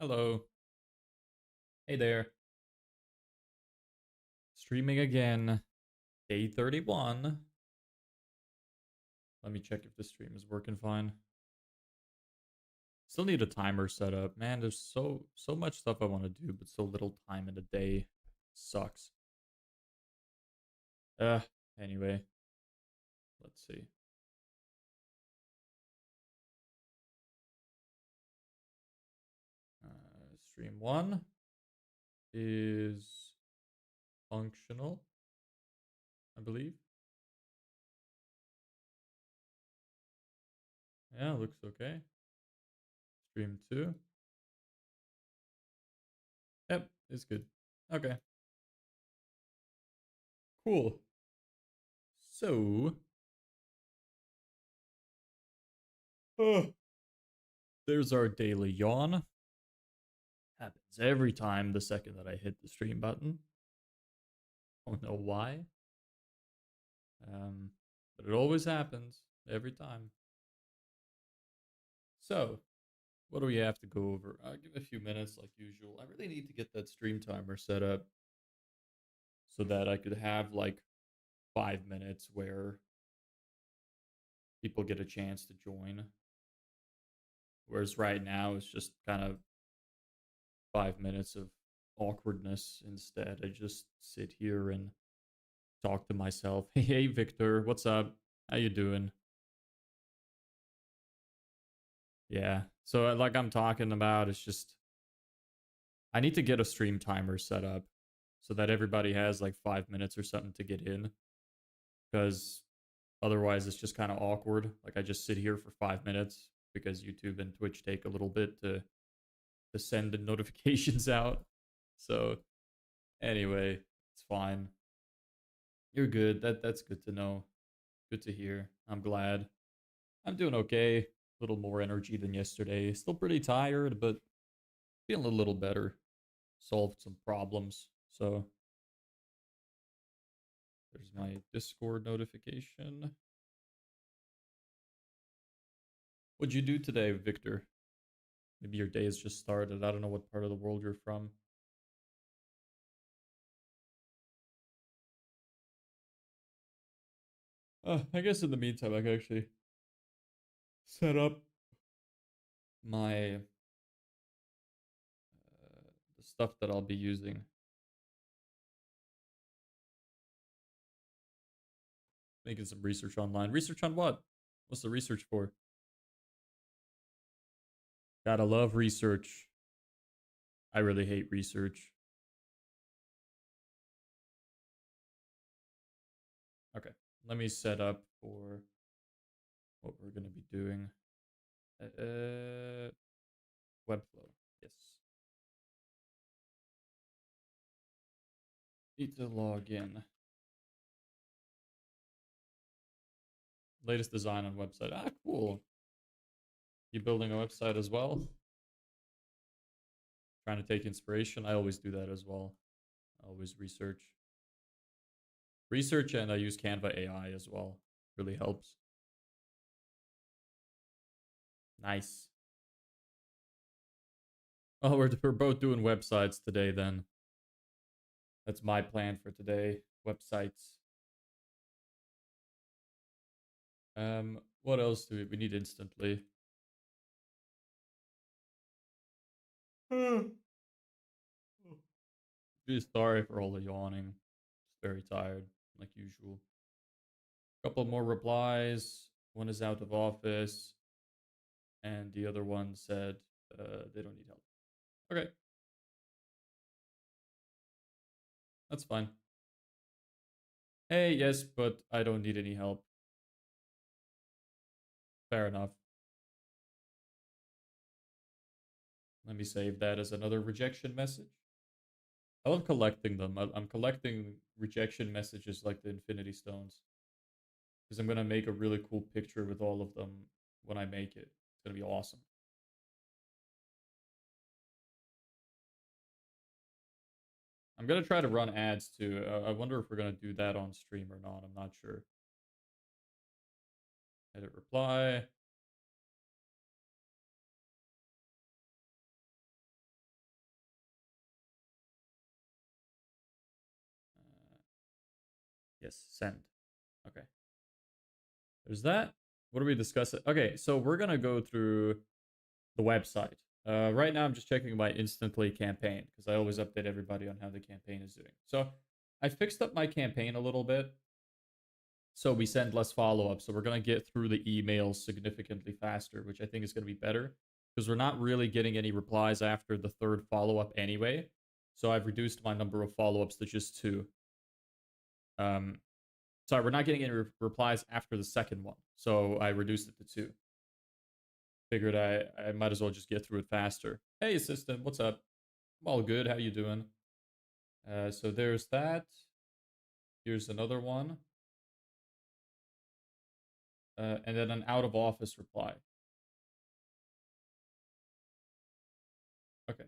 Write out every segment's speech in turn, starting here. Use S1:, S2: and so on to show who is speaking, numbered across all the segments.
S1: Hello. Hey there. Streaming again. Day 31. Let me check if the stream is working fine. Still need a timer set up. Man, there's so much stuff I want to do, but so little time in a day. Sucks. Uh, anyway, let's see. Stream 1 is functional, I believe. Yeah, looks okay. Stream 2. Yep, it's good. Okay, cool. So, there's our daily yawn. Happens every time the second that I hit the stream button. Don't know why. But it always happens every time. So, what do we have to go over? I'll give a few minutes like usual. I really need to get that stream timer set up so that I could have like 5 minutes where people get a chance to join. Whereas right now it's just kind of 5 minutes of awkwardness instead. I just sit here and talk to myself. Hey Victor, what's up? How you doing? Yeah. So like I'm talking about, it's just I need to get a stream timer set up so that everybody has like 5 minutes or something to get in. Because otherwise it's just kind of awkward. Like I just sit here for 5 minutes because YouTube and Twitch take a little bit to send the notifications out. So anyway, it's fine. You're good. That's good to know. Good to hear. I'm glad. I'm doing okay. A little more energy than yesterday. Still pretty tired, but feeling a little better. Solved some problems. So there's my Discord notification. What'd you do today, Victor? Maybe your day has just started. I don't know what part of the world you're from. I guess in the meantime, I can actually set up my the stuff that I'll be using. Making some research online. Research on what? What's the research for? Gotta love research. I really hate research. Okay, let me set up for what we're gonna be doing. Webflow. Yes. Need to log in. Latest design on website. Ah, cool. You building a website as well? Trying to take inspiration. I always do that as well. I always research. Research and I use Canva AI as well. Really helps. Nice. Oh, we're both doing websites today then. That's my plan for today. Websites. What else do we need instantly? Be sorry for all the yawning. Just very tired, like usual. Couple more replies. One is out of office, and the other one said they don't need help. Okay, that's fine. Hey, yes, but I don't need any help. Fair enough. Let me save that as another rejection message. I love collecting them. I'm collecting rejection messages like the Infinity Stones. Because I'm going to make a really cool picture with all of them when I make it. It's going to be awesome. I'm going to try to run ads too. I wonder if we're going to do that on stream or not. I'm not sure. Edit reply. Yes, send. Okay. There's that. What are we discussing? Okay, so we're gonna go through the website. Right now, I'm just checking my instantly campaign because I always update everybody on how the campaign is doing. So I fixed up my campaign a little bit, so we send less follow-up. So we're gonna get through the emails significantly faster, which I think is gonna be better because we're not really getting any replies after the third follow-up anyway. So I've reduced my number of follow-ups to just 2. Um, Sorry, we're not getting any replies after the second one, so I reduced it to 2. Figured I might as well just get through it faster. Hey, assistant, what's up? I'm all good. How you doing? So there's that. Here's another one. And then an out of office reply. Okay,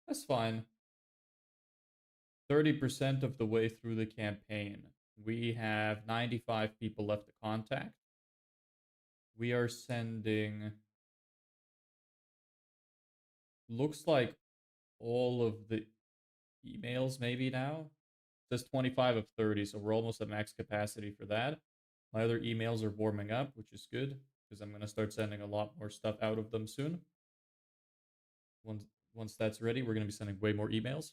S1: that's fine. 30% of the way through the campaign. We have 95 people left to contact. We are sending, looks like all of the emails maybe now. It says 25 of 30, so we're almost at max capacity for that. My other emails are warming up, which is good because I'm going to start sending a lot more stuff out of them soon. Once that's ready, we're going to be sending way more emails.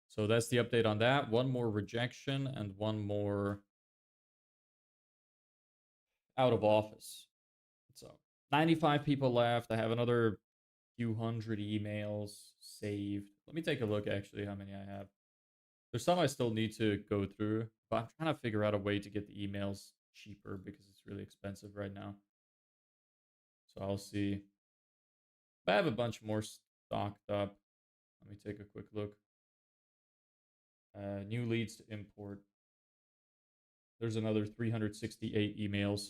S1: So that's the update on that. One more rejection and one more out of office. So 95 people left. I have another few hundred emails saved. Let me take a look actually how many I have. There's some I still need to go through, but I'm trying to figure out a way to get the emails cheaper because it's really expensive right now. So I'll see. I have a bunch more stocked up. Let me take a quick look. New leads to import. There's another 368 emails.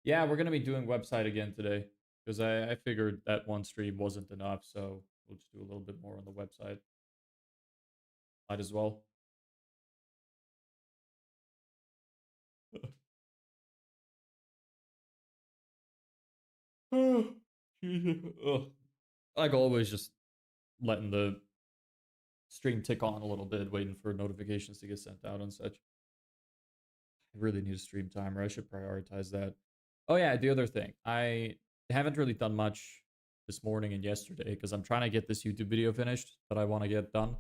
S1: Yeah, we're going to be doing website again today because I figured that one stream wasn't enough. So we'll just do a little bit more on the website. Might as well. Like always, just letting the stream tick on a little bit, waiting for notifications to get sent out and such. I really need a stream timer. I should prioritize that. Oh yeah, the other thing. I haven't really done much this morning and yesterday because I'm trying to get this YouTube video finished that I want to get done.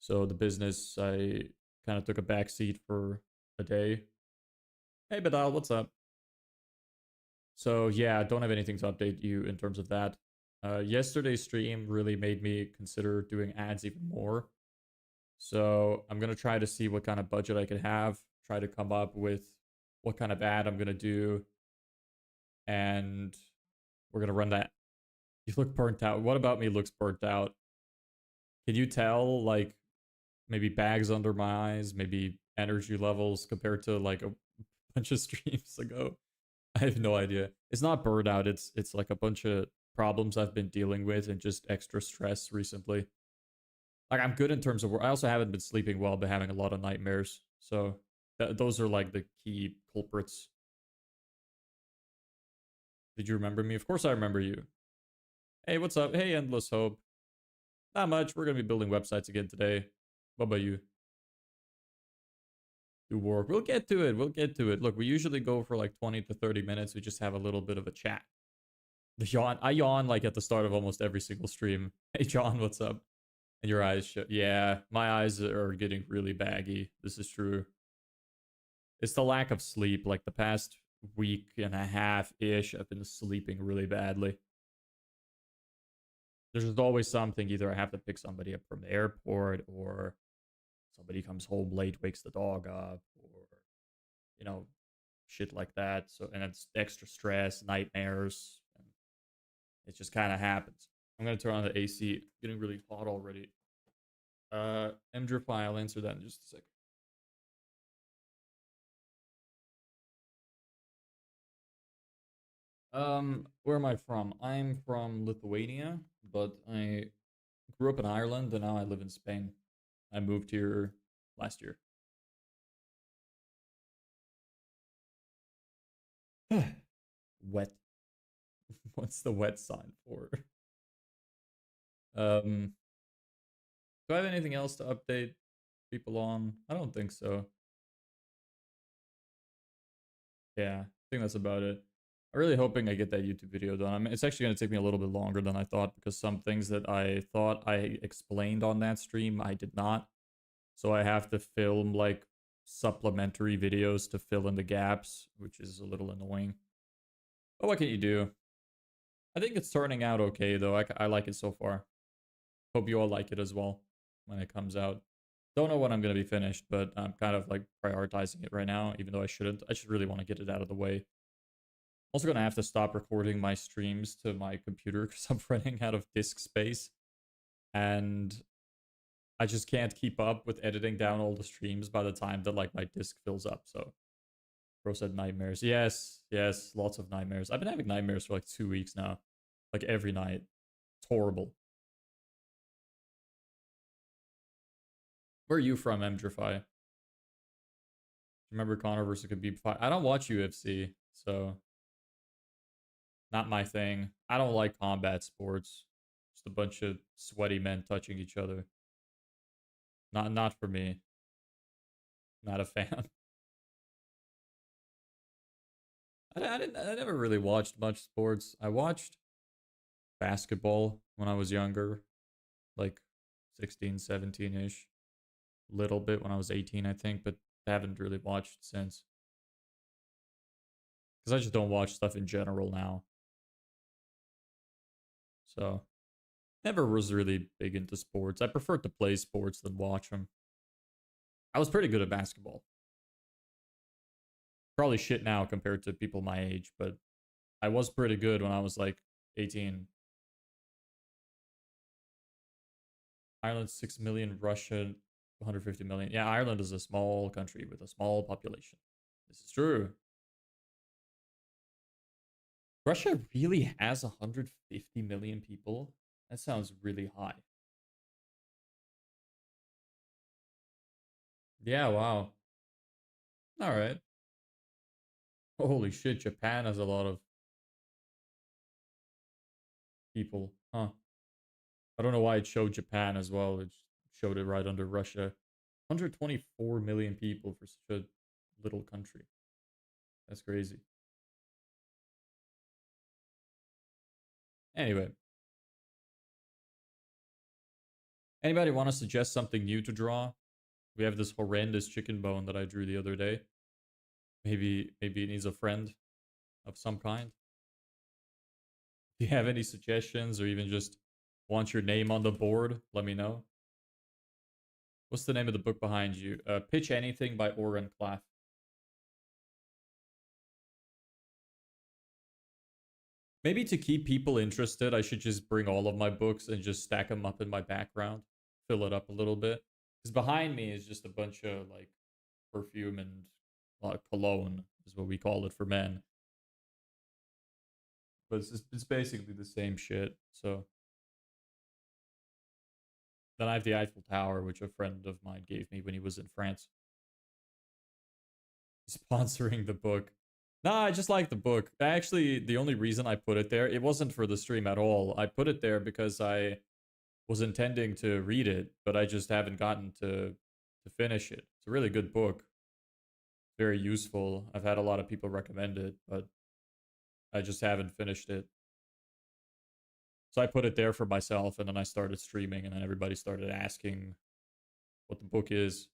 S1: So the business, I kind of took a back seat for a day. Hey, Badal, what's up? So yeah, I don't have anything to update you in terms of that. Yesterday's stream really made me consider doing ads even more. So I'm going to try to see what kind of budget I could have, try to come up with what kind of ad I'm going to do. And we're going to run that. You look burnt out. What about me looks burnt out? Can you tell, like, maybe bags under my eyes, maybe energy levels compared to, like, a bunch of streams ago? I have no idea. It's not burnout. It's like a bunch of problems I've been dealing with and just extra stress recently. Like, I'm good in terms of work. I also haven't been sleeping well, but having a lot of nightmares. So those are like the key culprits. Did you remember me? Of course I remember you. Hey, what's up? Hey, Endless Hope. Not much. We're going to be building websites again today. What about you? Do work. We'll get to it. We'll get to it. Look, we usually go for like 20 to 30 minutes. We just have a little bit of a chat. The yawn. I yawn like at the start of almost every single stream. Hey, John, what's up? And your eyes shut. Yeah, my eyes are getting really baggy. This is true. It's the lack of sleep. Like the past week and a half-ish, I've been sleeping really badly. There's just always something. Either I have to pick somebody up from the airport, or somebody comes home late, wakes the dog up, or, you know, shit like that. So, and it's extra stress, nightmares. And it just kind of happens. I'm going to turn on the AC. It's getting really hot already. MDrify, I'll answer that in just a second. Where am I from? I'm from Lithuania, but I grew up in Ireland and now I live in Spain. I moved here last year. Wet. What's the wet sign for? Um, Do I have anything else to update people on? I don't think so. Yeah, I think that's about it. I'm really hoping I get that YouTube video done. I mean, it's actually going to take me a little bit longer than I thought because some things that I thought I explained on that stream, I did not. So I have to film like supplementary videos to fill in the gaps, which is a little annoying. But what can you do? I think it's turning out okay, though. I like it so far. Hope you all like it as well when it comes out. Don't know when I'm going to be finished, but I'm kind of like prioritizing it right now, even though I shouldn't. I just really want to get it out of the way. Also going to have to stop recording my streams to my computer because I'm running out of disk space. And I just can't keep up with editing down all the streams by the time that like my disk fills up. So Bro said nightmares. Yes, yes, lots of nightmares. I've been having nightmares for like 2 weeks now. Like every night. It's horrible. Where are you from, Mdrify? Remember Connor versus Khabib fight? I don't watch UFC, so not my thing. I don't like combat sports. Just a bunch of sweaty men touching each other. Not for me. Not a fan. I never really watched much sports. I watched basketball when I was younger, like 16, 17-ish. Little bit when I was 18, I think, but I haven't really watched since. Because I just don't watch stuff in general now. So, never was really big into sports. I prefer to play sports than watch them. I was pretty good at basketball. Probably shit now compared to people my age, but I was pretty good when I was like 18. Ireland 6 million, Russia 150 million. Yeah, Ireland is a small country with a small population. This is true. Russia really has 150 million people? That sounds really high. Yeah, wow. All right. Holy shit, Japan has a lot of people. Huh. I don't know why it showed Japan as well. It showed it right under Russia. 124 million people for such a little country. That's crazy. Anyway, anybody want to suggest something new to draw? We have this horrendous chicken bone that I drew the other day. Maybe it needs a friend of some kind. Do you have any suggestions or even just want your name on the board? Let me know. What's the name of the book behind you? Pitch Anything by Oren Klaff. Maybe to keep people interested, I should just bring all of my books and just stack them up in my background. Fill it up a little bit. Because behind me is just a bunch of like perfume and cologne is what we call it for men. But it's basically the same shit. So then I have the Eiffel Tower, which a friend of mine gave me when he was in France. Sponsoring the book. Nah, I just like the book. Actually, the only reason I put it there, it wasn't for the stream at all. I put it there because I was intending to read it, but I just haven't gotten to finish it. It's a really good book. Very useful. I've had a lot of people recommend it, but I just haven't finished it. So I put it there for myself, and then I started streaming, and then everybody started asking what the book is.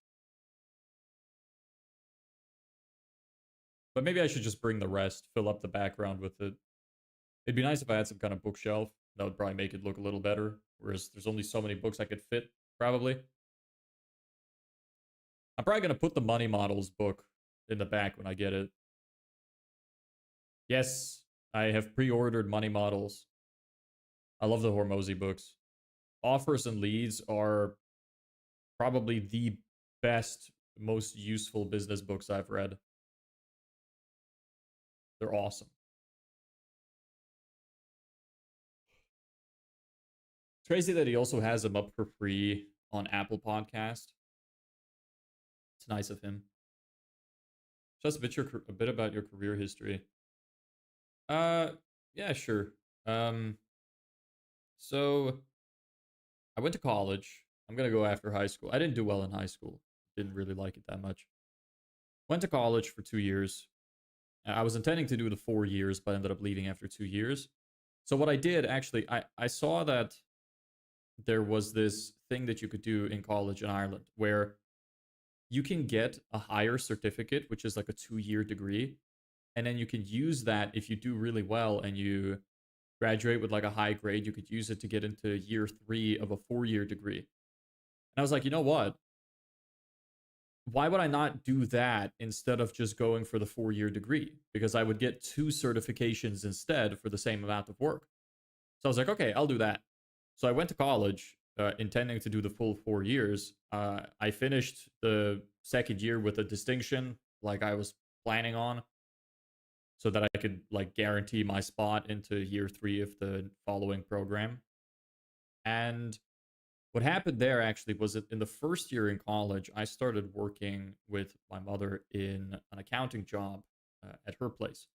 S1: But maybe I should just bring the rest, fill up the background with it. It'd be nice if I had some kind of bookshelf. That would probably make it look a little better. Whereas there's only so many books I could fit, probably. I'm probably going to put the Money Models book in the back when I get it. Yes, I have pre-ordered Money Models. I love the Hormozy books. Offers and Leads are probably the best, most useful business books I've read. They're awesome. It's crazy that he also has them up for free on Apple Podcast. It's nice of him. Just a bit about your career history. Yeah, sure. So I went to college. I'm gonna go after high school. I didn't do well in high school. Didn't really like it that much. Went to college for 2 years. I was intending to do the 4 years, but ended up leaving after 2 years. So what I did actually, I saw that there was this thing that you could do in college in Ireland where you can get a higher certificate, which is like a 2 year degree. And then you can use that if you do really well and you graduate with like a high grade, you could use it to get into year 3 of a 4 year degree. And I was like, you know what? Why would I not do that instead of just going for the 4 year degree? Because I would get 2 certifications instead for the same amount of work. So I was like, okay, I'll do that. So I went to college intending to do the full 4 years. I finished the second year with a distinction, like I was planning on, so that I could like guarantee my spot into year 3 of the following program. And what happened there actually was that in the first year in college, I started working with my mother in an accounting job at her place.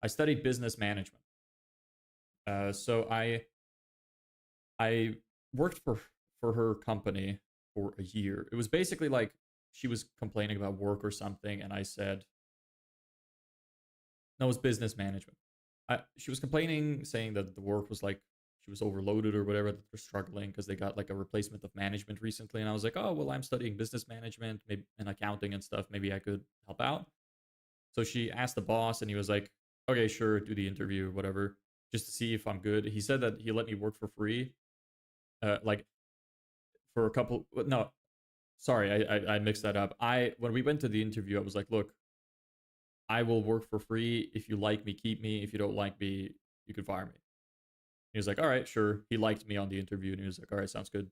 S1: I studied business management. So I worked for her company for a year. It was basically like she was complaining about work or something, and I said, "No, it was business management." She was complaining, saying that the work was like she was overloaded or whatever. That they're struggling because they got like a replacement of management recently, and I was like, "Oh, well, I'm studying business management, maybe and accounting and stuff. Maybe I could help out." So she asked the boss, and he was like, "Okay, sure, do the interview, whatever, just to see if I'm good." He said that he let me work for free, like for a couple. No, sorry, I mixed that up. I When we went to the interview, I was like, "Look, I will work for free. If you like me, keep me. If you don't like me, you can fire me." He was like, "All right, sure." He liked me on the interview, and he was like, "All right, sounds good."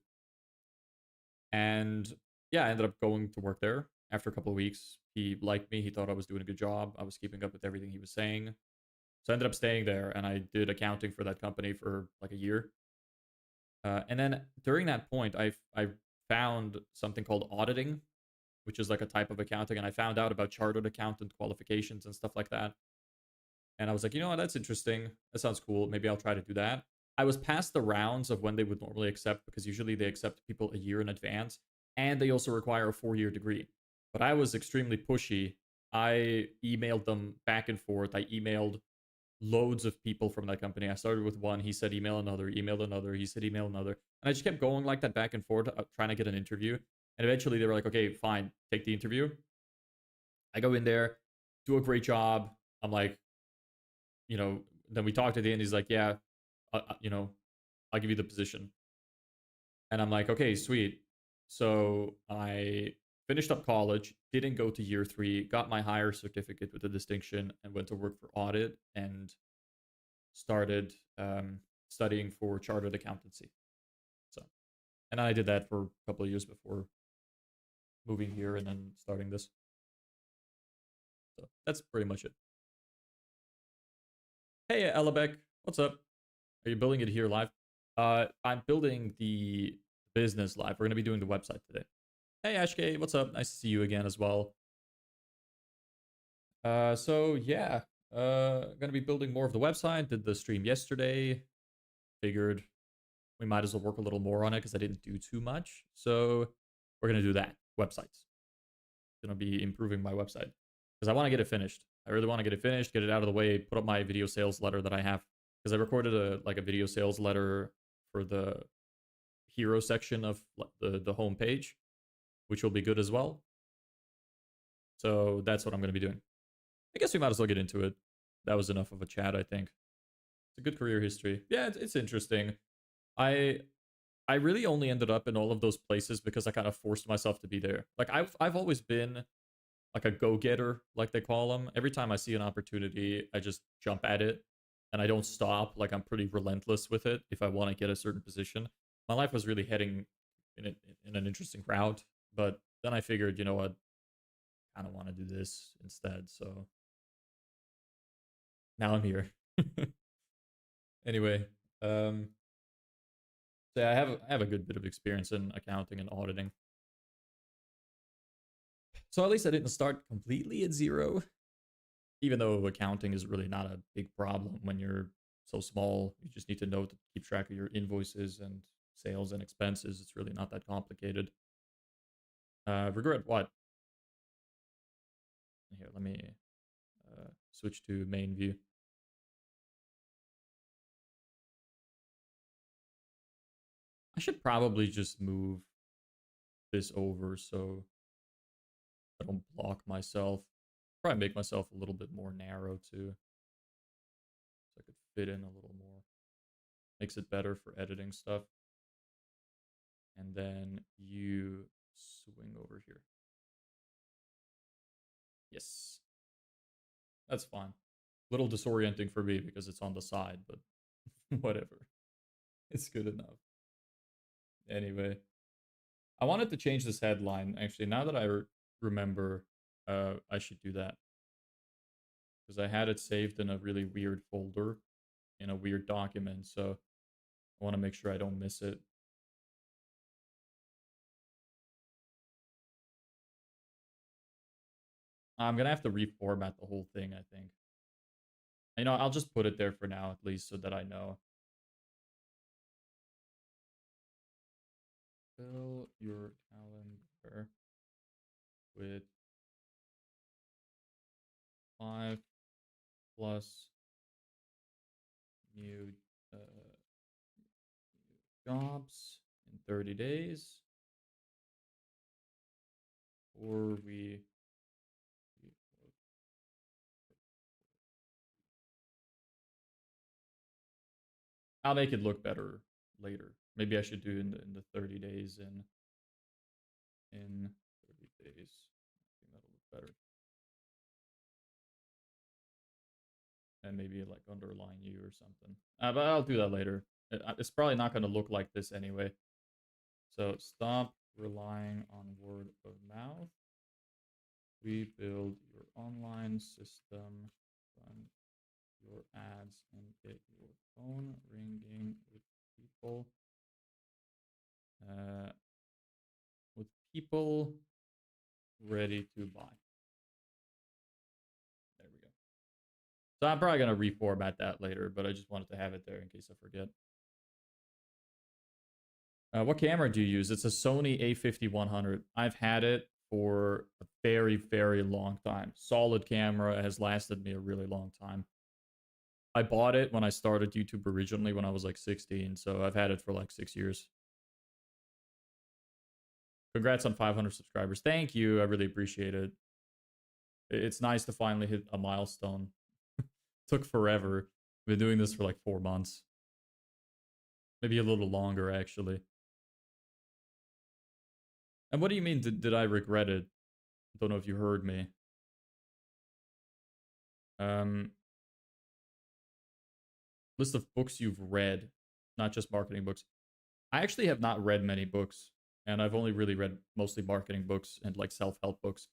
S1: And yeah, I ended up going to work there after a couple of weeks. He liked me. He thought I was doing a good job. I was keeping up with everything he was saying. So I ended up staying there, and I did accounting for that company for like a year. And then during that point, I found something called auditing, which is like a type of accounting, and I found out about chartered accountant qualifications and stuff like that. And I was like, you know what, that's interesting. That sounds cool. Maybe I'll try to do that. I was past the rounds of when they would normally accept because usually they accept people a year in advance, and they also require a 4 year degree. But I was extremely pushy. I emailed them back and forth. I emailed loads of people from that company. I started with one. He said email another, emailed another. He said email another. And I just kept going like that back and forth, trying to get an interview. And eventually they were like, okay, fine, take the interview. I go in there, do a great job. I'm like, then we talked at the end. He's like, yeah, I'll give you the position. And I'm like, okay, sweet. So I finished up college, didn't go to year 3, got my higher certificate with a distinction, and went to work for audit and started studying for chartered accountancy. So, and I did that for a couple of years before moving here and then starting this. So that's pretty much it. Hey, Elabek, what's up? Are you building it here live? I'm building the business live. We're gonna be doing the website today. Hey, Ashkay, what's up? Nice to see you again as well. So yeah, gonna be building more of the website. Did the stream yesterday. Figured we might as well work a little more on it because I didn't do too much. So we're gonna do that. Websites. Gonna be improving my website because I want to get it finished. I really want to get it finished, get it out of the way, put up my video sales letter that I have because I recorded a video sales letter for the hero section of the homepage, which will be good as well. So that's what I'm going to be doing. I guess we might as well get into it. That was enough of a chat, I think. It's a good career history. Yeah, it's interesting. I really only ended up in all of those places because I kind of forced myself to be there. Like I've always been like a go-getter, like they call them. Every time I see an opportunity, I just jump at it and I don't stop. Like I'm pretty relentless with it if I want to get a certain position. My life was really heading in an interesting route, but then I figured, you know what, I kind of want to do this instead. So now I'm here. Anyway, so yeah, I have a good bit of experience in accounting and auditing. So at least I didn't start completely at zero, even though accounting is really not a big problem when you're so small. You just need to know to keep track of your invoices and sales and expenses. It's really not that complicated. Regret what? Here, let me switch to main view. I should probably just move this over so I don't block myself. Probably make myself a little bit more narrow too, so I could fit in a little more. Makes it better for editing stuff. And then you swing over here. Yes. That's fine. A little disorienting for me because it's on the side, but whatever. It's good enough. Anyway, I wanted to change this headline. Actually, now that I remember, I should do that. Because I had it saved in a really weird folder, in a weird document, so I want to make sure I don't miss it. I'm going to have to reformat the whole thing, I think. You know, I'll just put it there for now, at least, so that I know. Fill your calendar with 5+ new jobs in 30 days, or I'll make it look better later. Maybe I should do in the 30 days in 30 days. I think that'll look better. And maybe like underline you or something. But I'll do that later. It's probably not going to look like this anyway. So stop relying on word of mouth. We build your online system, run your ads, and get your phone ringing with people. With people ready to buy. There we go. So I'm probably going to reformat that later, but I just wanted to have it there in case I forget. What camera do you use? It's a Sony A50-100. I've had it for a very, very long time. Solid camera. It has lasted me a really long time. I bought it when I started YouTube originally when I was like 16, so I've had it for like 6 years. Congrats on 500 subscribers. Thank you. I really appreciate it. It's nice to finally hit a milestone. Took forever. Been doing this for like 4 months. Maybe a little longer, actually. And what do you mean, did I regret it? I don't know if you heard me. List of books you've read, not just marketing books. I actually have not read many books, and I've only really read mostly marketing books and like self-help books.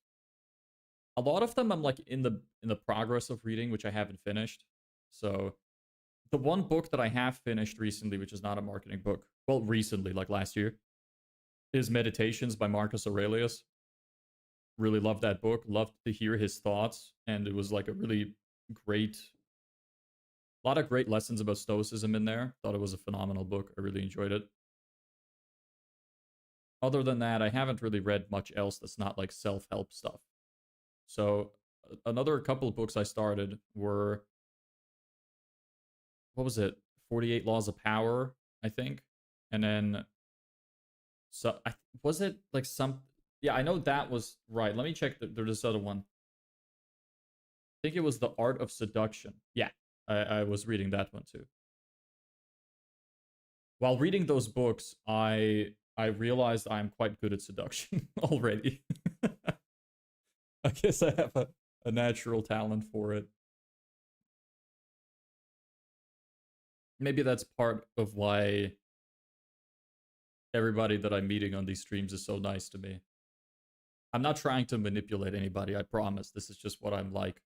S1: A lot of them I'm like in the progress of reading, which I haven't finished. So the one book that I have finished recently, which is not a marketing book, well, recently, like last year, is Meditations by Marcus Aurelius. Really loved that book. Loved to hear his thoughts. And it was like a really great, a lot of great lessons about Stoicism in there. Thought it was a phenomenal book. I really enjoyed it. Other than that, I haven't really read much else that's not like self-help stuff. So another couple of books I started were, what was it? 48 Laws of Power, I think. And then, so was it like some, yeah, I know that was right. Let me check. There's this other one. I think it was The Art of Seduction. Yeah, I was reading that one too. While reading those books, I realized I'm quite good at seduction already. I guess I have a natural talent for it. Maybe that's part of why everybody that I'm meeting on these streams is so nice to me. I'm not trying to manipulate anybody, I promise. This is just what I'm like.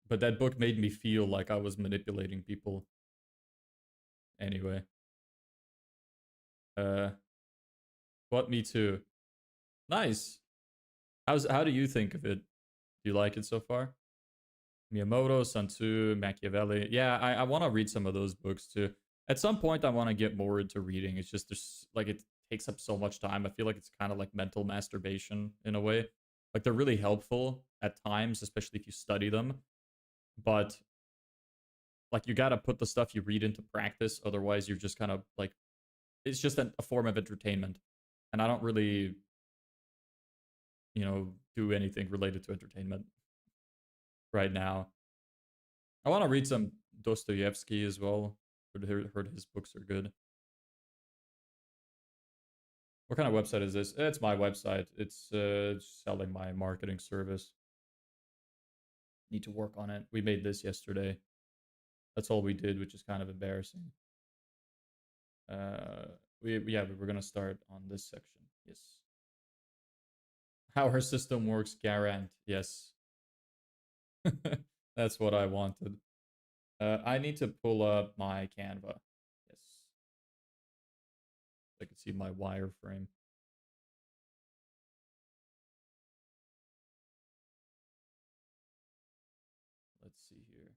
S1: But that book made me feel like I was manipulating people. Anyway. What, me too. Nice. How do you think of it? Do you like it so far? Miyamoto, Sun Tzu, Machiavelli. Yeah, I want to read some of those books too. At some point, I want to get more into reading. It's just there's like it takes up so much time. I feel like it's kind of like mental masturbation in a way. Like they're really helpful at times, especially if you study them. But like you gotta put the stuff you read into practice, otherwise you're just kind of like it's just a form of entertainment, and I don't really do anything related to entertainment right now. I want to read some Dostoevsky as well. Heard his books are good. What kind of website is this? It's my website. It's selling my marketing service. Need to work on it. We made this yesterday. That's all we did, which is kind of embarrassing. We were gonna start on this section. Yes. How her system works, Garant. Yes. That's what I wanted. I need to pull up my Canva. Yes. I can see my wireframe. Let's see here.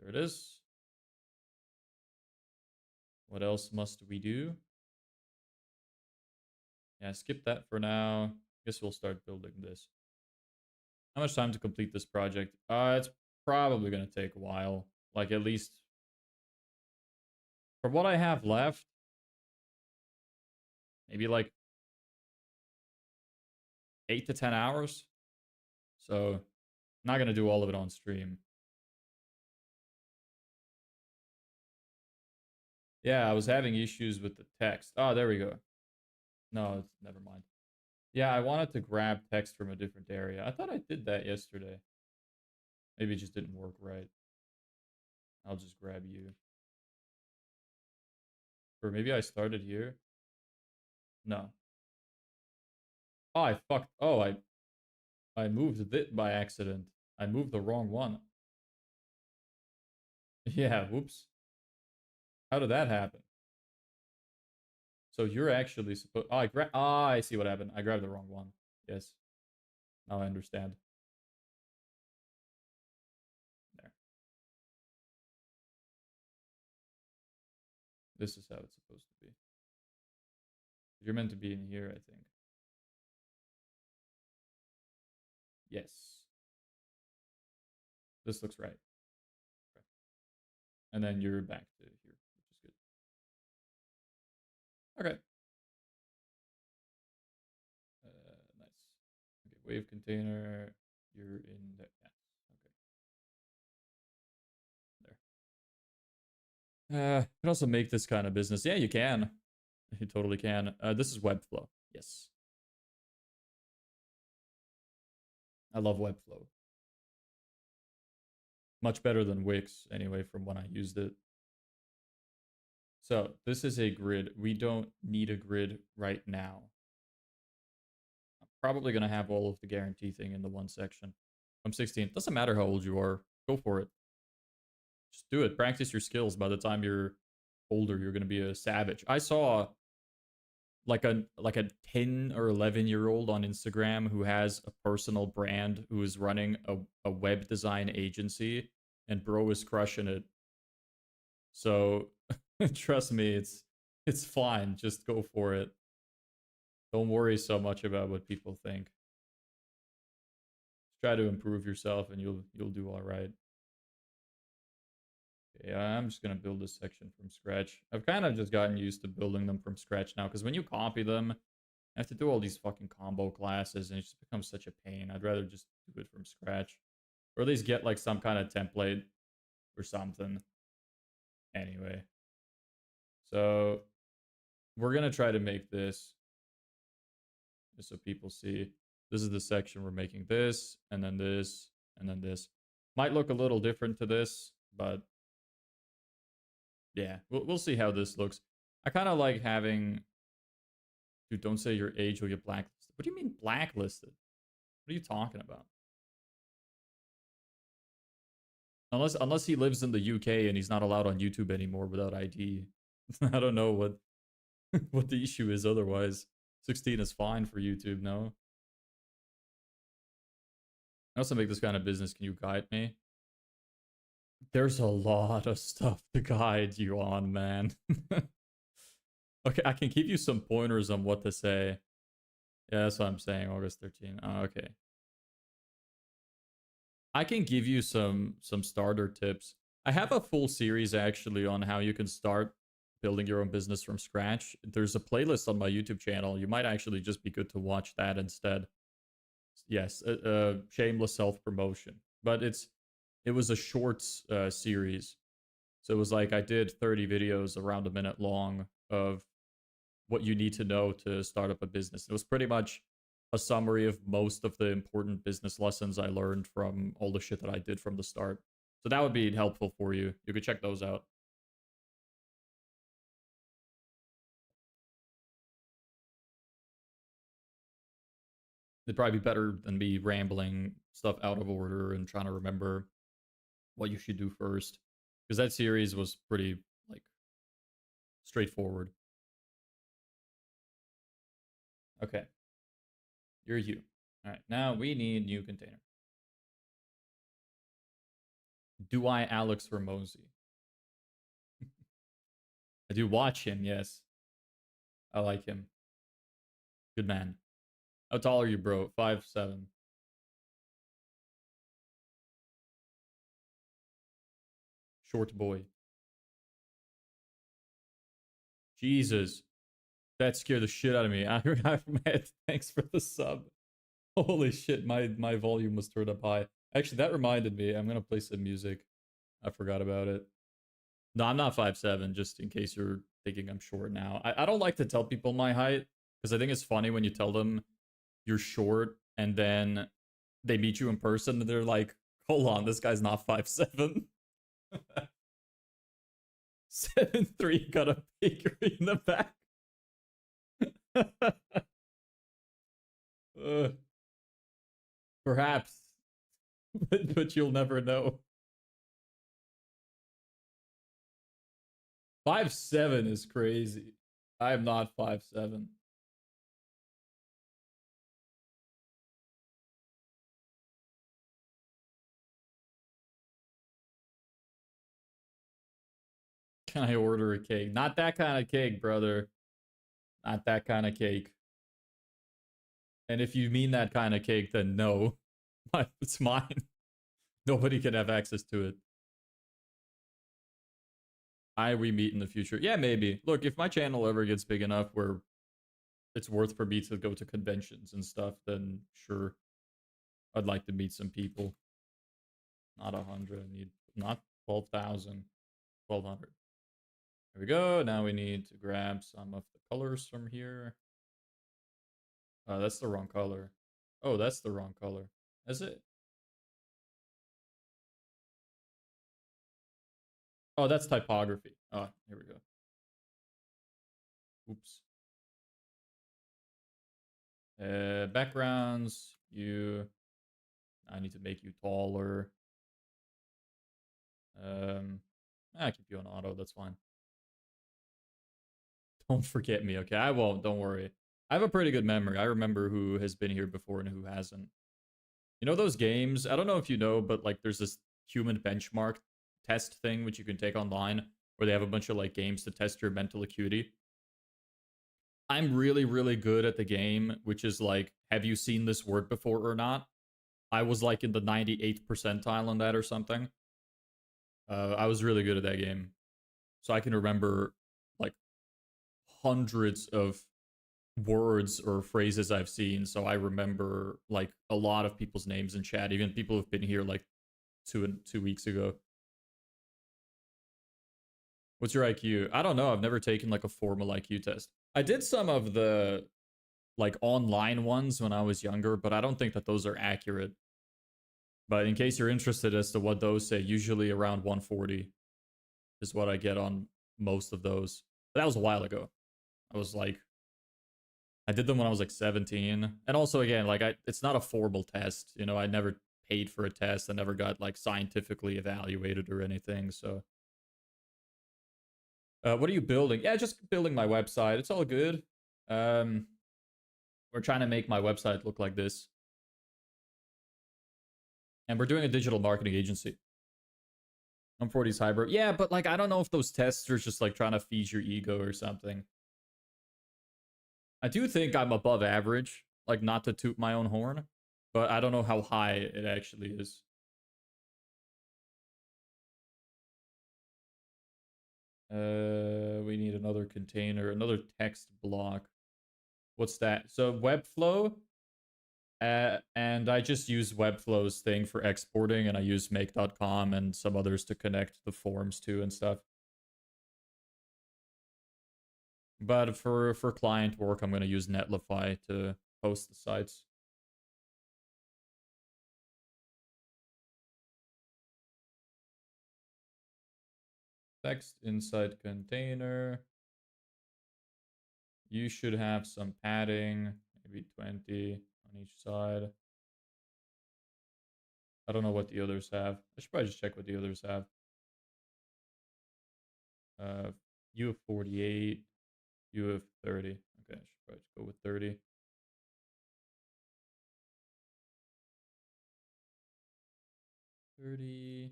S1: There it is. What else must we do? Yeah, skip that for now. Guess we'll start building this. How much time to complete this project? It's probably going to take a while. Like, at least for what I have left, maybe like 8 to 10 hours. So, not going to do all of it on stream. Yeah, I was having issues with the text. Oh, there we go. No, never mind. Yeah, I wanted to grab text from a different area. I thought I did that yesterday. Maybe it just didn't work right. I'll just grab you. Or maybe I started here. No. Oh, I fucked. Oh, I moved it by accident. I moved the wrong one. Yeah, whoops. How did that happen? So you're actually supposed... Oh, I see what happened. I grabbed the wrong one. Yes. Now I understand. There. This is how it's supposed to be. You're meant to be in here, I think. Yes. This looks right. And then you're back to here, which is good. Okay. Nice. Okay, wave container. You're in there. Yes. Okay. There. You can also make this kind of business. Yeah, you can. You totally can. This is Webflow. Yes. I love Webflow. Much better than Wix, anyway, from when I used it. So this is a grid. We don't need a grid right now. I'm probably going to have all of the guarantee thing in the one section. I'm 16. Doesn't matter how old you are. Go for it. Just do it. Practice your skills. By the time you're older, you're going to be a savage. I saw like a 10 or 11-year-old on Instagram who has a personal brand, who is running a web design agency, and bro is crushing it. So trust me, it's fine. Just go for it. Don't worry so much about what people think. Just try to improve yourself and you'll do all right. Okay, I'm just gonna build this section from scratch. I've kind of just gotten used to building them from scratch now, because when you copy them, you have to do all these fucking combo classes, and it just becomes such a pain. I'd rather just do it from scratch, or at least get like some kind of template or something. Anyway, so we're gonna try to make this just so people see. This is the section we're making, this, and then this, and then this. Might look a little different to this, but yeah, we'll see how this looks. I kind of like having... Dude, don't say your age will get blacklisted. What do you mean blacklisted? What are you talking about? Unless he lives in the UK and he's not allowed on YouTube anymore without ID. I don't know what what the issue is otherwise. 16 is fine for YouTube, no? I also make this kind of business. Can you guide me? There's a lot of stuff to guide you on, man. Okay, I can give you some pointers on what to say. Yeah, that's what I'm saying. August 13. Oh, okay. I can give you some starter tips. I have a full series actually on how you can start building your own business from scratch. There's a playlist on my YouTube channel. You might actually just be good to watch that instead. Yes, shameless self promotion, but it was a short series, so it was like I did 30 videos around a minute long of what you need to know to start up a business. It was pretty much a summary of most of the important business lessons I learned from all the shit that I did from the start. So that would be helpful for you. You could check those out. It'd probably be better than me rambling stuff out of order and trying to remember what you should do first. Because that series was pretty like straightforward. Okay, you're you. All right, now we need new container. Do I Alex Ramosi? I do watch him, yes. I like him. Good man. How tall are you, bro? 5'7". Short boy. Jesus. That scared the shit out of me. Ahmed, thanks for the sub. Holy shit, my volume was turned up high. Actually, that reminded me. I'm gonna play some music. I forgot about it. No, I'm not 5'7", just in case you're thinking I'm short now. I don't like to tell people my height, because I think it's funny when you tell them you're short and then they meet you in person and they're like, hold on, this guy's not 5'7". 7'3", got a bakery in the back. Perhaps, but you'll never know. 5'7" is crazy. I am not 5'7". Can I order a cake? Not that kind of cake, brother. Not that kind of cake. And if you mean that kind of cake, then no. It's mine. Nobody can have access to it. We meet in the future. Yeah, maybe. Look, if my channel ever gets big enough where it's worth for me to go to conventions and stuff, then sure. I'd like to meet some people. Not 100. I need not 12,000. 1,200. There we go. Now we need to grab some of the colors from here. That's the wrong color. Oh, that's the wrong color. Is it? Oh, that's typography. Oh, here we go. Oops. Backgrounds. I need to make you taller. I keep you on auto. That's fine. Don't forget me, okay? I won't. Don't worry. I have a pretty good memory. I remember who has been here before and who hasn't. You know those games? I don't know if you know, but like there's this human benchmark test thing which you can take online where they have a bunch of like games to test your mental acuity. I'm really, really good at the game, which is like, have you seen this word before or not? I was like in the 98th percentile on that or something. I was really good at that game. So I can remember like hundreds of words or phrases I've seen. So I remember like a lot of people's names in chat, even people who've been here like 2 weeks ago. What's your IQ? I don't know. I've never taken like a formal IQ test. I did some of the like online ones when I was younger, but I don't think that those are accurate. But in case you're interested as to what those say, usually around 140 is what I get on most of those. But that was a while ago. I was like, I did them when I was like 17. And also, again, like, it's not a formal test. You know, I never paid for a test. I never got like scientifically evaluated or anything. So, what are you building? Yeah, just building my website. It's all good. Um, we're trying to make my website look like this. And we're doing a digital marketing agency. 140's hybrid. Yeah, but like I don't know if those tests are just like trying to feed your ego or something. I do think I'm above average, like not to toot my own horn, but I don't know how high it actually is. We need another container, another text block. What's that? So Webflow, and I just use Webflow's thing for exporting, and I use make.com and some others to connect the forms to and stuff. But for client work, I'm going to use Netlify to host the sites. Text inside container. You should have some padding, maybe 20 on each side. I don't know what the others have. I should probably just check what the others have. You have 48. You have 30. Okay, I should probably go with 30. 30,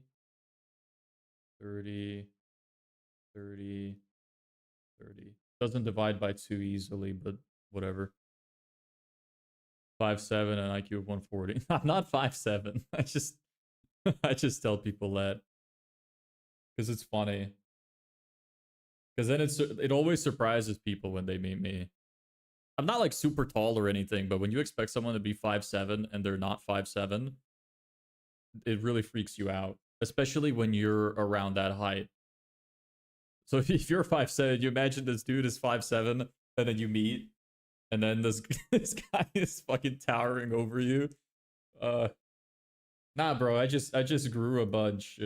S1: 30, 30, 30. Doesn't divide by 2 easily, but whatever. 5'7" and IQ of 140. I'm not 5'7". I just tell people that because it's funny. Because then it always surprises people when they meet me. I'm not like super tall or anything, but when you expect someone to be 5'7" and they're not 5'7", it really freaks you out, especially when you're around that height. So if you're 5'7", you imagine this dude is 5'7", and then you meet, and then this this guy is fucking towering over you. Nah, bro, I just grew a bunch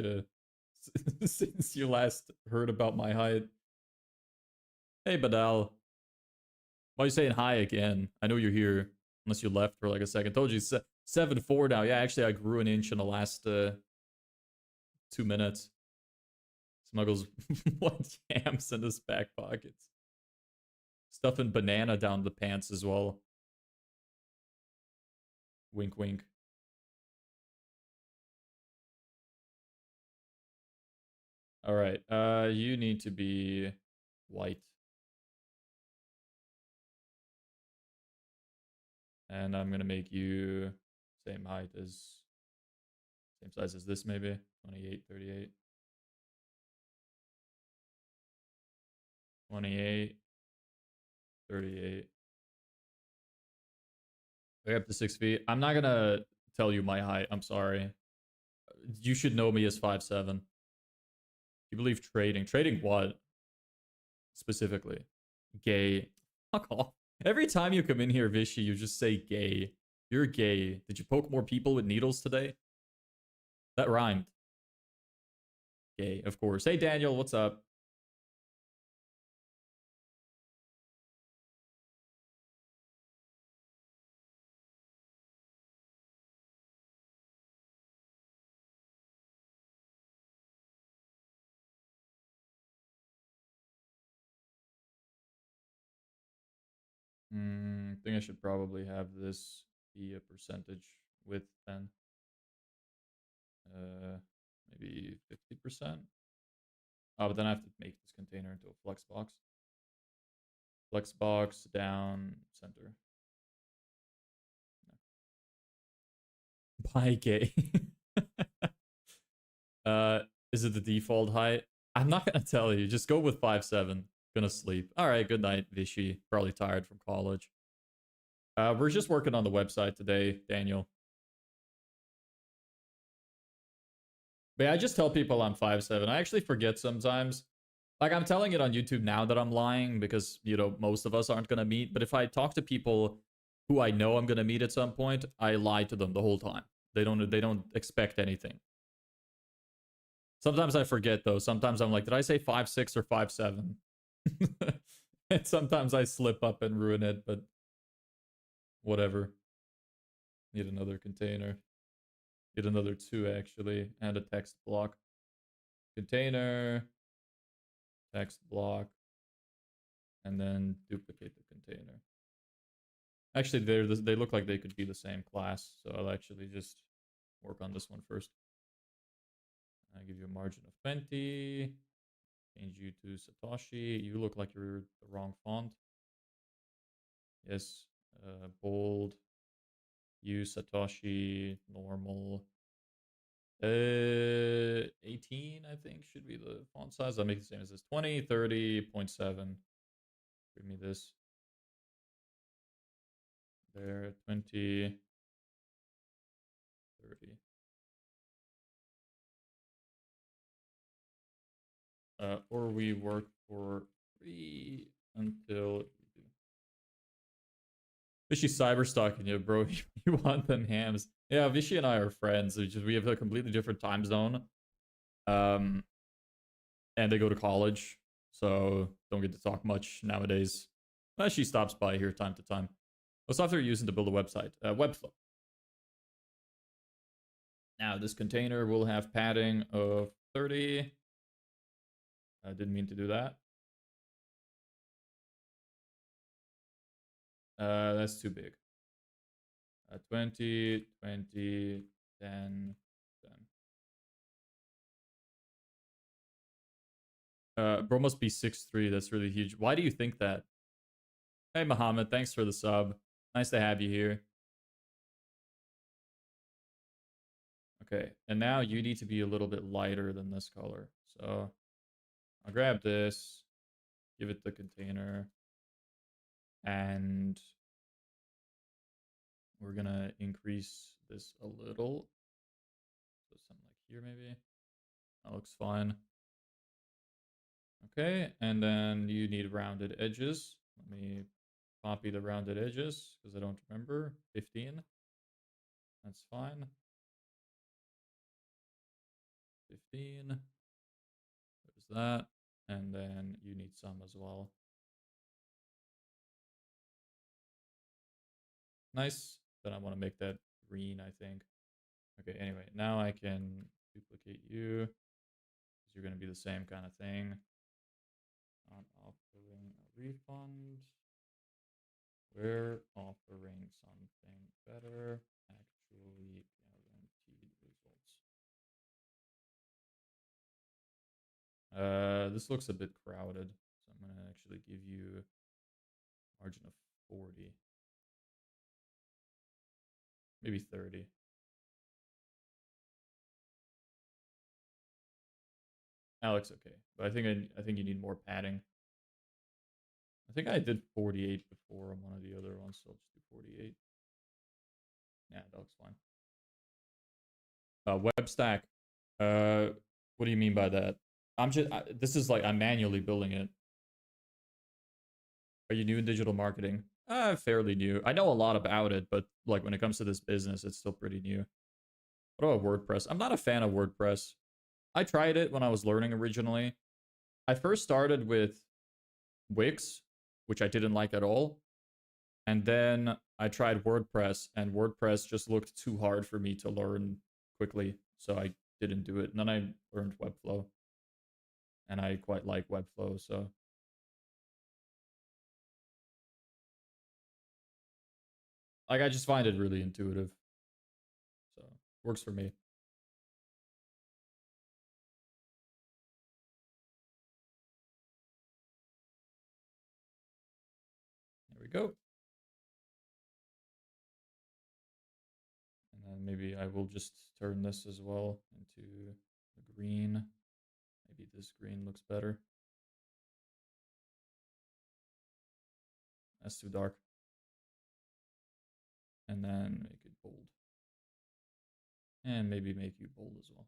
S1: since you last heard about my height. Hey, Badal. Why are you saying hi again? I know you're here, unless you left for like a second. Told you 7'4" now. Yeah, actually, I grew an inch in the last 2 minutes. Smuggles one jams in his back pockets. Stuffing banana down the pants as well. Wink, wink. All right. You need to be white. And I'm gonna make you same height as, same size as this maybe. 28, 38. 28, 38. Way up to 6 feet. I'm not gonna tell you my height. I'm sorry. You should know me as 5'7". You believe trading. Trading what? Specifically. Gay. Fuck off. Every time you come in here, Vishy, you just say gay. You're gay. Did you poke more people with needles today? That rhymed. Gay, of course. Hey, Daniel, what's up? I think I should probably have this be a percentage width then. Maybe 50%. Oh, but then I have to make this container into a flex box. Flex box down center. By gay. Is it the default height? I'm not gonna tell you. Just go with 5'7". Gonna sleep. All right. Good night, Vishy. Probably tired from college. We're just working on the website today, Daniel. But yeah, I just tell people I'm 5'7". I actually forget sometimes. Like, I'm telling it on YouTube now that I'm lying because, you know, most of us aren't going to meet. But if I talk to people who I know I'm going to meet at some point, I lie to them the whole time. They don't expect anything. Sometimes I forget, though. Sometimes I'm like, did I say 5'6" or 5'7"? And sometimes I slip up and ruin it, but whatever. Need another container. Need another 2, actually, and a text block. Container. Text block. And then duplicate the container. Actually, they look like they could be the same class, so I'll actually just work on this one first. I'll give you you a margin of 20. Change you to Satoshi. You look like you're the wrong font. Yes. Bold. Use Satoshi. Normal. 18, I think, should be the font size. I'll make the same as this. 20, 30.7. Give me this. There, 20, 30. Or we work for free until you do. Vishy cyber stalking you, bro. You want them hams. Yeah, Vishy and I are friends. It's just we have a completely different time zone. And they go to college, so don't get to talk much nowadays. But she stops by here time to time. What software are you using to build a website? Webflow. Now, this container will have padding of 30. I didn't mean to do that. That's too big. 20, 20, 10, 10. Bro must be 6'3". That's really huge. Why do you think that? Hey, Muhammad, thanks for the sub. Nice to have you here. Okay, and now you need to be a little bit lighter than this color. So I'll grab this, give it the container, and we're gonna increase this a little. So something like here maybe. That looks fine. Okay, and then you need rounded edges. Let me copy the rounded edges because I don't remember. 15. That's fine. 15. There's that. And then you need some as well. Nice. Then I want to make that green, I think. Okay, anyway, now I can duplicate you because you're going to be the same kind of thing. Not offering a refund. We're offering something better. Actually guaranteed results. This looks a bit crowded, so I'm going to actually give you a margin of 40. Maybe 30. Alex, okay, but I think you need more padding. I think I did 48 before on one of the other ones, so I'll just do 48. Yeah, that looks fine. Web stack. What do you mean by that? This is like I'm manually building it. Are you new in digital marketing? Fairly new. I know a lot about it, but like when it comes to this business, it's still pretty new. What about WordPress? I'm not a fan of WordPress. I tried it when I was learning originally. I first started with Wix, which I didn't like at all. And then I tried WordPress, and WordPress just looked too hard for me to learn quickly. So I didn't do it. And then I learned Webflow. And I quite like Webflow, so. Like, I just find it really intuitive. So, works for me. There we go. And then maybe I will just turn this as well into a green. Maybe this green looks better. That's too dark. And then make it bold. And maybe make you bold as well.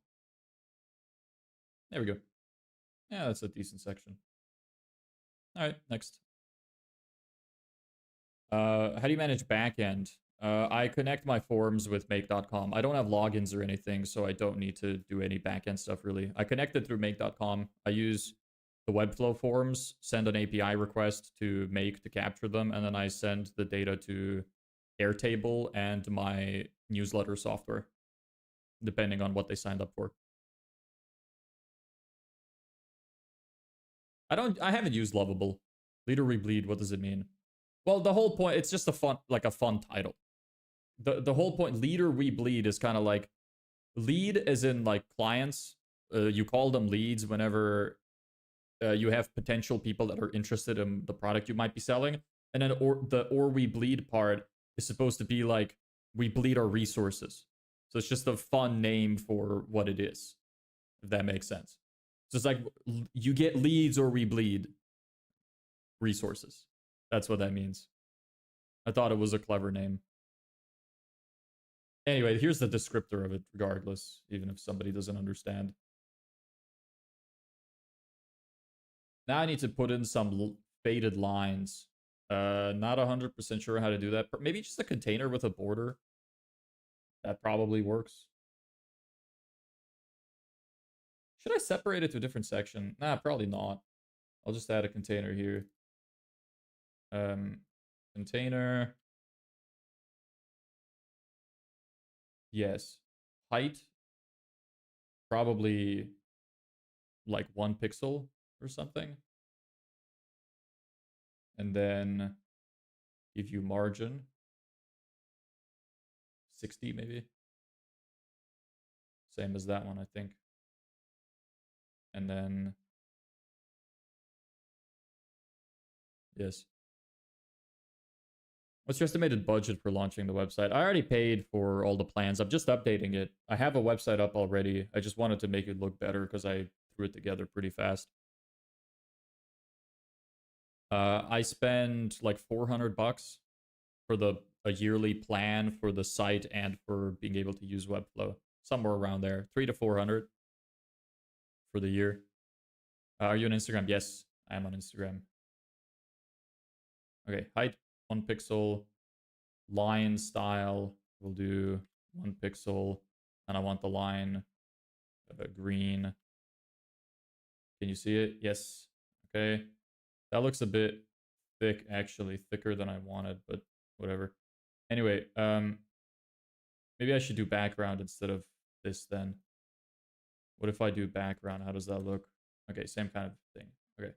S1: There we go. Yeah, that's a decent section. All right, next. How do you manage backend? I connect my forms with make.com. I don't have logins or anything, so I don't need to do any backend stuff really. I connected through make.com. I use the Webflow forms, send an API request to Make to capture them, and then I send the data to Airtable and my newsletter software, depending on what they signed up for. I haven't used Lovable. Leader Rebleed, what does it mean? Well, the whole point, it's just a fun title. The whole point, Leader We Bleed, is kind of like, lead as in like clients, You call them leads whenever you have potential people that are interested in the product you might be selling. And then or we bleed part is supposed to be like we bleed our resources. So it's just a fun name for what it is, if that makes sense. So it's like you get leads or we bleed resources. That's what that means. I thought it was a clever name. Anyway, here's the descriptor of it regardless, even if somebody doesn't understand. Now I need to put in some faded lines. Not 100% sure how to do that. Maybe just a container with a border. That probably works. Should I separate it to a different section? Nah, probably not. I'll just add a container here. Container. Yes. Height. Probably like 1 pixel or something. And then give you margin. 60 maybe. Same as that one, I think. And then, yes. What's your estimated budget for launching the website? I already paid for all the plans. I'm just updating it. I have a website up already. I just wanted to make it look better because I threw it together pretty fast. I spend like $400 for a yearly plan for the site and for being able to use Webflow. Somewhere around there. 300 to 400 for the year. Are you on Instagram? Yes, I am on Instagram. Okay, height 1 pixel. Line style, we'll do 1 pixel. And I want the line of a green. Can you see it? Yes. Okay. That looks a bit thick, actually. Thicker than I wanted, but whatever. Anyway, maybe I should do background instead of this then. What if I do background? How does that look? Okay, same kind of thing. Okay.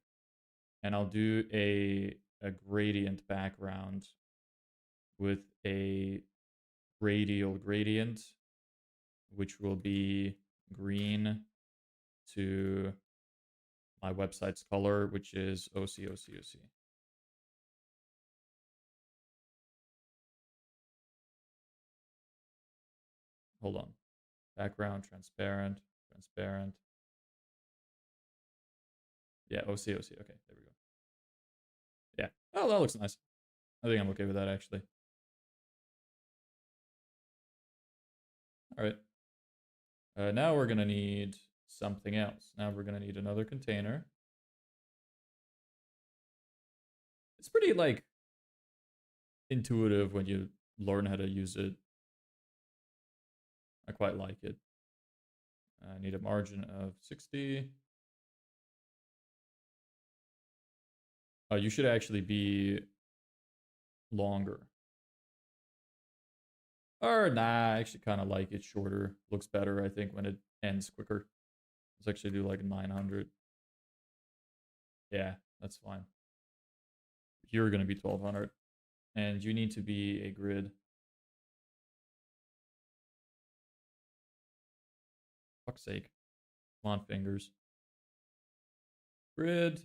S1: And I'll do a gradient background with a radial gradient, which will be green to my website's color, which is OC. Hold on. Background, transparent. Yeah, OC. Okay, there we go. Yeah. Oh, that looks nice. I think I'm okay with that, actually. All right. Now we're going to need something else. Now we're going to need another container. It's pretty, like, intuitive when you learn how to use it. I quite like it. I need a margin of 60. You should actually be longer. Or nah, I actually kind of like it shorter. Looks better, I think, when it ends quicker. Let's actually do like 900. Yeah, that's fine. You're going to be 1200. And you need to be a grid. Fuck's sake. Come on, fingers. Grid.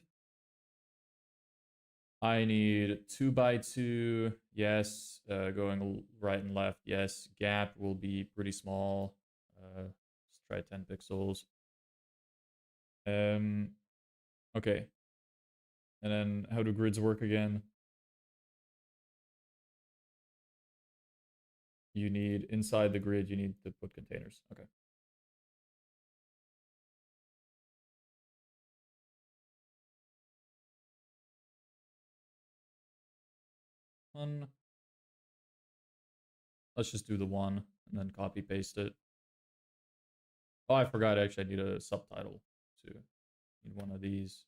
S1: I need 2 by 2. Yes. Going right and left. Yes. Gap will be pretty small. Let's try 10 pixels. Okay. And then how do grids work again? You need inside the grid, you need to put containers. Okay. One. Let's just do the one and then copy paste it. Oh, I forgot actually I need a subtitle too. Need one of these.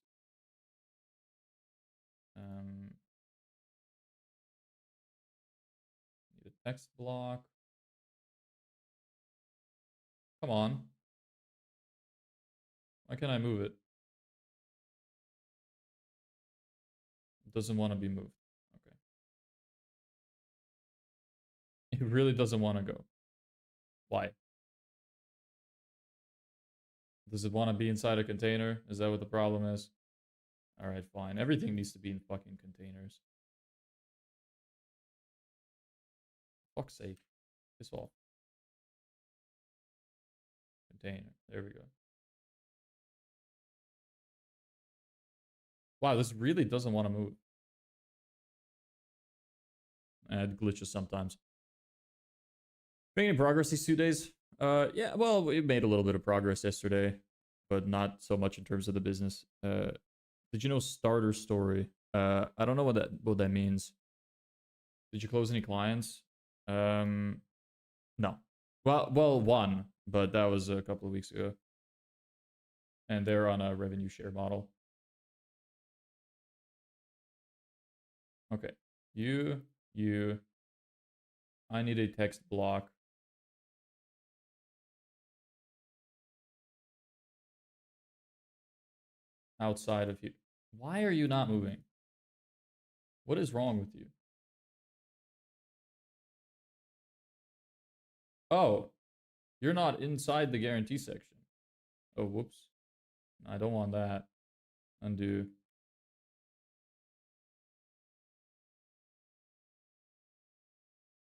S1: Need a text block. Come on. Why can't I move it? It doesn't want to be moved. Okay. It really doesn't want to go. Why? Does it want to be inside a container? Is that what the problem is? All right, fine. Everything needs to be in fucking containers. Fuck's sake. Piss off. Container. There we go. Wow, this really doesn't want to move. It glitches sometimes. Making progress these 2 days? Yeah, well, we made a little bit of progress yesterday, but not so much in terms of the business. Did you know starter story? I don't know what that means. Did you close any clients? No. Well, one, but that was a couple of weeks ago. And they're on a revenue share model. Okay. You. I need a text block. Outside of you. Why are you not moving? What is wrong with you? Oh, you're not inside the guarantee section. Oh, whoops. I don't want that. Undo.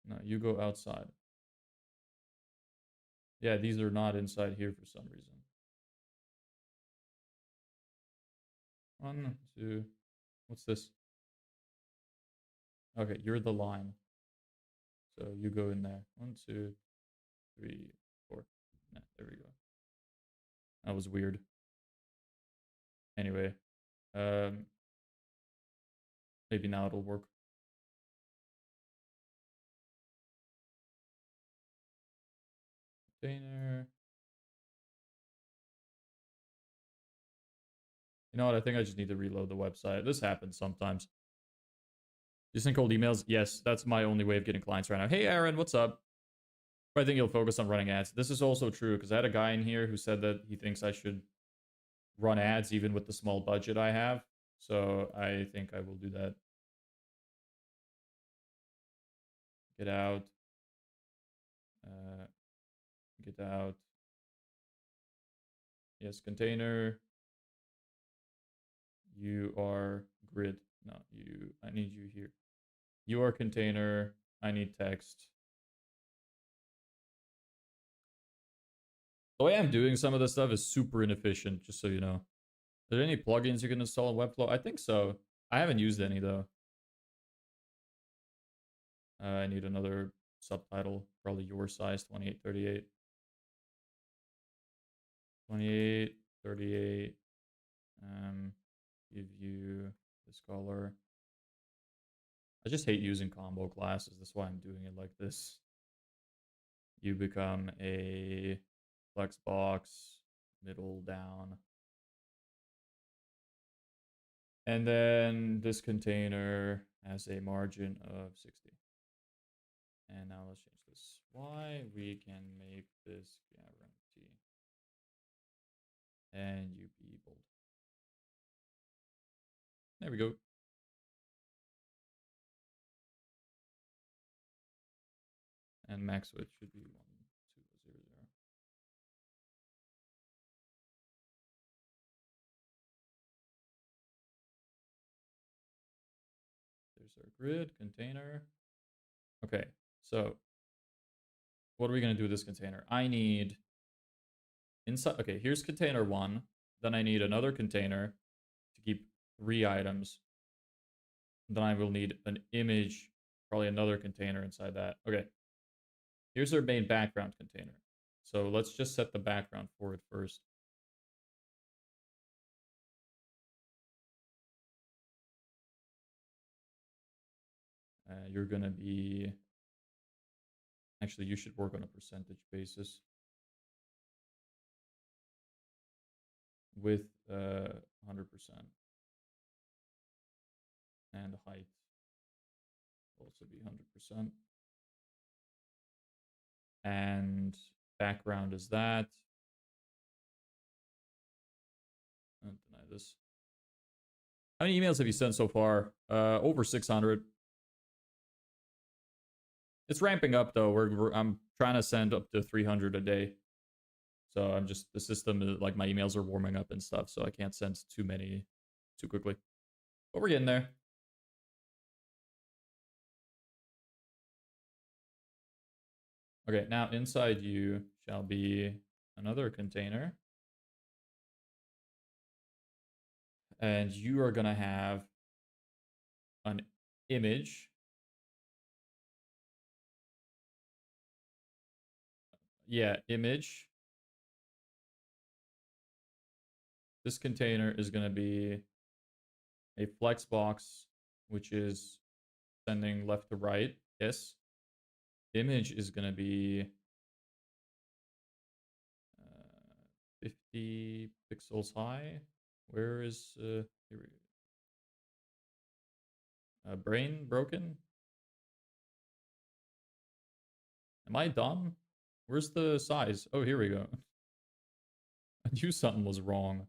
S1: No, you go outside. Yeah, these are not inside here for some reason. 1, 2. What's this? Okay, you're the line. So you go in there. 1, 2, 3, 4. Nah, there we go. That was weird. Anyway, maybe now it'll work. Container. You know what? I think I just need to reload the website. This happens sometimes. You send cold emails? Yes, that's my only way of getting clients right now. Hey, Aaron, what's up? I think you'll focus on running ads. This is also true because I had a guy in here who said that he thinks I should run ads even with the small budget I have. So I think I will do that. Get out. Get out. Yes, container. You are grid. No, I need you here. You are container. I need text. The way I'm doing some of this stuff is super inefficient, just so you know. Are there any plugins you can install in Webflow? I think so. I haven't used any, though. I need another subtitle, probably your size, 2838. 2838. Give you this color. I just hate using combo classes. That's why I'm doing it like this. You become a flex box, middle down. And then this container has a margin of 60. And now let's change this. Why we can make this guarantee. And you be bold. There we go. And max width should be 1200. There's our grid container. Okay, so what are we going to do with this container? I need inside. Okay, here's container 1. Then I need another container to keep 3 items. Then I will need an image, probably another container inside that. Okay, here's our main background container. So let's just set the background for it first. You're going to be... Actually, you should work on a percentage basis. With 100%. And height will also be 100%. And background is that. Deny this. How many emails have you sent so far? Over 600. It's ramping up though. I'm trying to send up to 300 a day. So I'm just, the system is like, my emails are warming up and stuff, so I can't send too many too quickly. But we're getting there. Okay, now inside you shall be another container. And you are gonna have an image. Yeah, image. This container is gonna be a flexbox, which is sending left to right. Yes. Image is gonna be 50 pixels high. Where is here we go. Brain broken? Am I dumb? Where's the size? Oh, here we go. I knew something was wrong.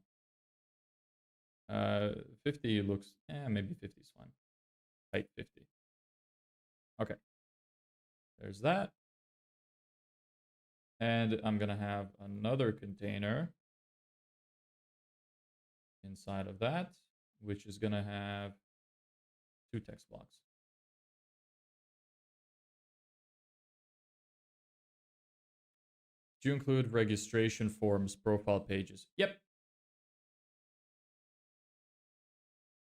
S1: 50 looks, maybe 50 is fine. Height 50. Okay. There's that. And I'm gonna have another container inside of that, which is gonna have 2 text blocks. Do you include registration forms, profile pages? Yep.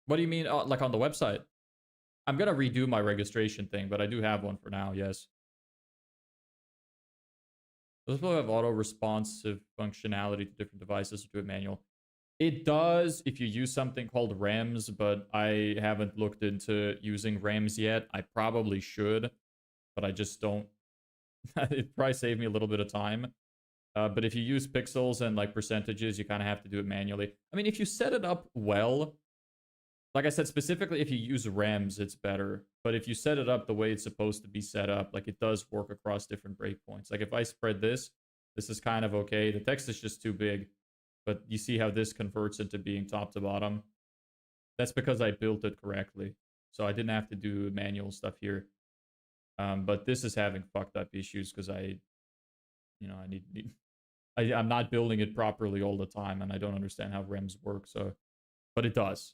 S1: What do you mean? Like on the website? I'm gonna redo my registration thing, but I do have one for now, yes. Does it have auto responsive functionality to different devices or do it manual? It does if you use something called REMS, but I haven't looked into using REMS yet. I probably should, but I just don't. It'd probably save me a little bit of time. But if you use pixels and like percentages, you kind of have to do it manually. I mean, if you set it up well, like I said, specifically if you use REMS, it's better. But if you set it up the way it's supposed to be set up, like it does work across different breakpoints. Like if I spread this, this is kind of okay. The text is just too big. But you see how this converts into being top to bottom? That's because I built it correctly. So I didn't have to do manual stuff here. But this is having fucked up issues because I I'm not building it properly all the time, and I don't understand how REMS work. So, but it does.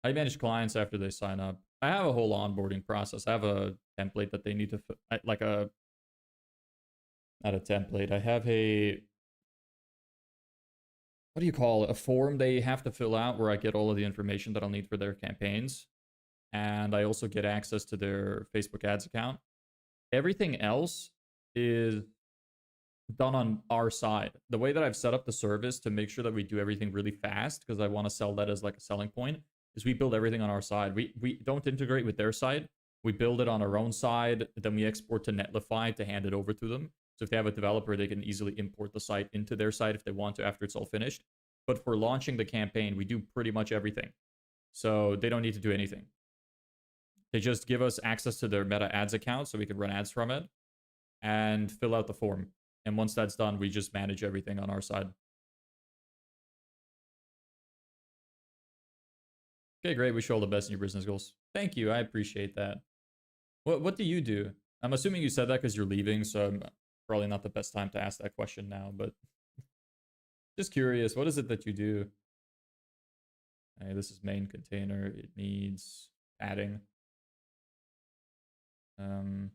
S1: I manage clients after they sign up. I have a whole onboarding process. I have a template that they need to like a not a template. I have a what do you call it? A form they have to fill out where I get all of the information that I'll need for their campaigns, and I also get access to their Facebook ads account. Everything else is done on our side. The way that I've set up the service to make sure that we do everything really fast, because I want to sell that as like a selling point, is we build everything on our side. We don't integrate with their side. We build it on our own side. Then we export to Netlify to hand it over to them. So if they have a developer, they can easily import the site into their site if they want to after it's all finished. But for launching the campaign, we do pretty much everything. So they don't need to do anything. They just give us access to their Meta Ads account so we can run ads from it and fill out the form. And once that's done, we just manage everything on our side. Okay, great. Wish you all the best in your business goals. Thank you. I appreciate that. What do you do? I'm assuming you said that because you're leaving, so I'm probably not the best time to ask that question now, but just curious, what is it that you do? Hey, this is main container. It needs adding. Let's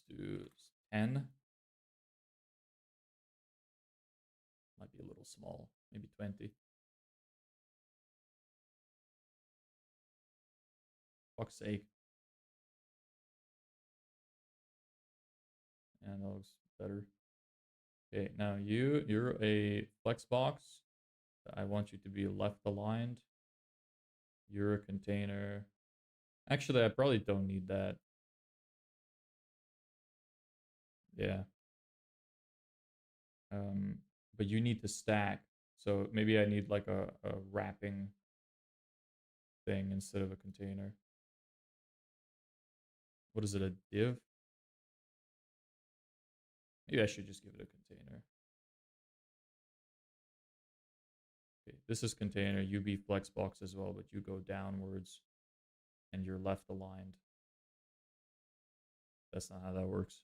S1: do 10. Might be a little small, maybe 20. Fuck's sake. And that looks better. Okay, now you're a flex box. I want you to be left aligned. You're a container. Actually, I probably don't need that. Yeah. But you need to stack. So maybe I need like a wrapping thing instead of a container. What is it, a div? Maybe I should just give it a container. Okay, this is container. You be flexbox as well, but you go downwards and you're left aligned. That's not how that works.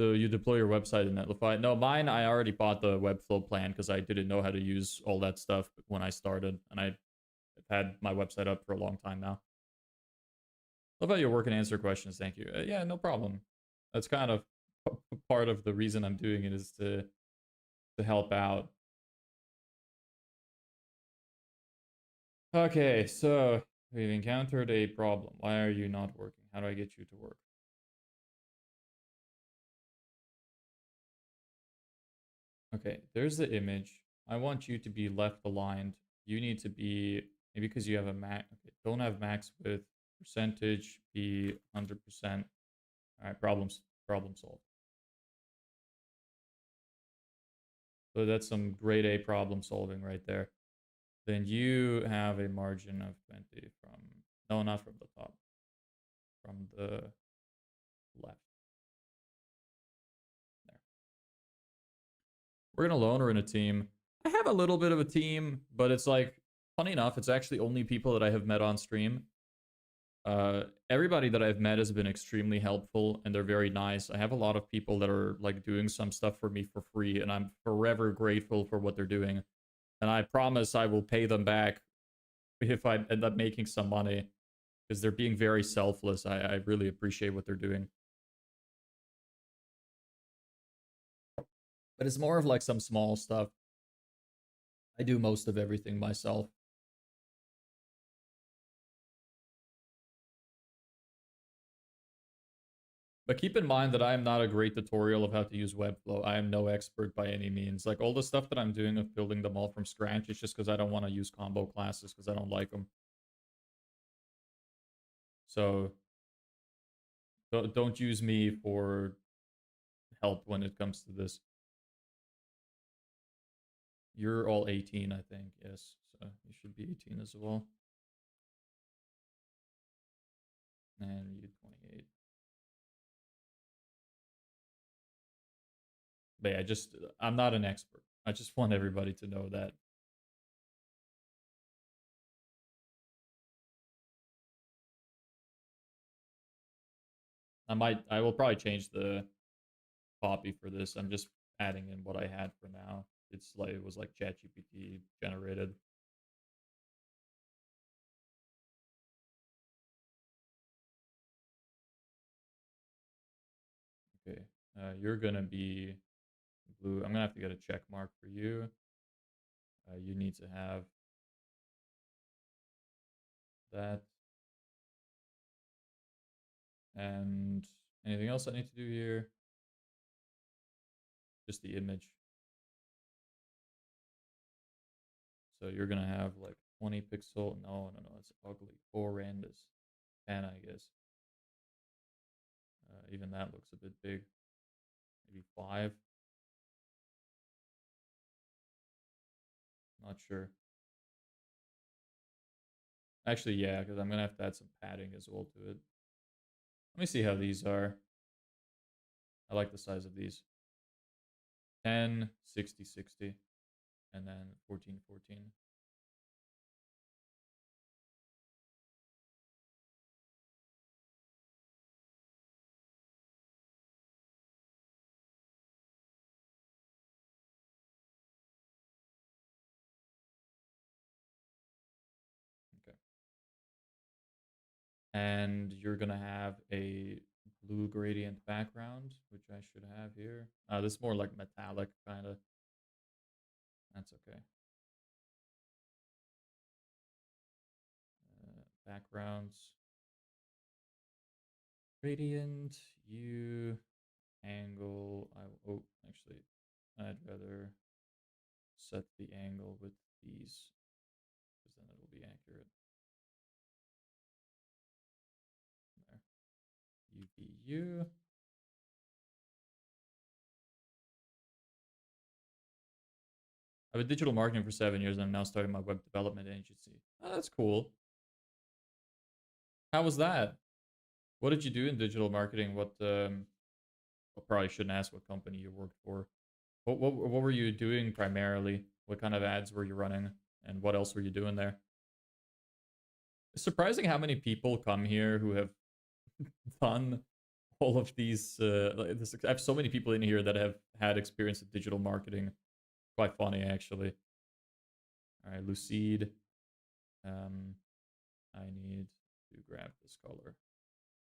S1: So you deploy your website in Netlify. No, mine, I already bought the Webflow plan because I didn't know how to use all that stuff when I started. And I've had my website up for a long time now. Love how you work and answer questions. Thank you. Yeah, no problem. That's kind of part of the reason I'm doing it, is to help out. Okay, so we've encountered a problem. Why are you not working? How do I get you to work? Okay, there's the image. I want you to be left aligned. You need to be, maybe because you have a max. Okay, don't have max width. Percentage be 100%. All right, problem solved. So that's some grade A problem solving right there. Then you have a margin of 20 from, no, not from the top, from the left. There. We're in a lone or in a team. I have a little bit of a team, but it's like, funny enough, it's actually only people that I have met on stream. Everybody that I've met has been extremely helpful and they're very nice. I have a lot of people that are like doing some stuff for me for free, and I'm forever grateful for what they're doing. And I promise I will pay them back if I end up making some money, because they're being very selfless. I really appreciate what they're doing. But it's more of like some small stuff. I do most of everything myself. But keep in mind that I am not a great tutorial of how to use Webflow. I am no expert by any means. Like all the stuff that I'm doing of building them all from scratch, it's just because I don't want to use combo classes because I don't like them. So don't use me for help when it comes to this. You're all 18, I think. Yes, so you should be 18 as well. And you 28. But yeah, I'm not an expert. I just want everybody to know that. I will probably change the copy for this. I'm just adding in what I had for now. It was like ChatGPT generated. Okay, you're gonna be blue. I'm gonna have to get a check mark for you. You need to have that. And anything else I need to do here? Just the image. So you're gonna have like 20 pixel. No, it's ugly. Horrendous. 10, I guess. Even that looks a bit big. Maybe 5. Not sure. Actually, yeah, because I'm gonna have to add some padding as well to it. Let me see how these are. I like the size of these. 10, 60, 60, and then 14, 14. Okay. And you're gonna have a blue gradient background, which I should have here. This is more like metallic kind of. That's okay. Backgrounds. Gradient, you, angle. Oh, actually, I'd rather set the angle with these, because then it'll be accurate. There. UVU. I've been digital marketing for 7 years, and I'm now starting my web development agency. Oh, that's cool. How was that? What did you do in digital marketing? I probably shouldn't ask what company you worked for. What were you doing primarily? What kind of ads were you running? And what else were you doing there? It's surprising how many people come here who have done all of these. I have so many people in here that have had experience with digital marketing. Quite funny, actually. All right, Lucide. I need to grab this color.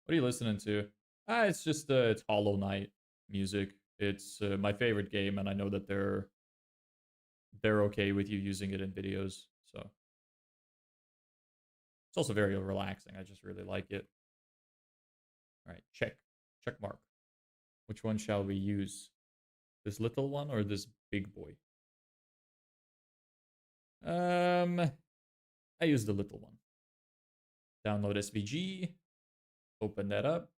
S1: What are you listening to? It's just it's Hollow Knight music. It's my favorite game, and I know that they're okay with you using it in videos. So it's also very relaxing. I just really like it. All right, check mark. Which one shall we use? This little one or this big boy? I use the little one. Download SVG. Open that up.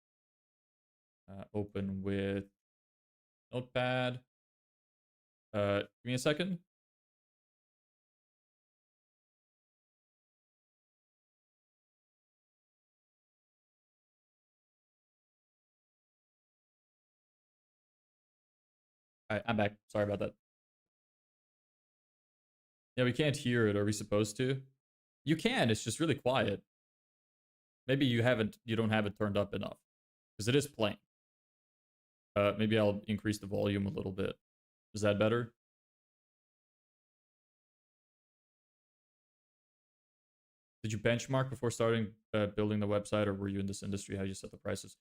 S1: Open with Notepad. Give me a second. All right, I'm back. Sorry about that. Yeah, we can't hear it. Are we supposed to? You can. It's just really quiet. Maybe you don't have it turned up enough because it is playing. Maybe I'll increase the volume a little bit. Is that better? Did you benchmark before starting building the website, or were you in this industry? How you set the prices?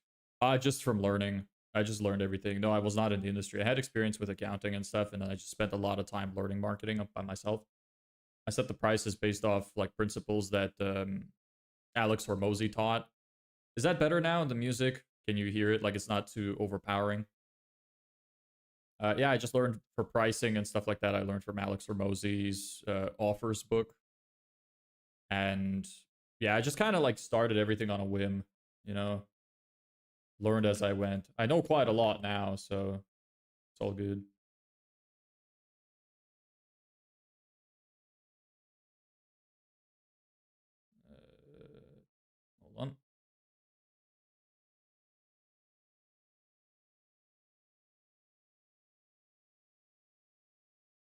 S1: Just from learning. I just learned everything. No, I was not in the industry. I had experience with accounting and stuff, and then I just spent a lot of time learning marketing up by myself. I set the prices based off like principles that Alex Hormozy taught. Is that better now in the music? Can you hear it? Like it's not too overpowering. Yeah, I just learned for pricing and stuff like that. I learned from Alex Hormozy's offers book. And yeah, I just kind of like started everything on a whim, you know, learned as I went. I know quite a lot now, so it's all good. Hold on.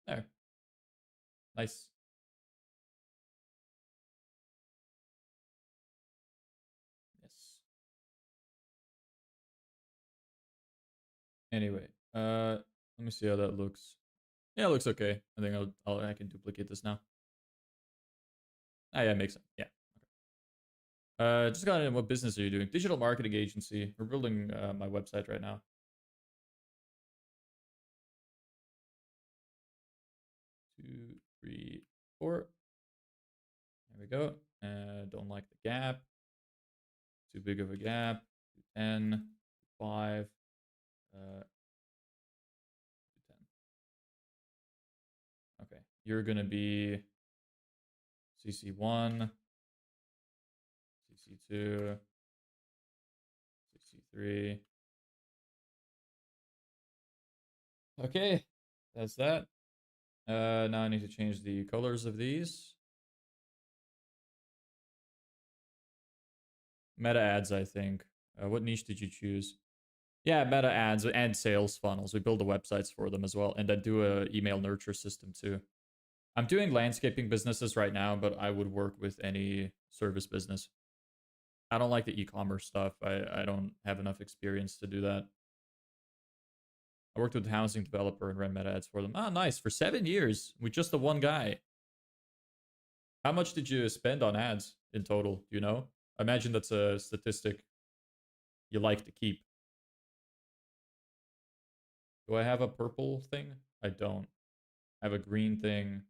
S1: There. Nice. Yes. Anyway, let me see how that looks. Yeah, it looks okay. I think I can duplicate this now. Ah, yeah, makes sense. Yeah. Just got in. What business are you doing? Digital marketing agency. We're building my website right now. 2, 3, 4. There we go. Don't like the gap. Too big of a gap. 10, 5, 10. Okay, you're gonna be CC1, CC2, CC3. Okay, that's that. Now I need to change the colors of these. Meta ads, I think. What niche did you choose? Yeah, meta ads and sales funnels. We build the websites for them as well, and then do a email nurture system too. I'm doing landscaping businesses right now, but I would work with any service business. I don't like the e-commerce stuff. I don't have enough experience to do that. I worked with a housing developer and ran meta ads for them. Ah, nice. For 7 years with just the one guy. How much did you spend on ads in total? Do you know? I imagine that's a statistic you like to keep. Do I have a purple thing? I don't. I have a green thing.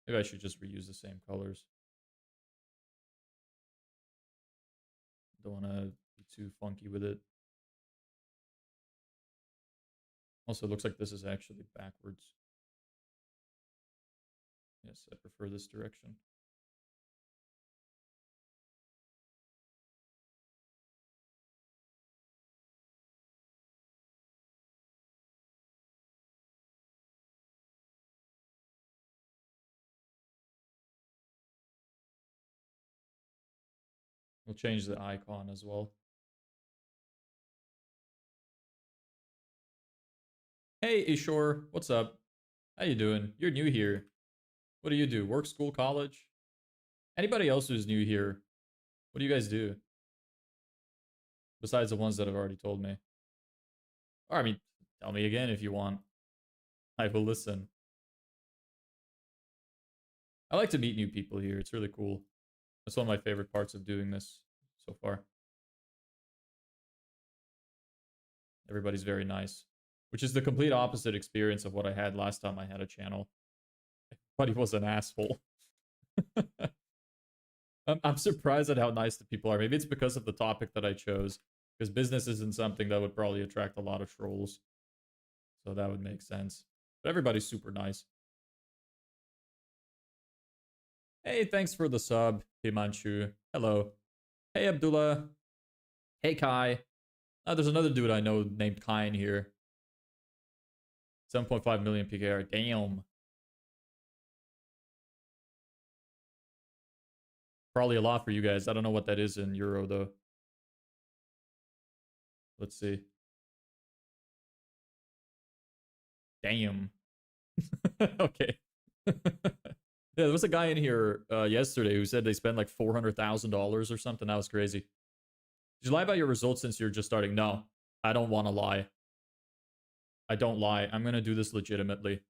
S1: Maybe I should just reuse the same colors. Don't want to be too funky with it. Also, it looks like this is actually backwards. Yes, I prefer this direction. We'll change the icon as well. Hey, Ishor, what's up? How you doing? You're new here. What do you do? Work, school, college? Anybody else who's new here? What do you guys do? Besides the ones that have already told me. Or, I mean, tell me again if you want. I will listen. I like to meet new people here. It's really cool. That's one of my favorite parts of doing this so far. Everybody's very nice. Which is the complete opposite experience of what I had last time I had a channel. Everybody was an asshole. I'm surprised at how nice the people are. Maybe it's because of the topic that I chose. Because business isn't something that would probably attract a lot of trolls. So that would make sense. But everybody's super nice. Hey, thanks for the sub, Himanshu. Hello. Hey, Abdullah. Hey, Kai. There's another dude I know named Kai in here. 7.5 million PKR. Damn. Probably a lot for you guys. I don't know what that is in euro, though. Let's see. Damn. Okay. Yeah, there was a guy in here yesterday who said they spent like $400,000 or something. That was crazy. Did you lie about your results since you're just starting? No, I don't want to lie. I don't lie. I'm going to do this legitimately.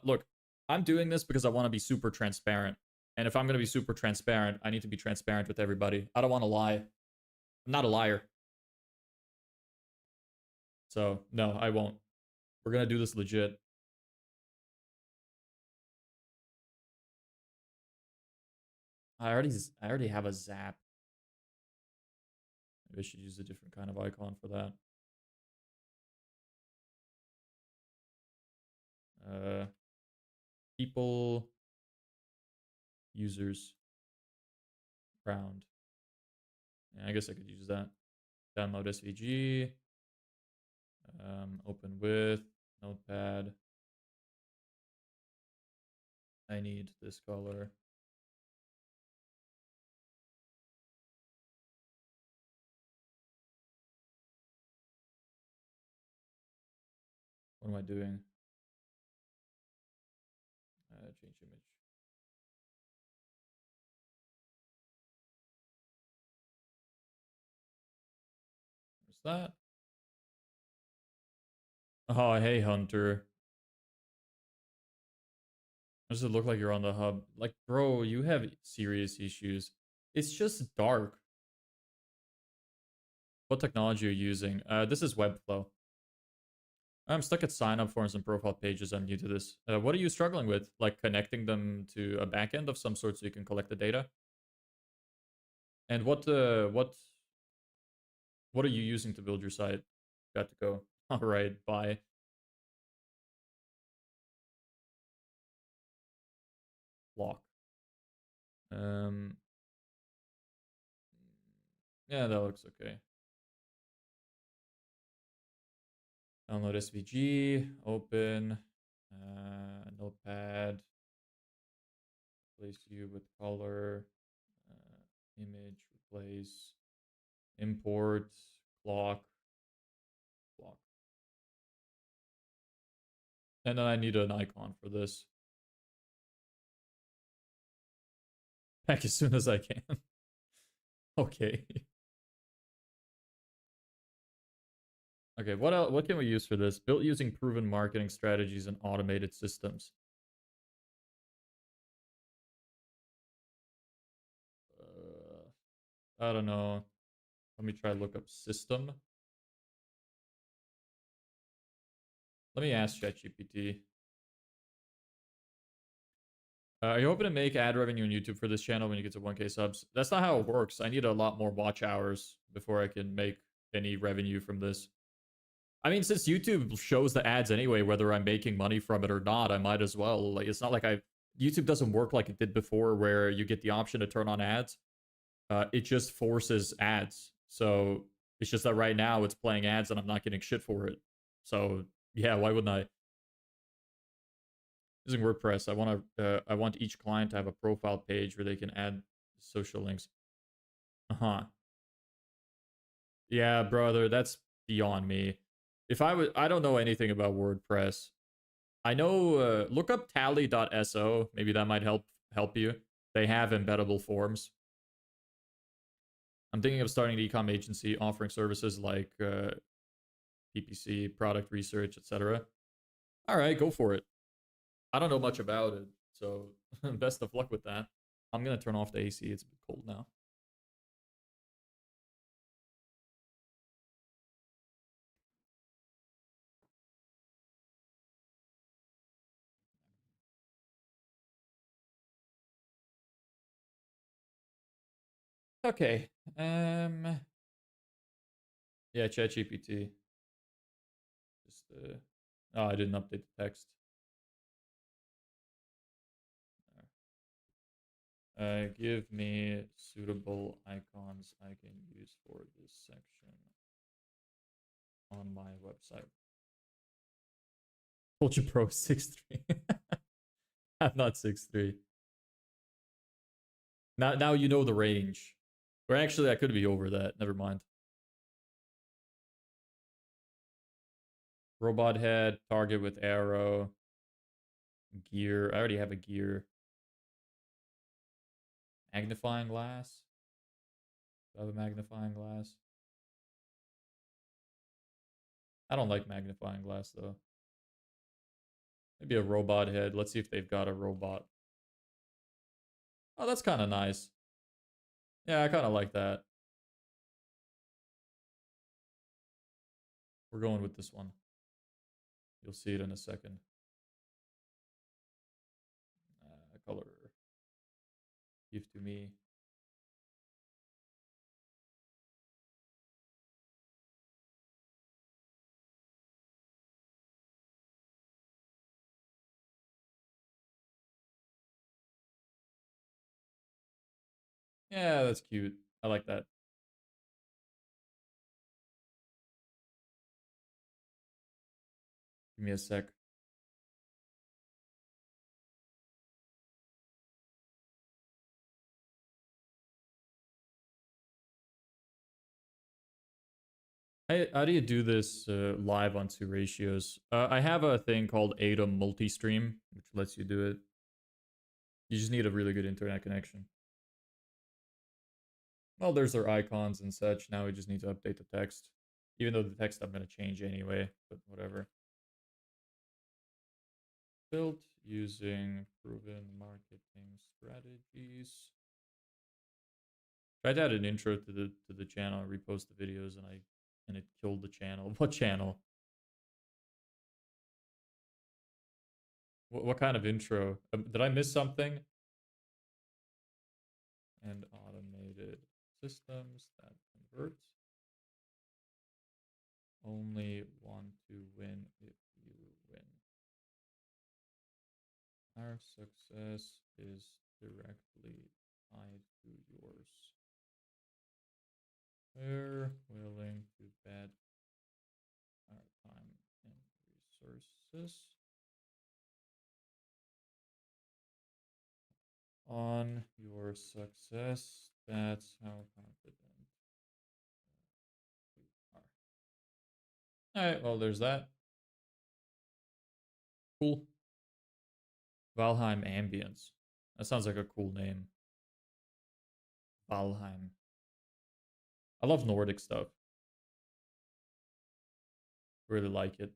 S1: Look, I'm doing this because I want to be super transparent. And if I'm going to be super transparent, I need to be transparent with everybody. I don't want to lie. I'm not a liar. So, no, I won't. We're going to do this legit. I already have a zap. Maybe I should use a different kind of icon for that. People, users, round. Yeah, I guess I could use that. Download SVG. Open with notepad. I need this color. What am I doing? Change image. What's that? Oh, hey, Hunter. Does it look like you're on the hub? Like, bro, you have serious issues. It's just dark. What technology are you using? This is Webflow. I'm stuck at sign-up forms and profile pages. I'm new to this. What are you struggling with? Like connecting them to a backend of some sort so you can collect the data? And what are you using to build your site? Got to go. All right, bye. Block. Yeah, that looks okay. Download SVG, open, notepad, replace you with color, image, replace, import, clock, block. And then I need an icon for this. Back as soon as I can. Okay. Okay, what can we use for this? Built using proven marketing strategies and automated systems. I don't know. Let me try look up system. Let me ask ChatGPT. Are you hoping to make ad revenue on YouTube for this channel when you get to 1K subs? That's not how it works. I need a lot more watch hours before I can make any revenue from this. I mean, since YouTube shows the ads anyway, whether I'm making money from it or not, I might as well. Like, it's not like YouTube doesn't work like it did before where you get the option to turn on ads. It just forces ads. So it's just that right now it's playing ads and I'm not getting shit for it. So yeah, why wouldn't I? Using WordPress, I want each client to have a profile page where they can add social links. Uh-huh. Yeah, brother, that's beyond me. I don't know anything about WordPress. I know look up tally.so, maybe that might help you. They have embeddable forms. I'm thinking of starting an e-com agency offering services like PPC, product research, etc. All right, go for it. I don't know much about it, so best of luck with that. I'm gonna turn off the AC. It's a bit cold now. Okay. Yeah, ChatGPT. Just oh, I didn't update the text. Give me suitable icons I can use for this section on my website. Culture Pro 6'3". I'm not 6'3". Now you know the range. Or actually, I could be over that. Never mind. Robot head, target with arrow, gear. I already have a gear. Magnifying glass. Do I have a magnifying glass? I don't like magnifying glass though. Maybe a robot head. Let's see if they've got a robot. Oh, that's kind of nice. Yeah, I kind of like that. We're going with this one. You'll see it in a second. Color. Give to me. Yeah, that's cute. I like that. Give me a sec. How do you do this live on 2 ratios? I have a thing called Atom Multistream, which lets you do it. You just need a really good internet connection. Well, there's their icons and such. Now we just need to update the text. Even though the text I'm going to change anyway, but whatever. Built using proven marketing strategies. Tried to add an intro to the channel, repost the videos, and it killed the channel. What channel? What kind of intro? Did I miss something? And automated systems that convert. Only want to win if you win. Our success is directly tied to yours. We're willing to bet our time and resources on your success. That's how confident we are. All right, well, there's that. Cool. Valheim Ambience. That sounds like a cool name. Valheim. I love Nordic stuff. Really like it.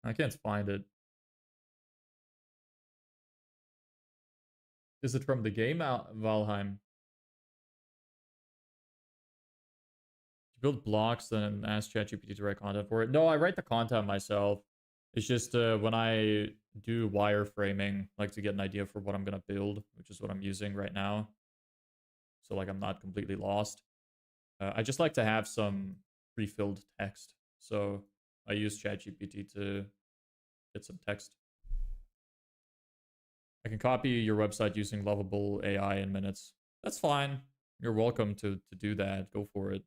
S1: I can't find it. Is it from the game Valheim? You build blocks and ask ChatGPT to write content for it. No, I write the content myself. It's just when I do wireframing, like to get an idea for what I'm gonna build, which is what I'm using right now. So like I'm not completely lost. I just like to have some pre-filled text. So I use ChatGPT to get some text. I can copy your website using Lovable AI in minutes. That's fine. You're welcome to do that. Go for it.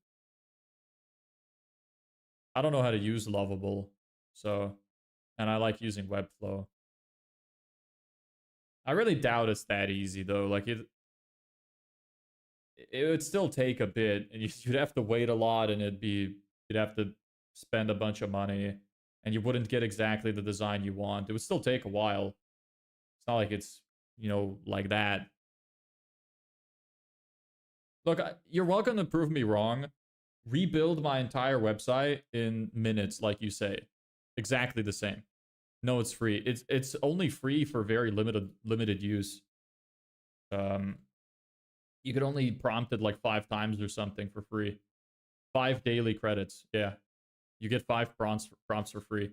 S1: I don't know how to use Lovable, so, and I like using Webflow. I really doubt it's that easy though. Like it would still take a bit, and you'd have to wait a lot, and you'd have to spend a bunch of money. and you wouldn't get exactly the design you want. It would still take a while. It's not like it's, you know, like that. Look, you're welcome to prove me wrong. Rebuild my entire website in minutes, like you say. Exactly the same. No, it's free. It's only free for very limited use. You could only prompt it like 5 times or something for free. 5 daily credits. Yeah. You get 5 prompts for free.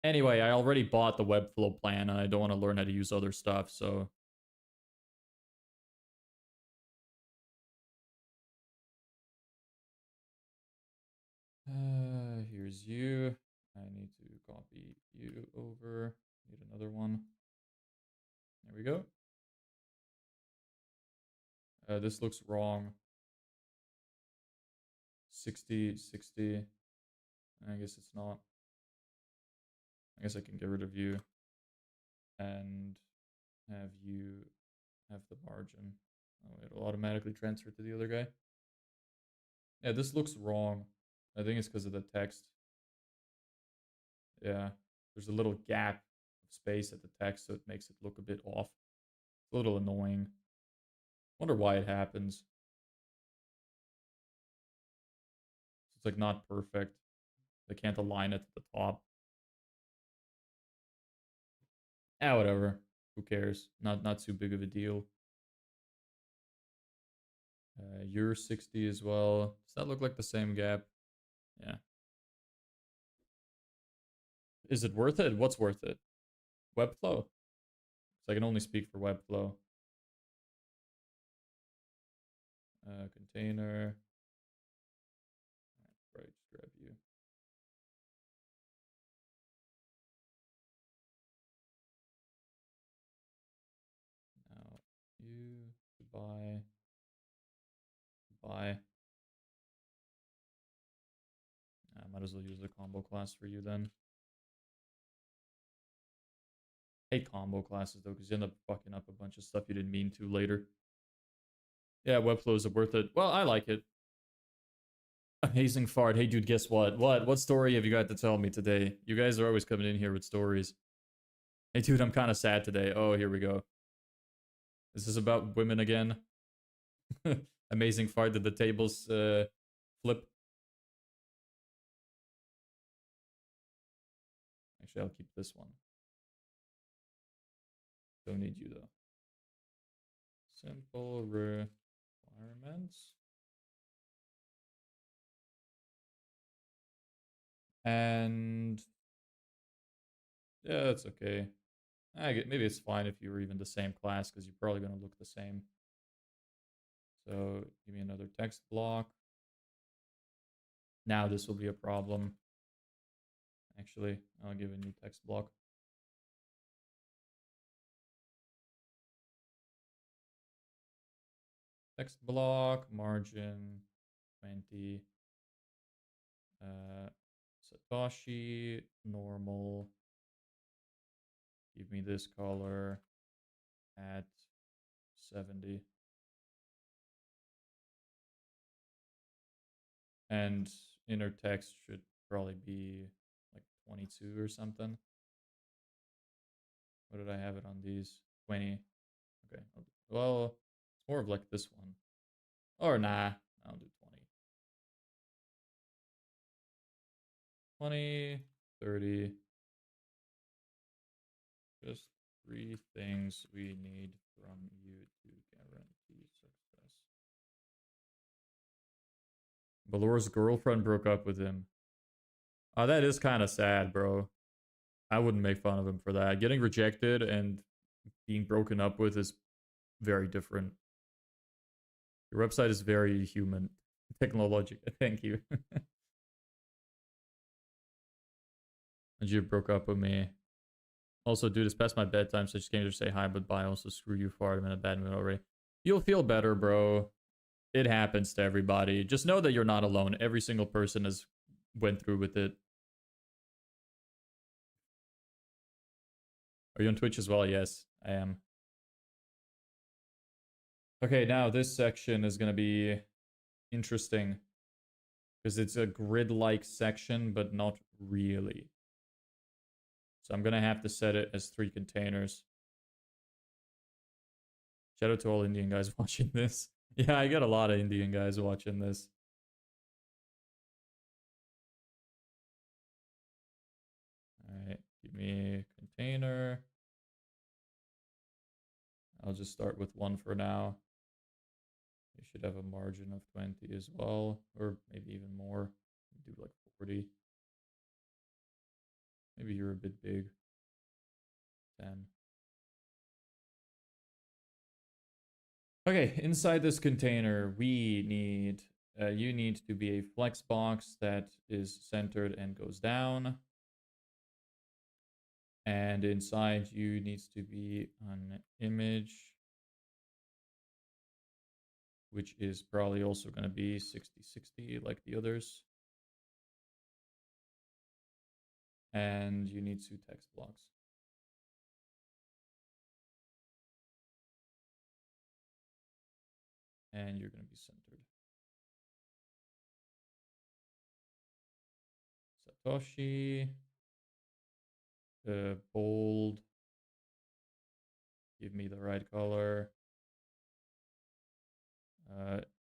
S1: Anyway, I already bought the Webflow plan and I don't want to learn how to use other stuff, so here's you. I need to copy you over. Need another one. There we go. This looks wrong. 60, 60. I guess it's not. I guess I can get rid of you and have you have the margin. Oh, it'll automatically transfer to the other guy. Yeah, this looks wrong. I think it's because of the text. Yeah, there's a little gap of space at the text, so it makes it look a bit off. It's a little annoying. Wonder why it happens. It's like not perfect. They can't align it to the top. Ah, whatever. Who cares? Not too big of a deal. You're 60 as well. Does that look like the same gap? Yeah. Is it worth it? What's worth it? Webflow. So I can only speak for Webflow. Container. Right, just grab you. Now you goodbye. Goodbye. I might as well use the combo class for you then. Hate combo classes though, because you end up fucking up a bunch of stuff you didn't mean to later. Yeah, Webflow is worth it. Well, I like it. Amazing fart. Hey, dude, guess what? What story have you got to tell me today? You guys are always coming in here with stories. Hey, dude, I'm kind of sad today. Oh, here we go. Is this about women again? Amazing fart. Did the tables flip? Actually, I'll keep this one. Don't need you, though. Simple requirements. And yeah, that's okay. Maybe it's fine if you were even the same class because you're probably going to look the same. So give me another text block. Now this will be a problem. Actually, I'll give a new text block. Text block, margin, 20. Satoshi, normal. Give me this color at 70. And inner text should probably be like 22 or something. What did I have it on these? 20. Okay. Well, it's more of like this one. Or nah, I'll do 20. 20, 30. Just 3 things we need from you to guarantee success. Valor's girlfriend broke up with him. Oh, that is kind of sad, bro. I wouldn't make fun of him for that. Getting rejected and being broken up with is very different. Your website is very human. Technologic. Thank you. And you broke up with me. Also, dude, it's past my bedtime, so I just came to say hi, but bye. Also, screw you, fart. I'm in a bad mood already. You'll feel better, bro. It happens to everybody. Just know that you're not alone. Every single person has went through with it. Are you on Twitch as well? Yes, I am. Okay, now this section is going to be interesting because it's a grid-like section, but not really. So I'm going to have to set it as 3 containers. Shout out to all Indian guys watching this. Yeah, I got a lot of Indian guys watching this. All right, give me a container. I'll just start with 1 for now. You should have a margin of 20 as well, or maybe even more. Do like 40. Maybe you're a bit big. 10. Okay, inside this container, we need, you need to be a flex box that is centered and goes down. And inside you needs to be an image, which is probably also going to be 60-60 like the others. And you need 2 text blocks. And you're going to be centered. Satoshi. Bold. Give me the right color.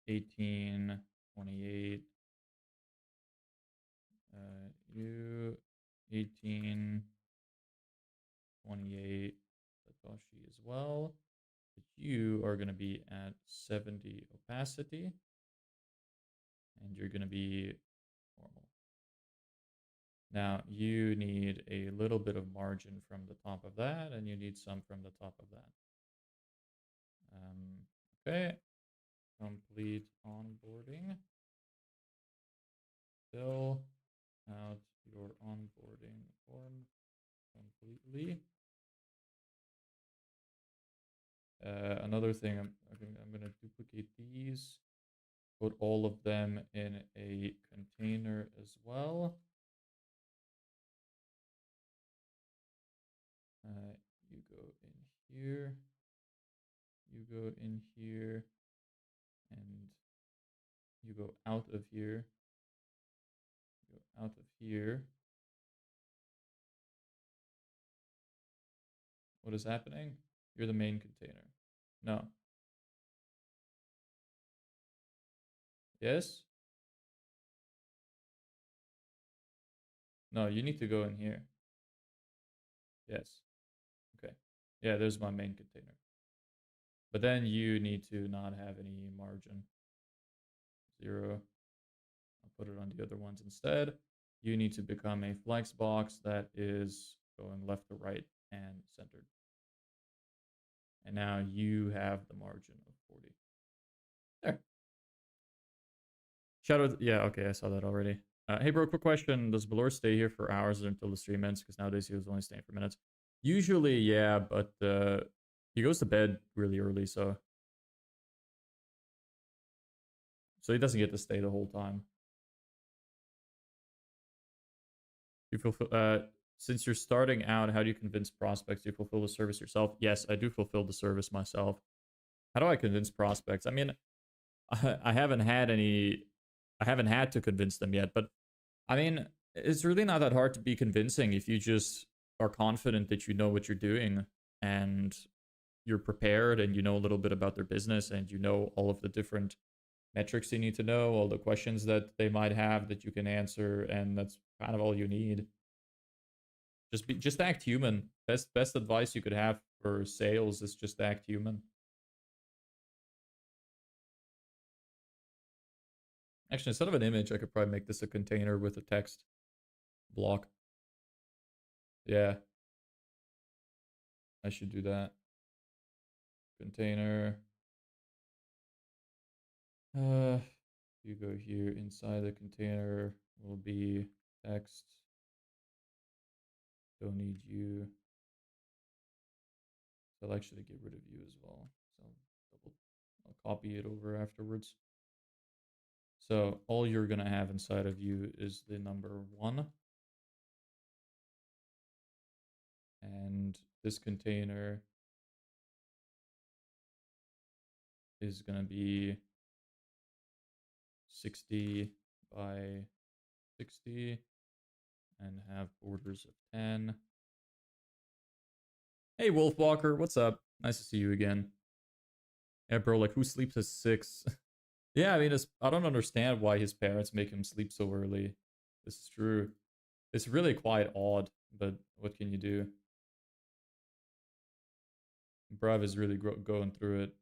S1: 18, 28. You 18, 28. Satoshi as well. But you are going to be at 70 opacity. And you're going to be normal. Now you need a little bit of margin from the top of that, and you need some from the top of that. Okay, complete onboarding. Fill out your onboarding form completely. Another thing, I'm going to duplicate these, put all of them in a container as well. You go in here, you go in here, and you go out of here, go out of here. What is happening? You're the main container. No. Yes? No, you need to go in here. Yes. Okay. Yeah, there's my main container. But then you need to not have any margin. 0. I'll put it on the other ones instead. You need to become a flex box that is going left to right and centered. And now you have the margin of 40. There. Shout out. Yeah, okay, I saw that already. Hey, bro, quick question. Does Valor stay here for hours or until the stream ends? Because nowadays he was only staying for minutes. Usually, yeah, but he goes to bed really early, so he doesn't get to stay the whole time. You fulfill, since you're starting out, how do you convince prospects? Do you fulfill the service yourself? Yes, I do fulfill the service myself. How do I convince prospects? I mean, I haven't had to convince them yet, but I mean, it's really not that hard to be convincing if you just are confident that you know what you're doing and you're prepared and you know a little bit about their business and you know all of the different metrics you need to know, all the questions that they might have that you can answer, and that's kind of all you need. Just act human. Best advice you could have for sales is just act human. Actually, instead of an image, I could probably make this a container with a text block. Yeah. I should do that. Container. You go here inside the container will be text. Don't need you. So I'll actually get rid of you as well. So I'll copy it over afterwards. So all you're gonna have inside of you is the number 1. And this container is going to be 60 by 60 and have borders of 10. Hey, Wolfwalker, what's up? Nice to see you again. Yeah, bro, like, who sleeps at 6? Yeah, I mean, I don't understand why his parents make him sleep so early. This is true. It's really quite odd, but what can you do? Bruv is really going through it.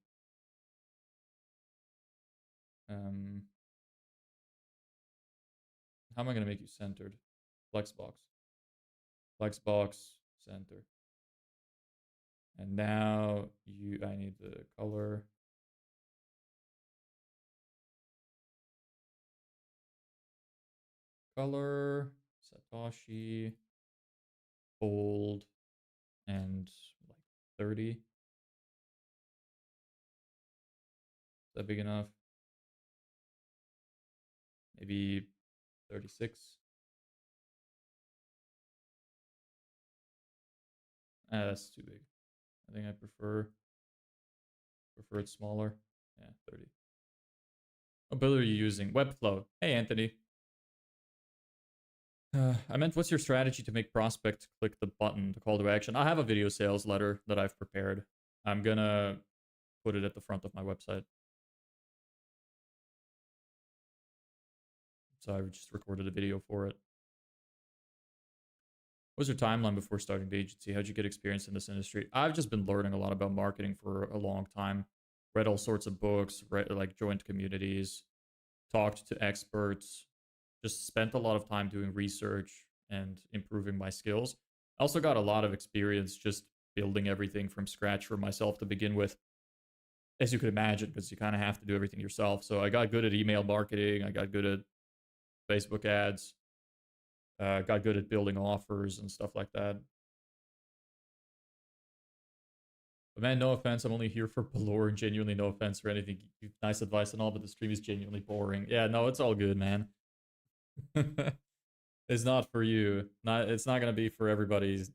S1: How am I going to make you centered? Flexbox. Flexbox, center. And now I need the color. Color, Satoshi, bold, and like 30. Is that big enough? Maybe 36. That's too big. I think I prefer it smaller. Yeah, 30. What builder are you using? Webflow. Hey, Anthony. I meant, what's your strategy to make prospect click the button, the call to action? I have a video sales letter that I've prepared. I'm gonna put it at the front of my website. So I just recorded a video for it. What was your timeline before starting the agency? How'd you get experience in this industry? I've just been learning a lot about marketing for a long time. Read all sorts of books, like joined communities, talked to experts, just spent a lot of time doing research and improving my skills. I also got a lot of experience just building everything from scratch for myself to begin with, as you could imagine, because you kind of have to do everything yourself. So I got good at email marketing. I got good at Facebook ads. Got good at building offers and stuff like that. But man, no offense. I'm only here for Balor, and genuinely no offense or anything. Nice advice and all, but the stream is genuinely boring. Yeah, no, it's all good, man. It's not for you. It's not gonna be for everybody's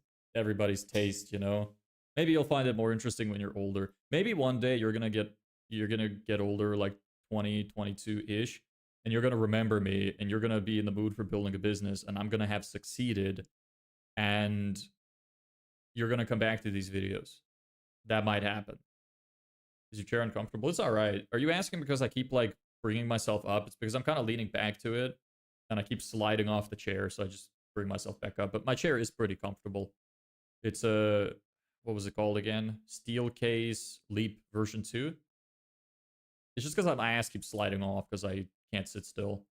S1: taste, you know. Maybe you'll find it more interesting when you're older. Maybe one day you're gonna get older, like 20, 22-ish, and you're gonna remember me, and you're gonna be in the mood for building a business, and I'm gonna have succeeded, and you're gonna come back to these videos. That might happen. Is your chair uncomfortable? It's all right. Are you asking because I keep like bringing myself up? It's because I'm kind of leaning back to it, and I keep sliding off the chair, so I just bring myself back up. But my chair is pretty comfortable. It's a, what was it called again? Steelcase Leap version 2. It's just because my ass keeps sliding off because I can't sit still.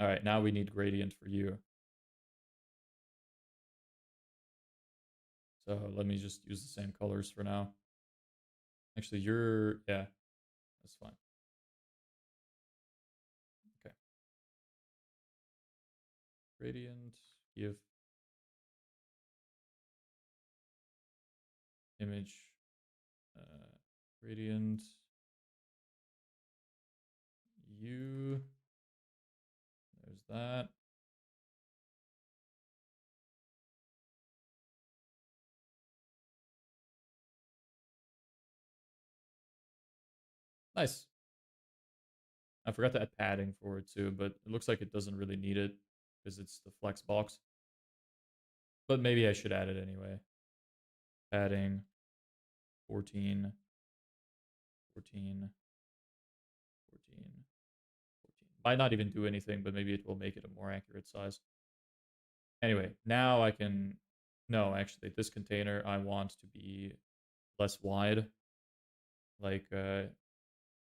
S1: All right, now we need gradient for you. So let me just use the same colors for now. Actually, yeah, that's fine. Okay. Gradient, give image, gradient, you, there's that. Nice. I forgot to add padding for it too, but it looks like it doesn't really need it because it's the flex box. But maybe I should add it anyway. Padding 14, 14, 14, 14. Might not even do anything, but maybe it will make it a more accurate size. Anyway, now I can... No, actually, this container I want to be less wide. Like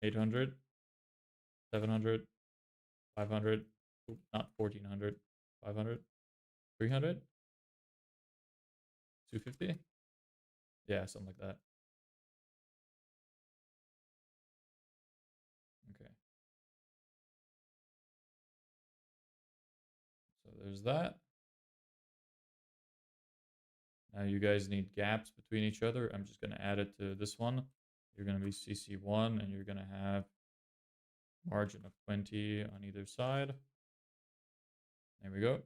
S1: 800, 700, 500, not 1400, 500, 300, 250? Yeah, something like that. Okay. So there's that. Now you guys need gaps between each other. I'm just going to add it to this one. You're going to be CC1, and you're going to have margin of 20 on either side. There we go.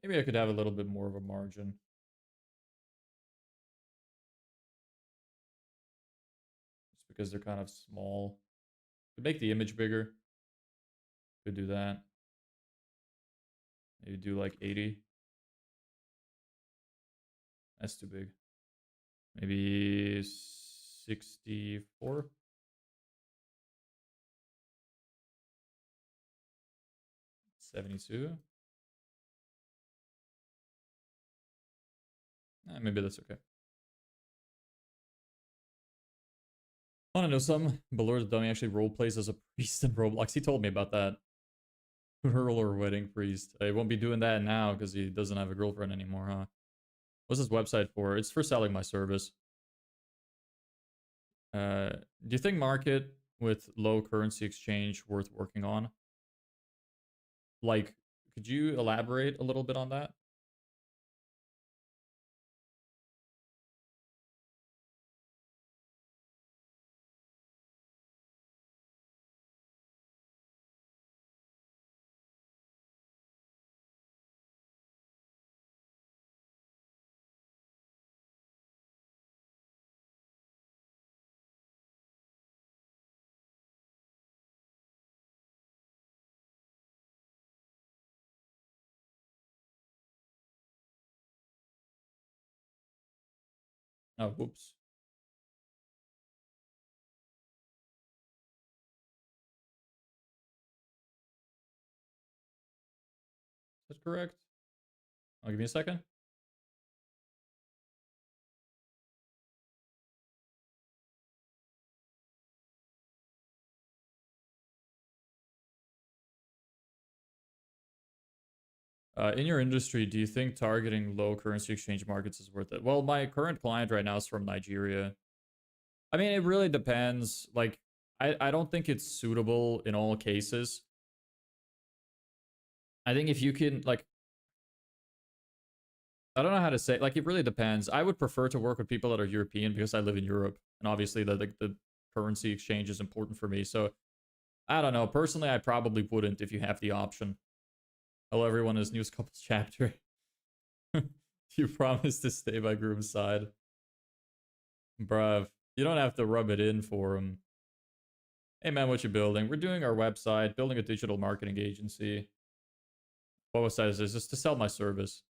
S1: Maybe I could have a little bit more of a margin. because they're kind of small. Could make the image bigger. Could do that. Maybe do like 80. That's too big. Maybe 64. 72. Maybe that's okay. Want to know something? Balor the Dummy actually role plays as a priest in Roblox. He told me about that. Hurler wedding priest. I won't be doing that now because he doesn't have a girlfriend anymore, huh? What's this website for? It's for selling my service. Do you think market with low currency exchange worth working on? Like, could you elaborate a little bit on that? Oh, whoops. Is that correct? I'll give me a second. In your industry, do you think targeting low currency exchange markets is worth it? Well, my current client right now is from Nigeria. I mean, it really depends. Like, I don't think it's suitable in all cases. I think if you can, like, I don't know how to say, like, it really depends. I would prefer to work with people that are European because I live in Europe. And obviously, the currency exchange is important for me. So, I don't know. Personally, I probably wouldn't if you have the option. Hello, everyone. Is News Couples chapter. You promised to stay by groom's side. Bruv, you don't have to rub it in for him. Hey, man, what you building? We're doing our website, building a digital marketing agency. What website is this? Just to sell my service.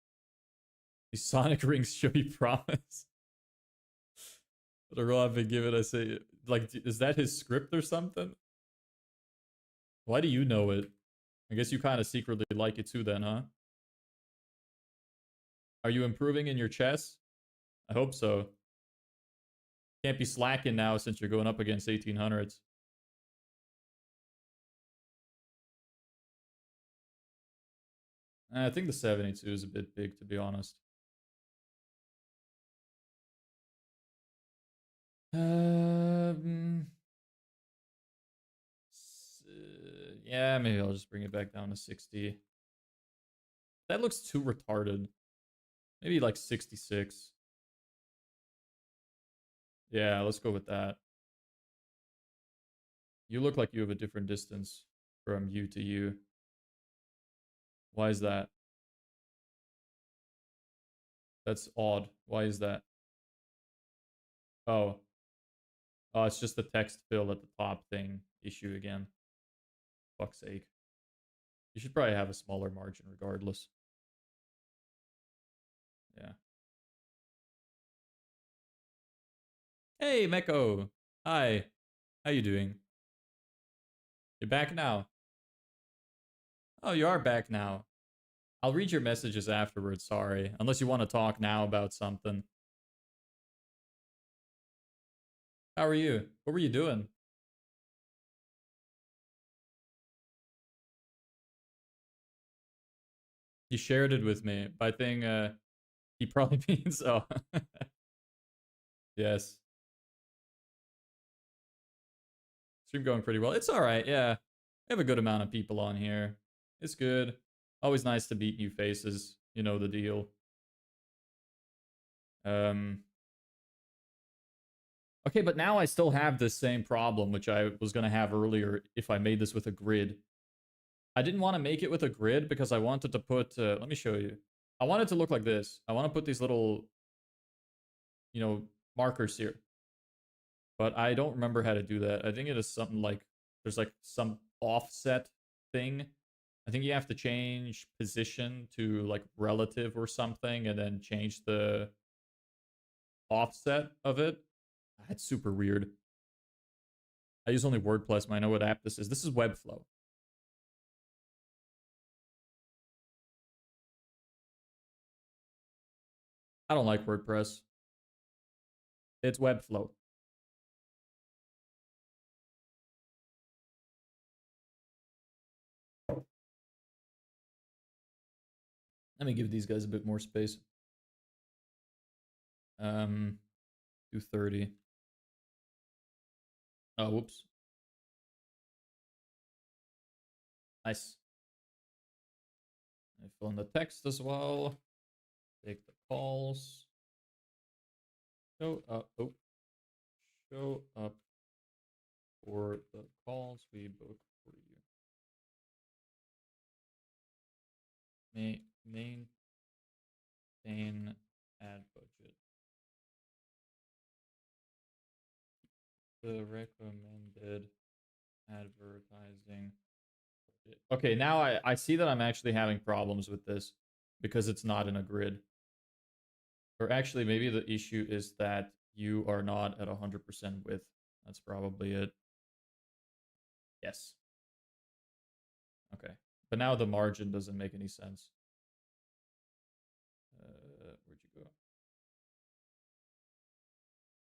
S1: These Sonic rings show you promise. But a real I've been given, I say, like, is that his script or something? Why do you know it? I guess you kind of secretly like it too then, huh? Are you improving in your chess? I hope so. Can't be slacking now since you're going up against 1800s. I think the 72 is a bit big, to be honest. Yeah, maybe I'll just bring it back down to 60. That looks too retarded. Maybe like 66. Yeah, let's go with that. You look like you have a different distance from you to you. Why is that? That's odd. Why is that? Oh. Oh, it's just the text fill at the top thing issue again. Fuck's sake. You should probably have a smaller margin regardless. Yeah. Hey, Meko. Hi. How you doing? You're back now. Oh, you are back now. I'll read your messages afterwards, sorry. Unless you want to talk now about something. How are you? What were you doing? You shared it with me. By thing, he probably means, oh. Yes. Stream going pretty well. It's alright, yeah. We have a good amount of people on here. It's good. Always nice to meet new faces. You know the deal. Okay, but now I still have the same problem, which I was going to have earlier if I made this with a grid. I didn't want to make it with a grid because I wanted to put... let me show you. I want it to look like this. I want to put these little, you know, markers here. But I don't remember how to do that. I think it is something like there's like some offset thing. I think you have to change position to like relative or something and then change the offset of it. That's super weird. I use only WordPress. I know what app this is. This is Webflow. I don't like WordPress. It's Webflow. Let me give these guys a bit more space. 230. Oh, whoops. Nice. I fill in the text as well. Take the calls. Show up. Oh. Show up for the calls we book for you. Maintain ad budget. The recommended advertising. Okay, now I see that I'm actually having problems with this because it's not in a grid. Or actually, maybe the issue is that you are not at 100% width. That's probably it. Yes. Okay. But now the margin doesn't make any sense. Where'd you go?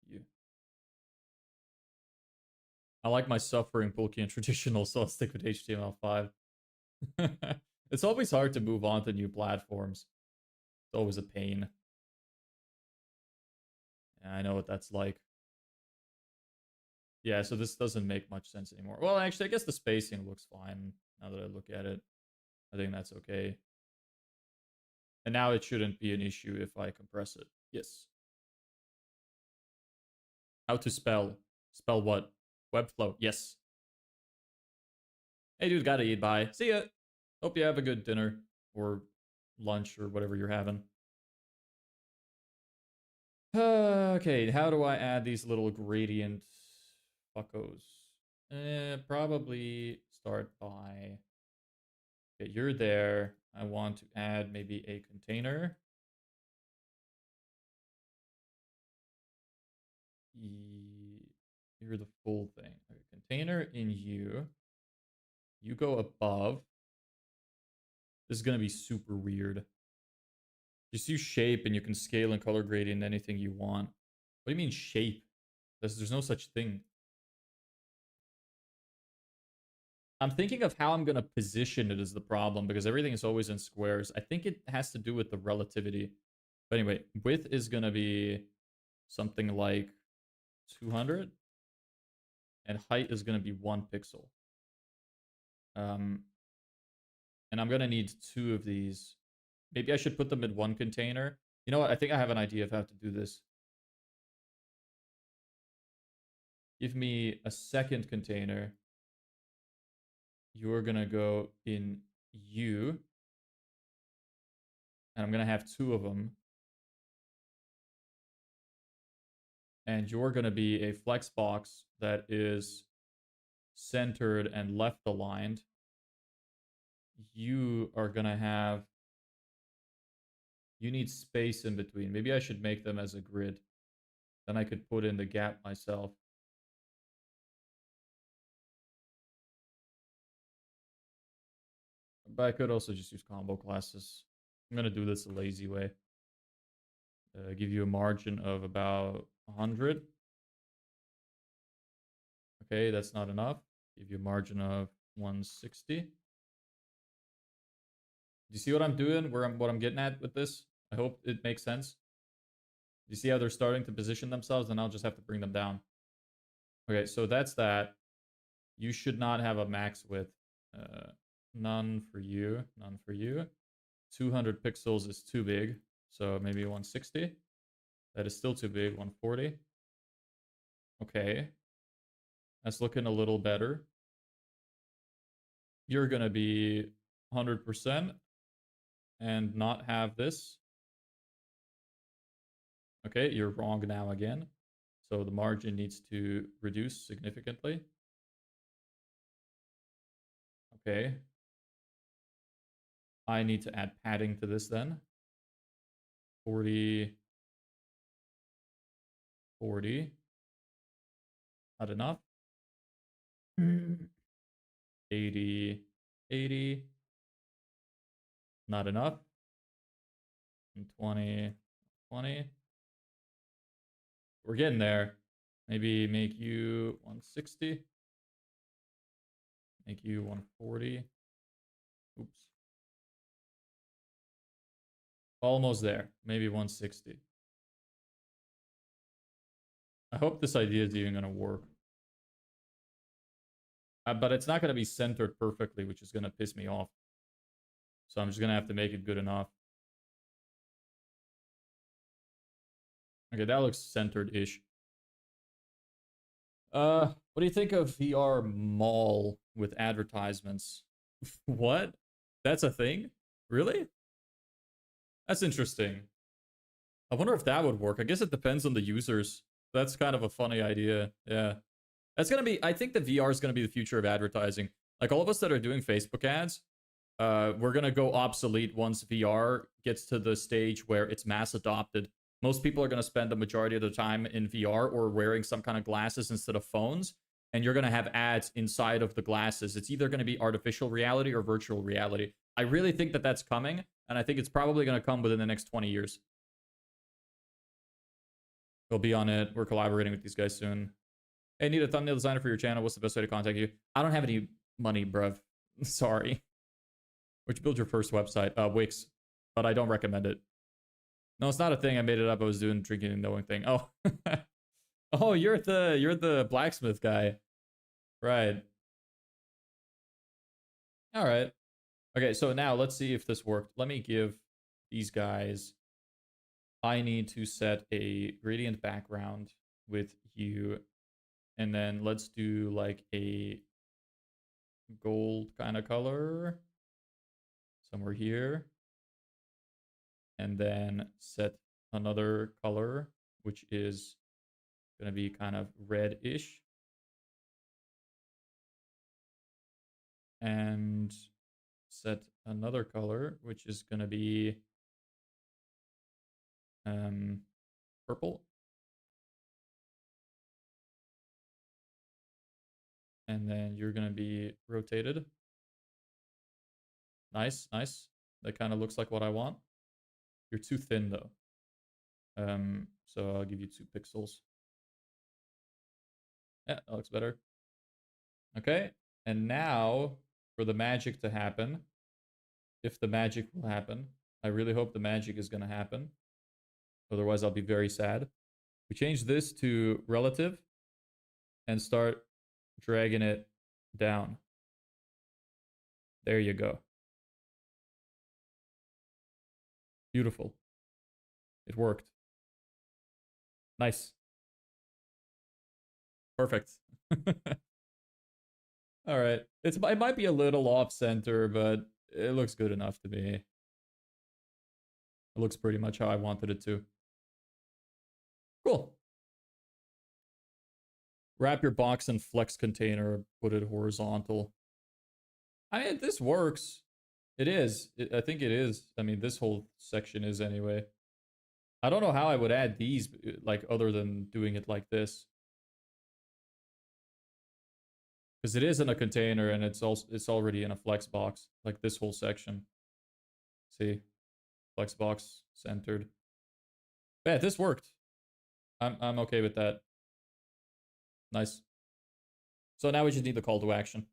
S1: You. I like my suffering bulky and traditional, so I'll stick with HTML5. It's always hard to move on to new platforms. It's always a pain. Yeah, I know what that's like. Yeah, so this doesn't make much sense anymore. Well, actually, I guess the spacing looks fine now that I look at it. I think that's okay. And now it shouldn't be an issue if I compress it. Yes. How to spell? Spell what? Webflow. Yes. Hey, dude, gotta eat. Bye. See ya. Hope you have a good dinner or lunch or whatever you're having. Okay, how do I add these little gradient fuckos? Probably start by... Okay, you're there. I want to add maybe a container. You're the full thing. Okay, container in you. You go above. This is going to be super weird. Just use shape and you can scale and color gradient anything you want. What do you mean shape? There's no such thing. I'm thinking of how I'm going to position it is the problem because everything is always in squares. I think it has to do with the relativity. But anyway, width is going to be something like 200. And height is going to be 1 pixel. And I'm going to need 2 of these. Maybe I should put them in one container. You know what? I think I have an idea of how to do this. Give me a second container. You're going to go in you. And I'm going to have 2 of them. And you're going to be a flex box that is centered and left aligned. You are going to have... You need space in between. Maybe I should make them as a grid. Then I could put in the gap myself. But I could also just use combo classes. I'm going to do this a lazy way. Give you a margin of about 100. Okay, that's not enough. Give you a margin of 160. Do you see what I'm doing? What I'm getting at with this? I hope it makes sense. You see how they're starting to position themselves, and I'll just have to bring them down. Okay, so that's that. You should not have a max width. None for you. None for you. 200 pixels is too big. So maybe 160. That is still too big. 140. Okay. That's looking a little better. You're going to be 100% and not have this. Okay, you're wrong now again. So the margin needs to reduce significantly. Okay. I need to add padding to this then. 40, 40. Not enough. 80, 80. Not enough. And 20, 20. We're getting there. Maybe make you 160. Make you 140. Oops. Almost there. Maybe 160. I hope this idea is even going to work. But it's not going to be centered perfectly, which is going to piss me off. So I'm just going to have to make it good enough. Okay, that looks centered-ish. What do you think of VR Mall with advertisements? What? That's a thing? Really? That's interesting. I wonder if that would work. I guess it depends on the users. That's kind of a funny idea. Yeah. That's gonna be, I think the VR is gonna be the future of advertising. Like all of us that are doing Facebook ads, we're gonna go obsolete once VR gets to the stage where it's mass adopted. Most people are gonna spend the majority of the time in VR or wearing some kind of glasses instead of phones, and you're gonna have ads inside of the glasses. It's either gonna be artificial reality or virtual reality. I really think that that's coming, and I think it's probably gonna come within the next 20 years. We'll be on it. We're collaborating with these guys soon. Hey, need a thumbnail designer for your channel. What's the best way to contact you? I don't have any money, bruv. Sorry. Where'd you build your first website? Wix. But I don't recommend it. No, it's not a thing. I made it up. I was doing drinking and knowing thing. Oh. Oh, you're the blacksmith guy. Right. All right. Okay, so now let's see if this worked. Let me give these guys, I need to set a gradient background with hue. And then let's do like a gold kind of color somewhere here. And then set another color, which is going to be kind of red-ish. And set another color, which is going to be purple. And then you're going to be rotated. Nice, nice. That kind of looks like what I want. You're too thin though. So I'll give you 2 pixels. Yeah, that looks better. Okay, and now for the magic to happen, if the magic will happen, I really hope the magic is going to happen. Otherwise, I'll be very sad. We change this to relative and start dragging it down. There you go. Beautiful. It worked. Nice. Perfect. All right. It might be a little off center, but it looks good enough to me. It looks pretty much how I wanted it to. Cool. Wrap your box in flex container, put it horizontal. I mean, this works. It is. I think it is. I mean, this whole section is anyway. I don't know how I would add these, like, other than doing it like this. Because it is in a container and it's already in a flex box, like this whole section. See? Flex box centered. Yeah, this worked. I'm okay with that. Nice. So now we just need the call to action.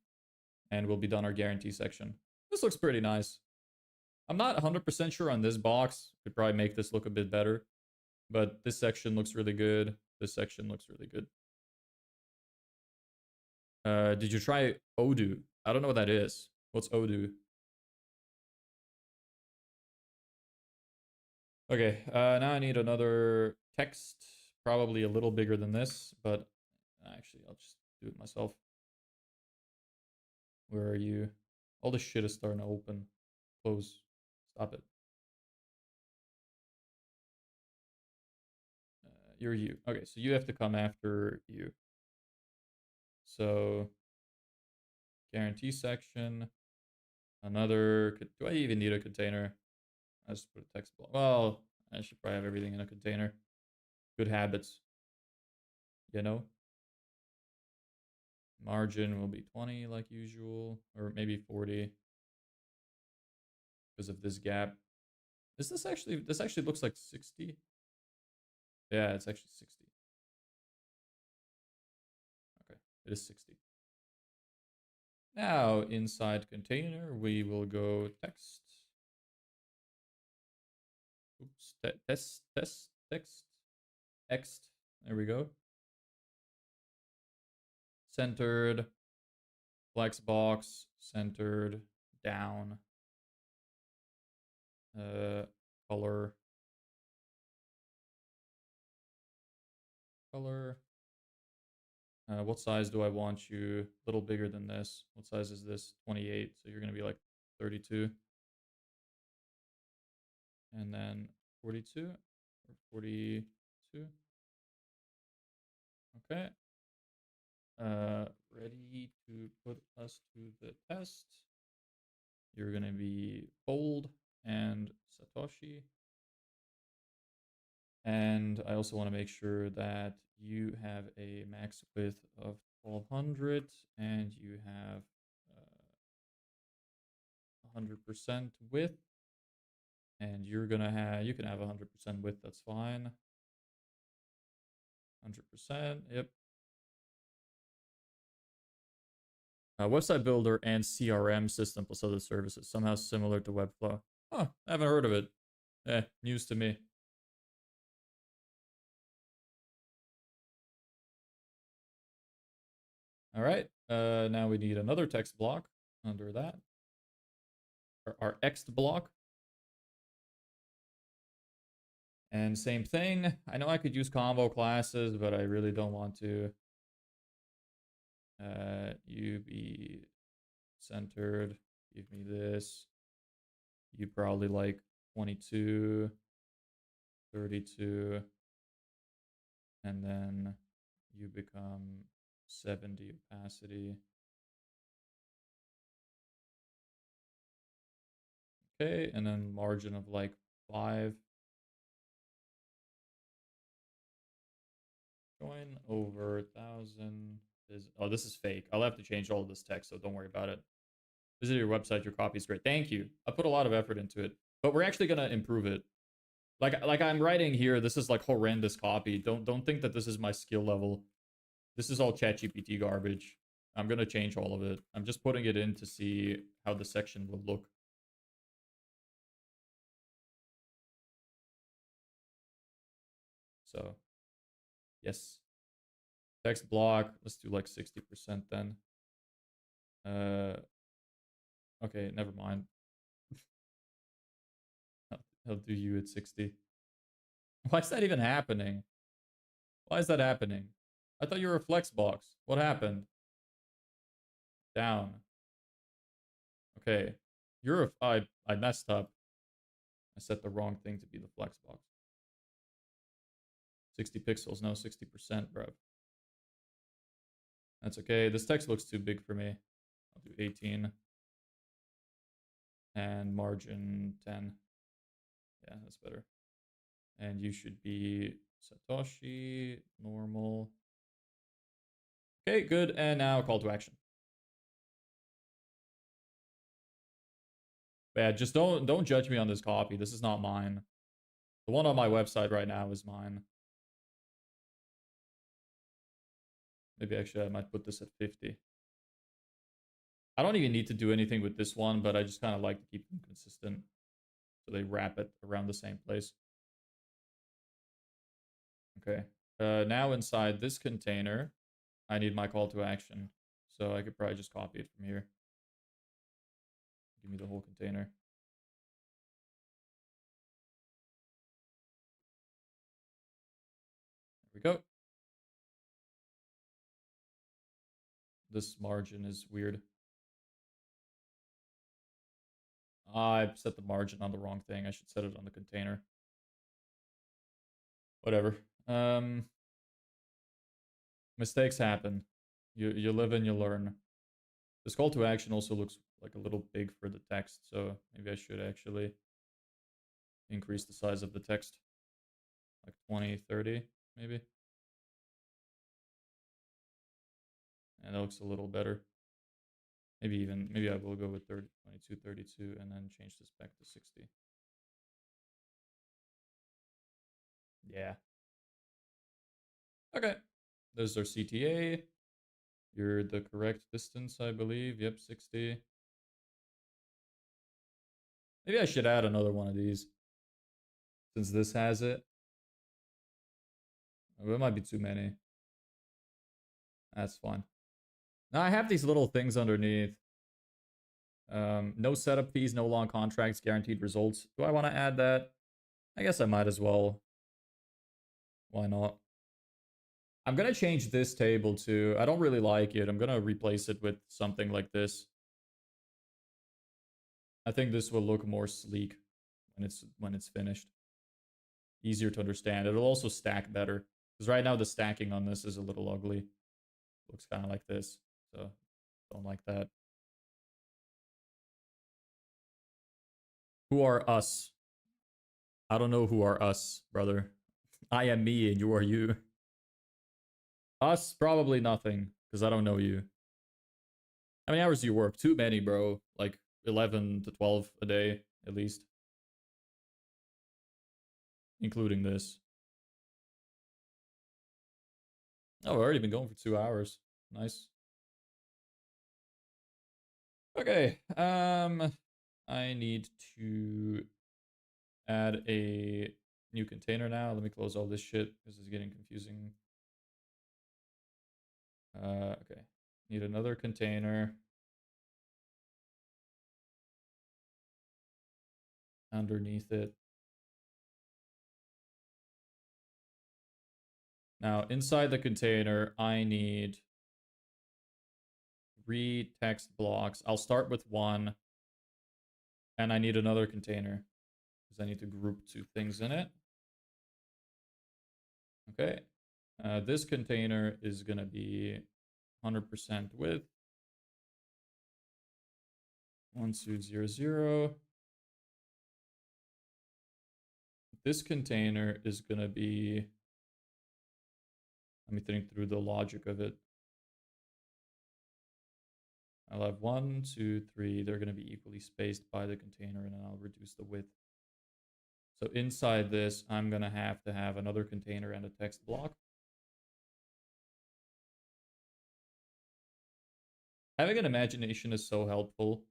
S1: And we'll be done our guarantee section. This looks pretty nice. I'm not 100% sure on this box. Could probably make this look a bit better. But this section looks really good. This section looks really good. Did you try Odoo? I don't know what that is. What's Odoo? Okay, now I need another text. Probably a little bigger than this, but actually I'll just do it myself. Where are you? All this shit is starting to open. Close. Stop it. You're you. Okay, so you have to come after you. So guarantee section. Another. Do I even need a container? I just put a text block. Well, I should probably have everything in a container. Good habits, you know. Margin will be 20 like usual, or maybe 40 because of this gap. Is this actually? This actually looks like 60. Yeah, it's actually 60. Okay, it is 60. Now inside container, we will go text. Oops, text, text. There we go. Centered, flex box, centered, down. Color. Color. What size do I want you? A little bigger than this. What size is this? 28. So you're going to be like 32. And then 42 or 42. Okay. Ready to put us to the test. You're going to be bold and Satoshi. And I also want to make sure that you have a max width of 1200 and you have 100% width. And you're going to have, you can have 100% width, that's fine. 100%, yep. Website builder and CRM system plus other services, somehow similar to Webflow. Huh, I haven't heard of it. News to me. All right, now we need another text block under that. Our ext block. And same thing. I know I could use combo classes, but I really don't want to. You be centered. Give me this. You probably like 22, 32. And then you become 70 opacity. Okay, and then margin of like 5. Join over 1,000 is, oh, this is fake. I'll have to change all of this text, so don't worry about it. Visit your website, your copy is great. Thank you. I put a lot of effort into it, but we're actually gonna improve it. Like I'm writing here, this is like horrendous copy. Don't think that this is my skill level. This is all ChatGPT garbage. I'm gonna change all of it. I'm just putting it in to see how the section will look. So, yes. Text block, let's do like 60% then. Okay, never mind. I'll do you at 60. Why is that even happening? Why is that happening? I thought you were a flex box. What happened? Down. Okay. You're a... I messed up. I set the wrong thing to be the flex box. 60 pixels, no 60%, bro. That's okay. This text looks too big for me. I'll do 18. And margin 10. Yeah, that's better. And you should be Satoshi, normal. Okay, good. And now call to action. Yeah, just don't judge me on this copy. This is not mine. The one on my website right now is mine. Maybe actually I might put this at 50. I don't even need to do anything with this one, but I just kind of like to keep them consistent. So they wrap it around the same place. Okay. Now inside this container, I need my call to action. So I could probably just copy it from here. Give me the whole container. There we go. This margin is weird. I set the margin on the wrong thing. I should set it on the container. Whatever. Um, mistakes happen. You live and you learn. This call to action also looks like a little big for the text, so maybe I should actually increase the size of the text, like 20, 30, maybe. And that looks a little better. Maybe I will go with 30, 22, 32, and then change this back to 60. Yeah. Okay. There's our CTA. You're the correct distance, I believe. Yep, 60. Maybe I should add another one of these since this has it. Oh, it might be too many. That's fine. Now I have these little things underneath. No setup fees, no long contracts, guaranteed results. Do I want to add that? I guess I might as well. Why not? I'm going to change this table to, I don't really like it. I'm going to replace it with something like this. I think this will look more sleek when it's finished. Easier to understand. It'll also stack better. Because right now the stacking on this is a little ugly. Looks kind of like this. So don't like that. Who are us? I don't know who are us, brother. I am me and you are you. Us, probably nothing, because I don't know you. How many hours do you work? Too many, bro. Like 11 to 12 a day, at least. Including this. Oh, we've already been going for 2 hours. Nice. Okay. I need to add a new container now. Let me close all this shit. This is getting confusing. Okay. Need another container. Underneath it. Now, inside the container, I need 3 text blocks. I'll start with 1. And I need another container because I need to group 2 things in it. Okay. This container is going to be 100% width. 1200. This container is going to be, let me think through the logic of it. I'll have 1, 2, 3. They're going to be equally spaced by the container, and then I'll reduce the width. So inside this, I'm going to have another container and a text block. Having an imagination is so helpful.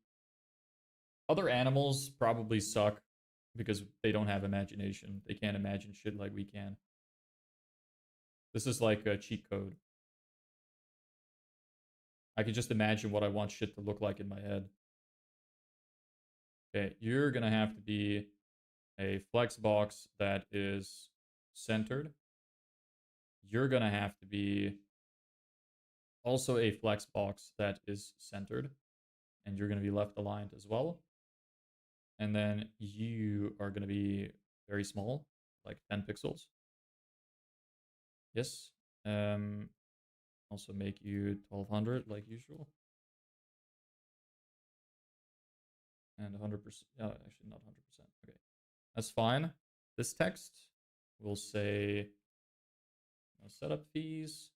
S1: Other animals probably suck because they don't have imagination. They can't imagine shit like we can. This is like a cheat code. I can just imagine what I want shit to look like in my head. Okay, you're gonna have to be a flex box that is centered. You're gonna have to be also a flex box that is centered. And you're gonna be left aligned as well. And then you are gonna be very small, like 10 pixels. Yes. Also make you 1200 like usual. And 100%. Actually, not 100%. Okay. That's fine. This text will say no setup fees.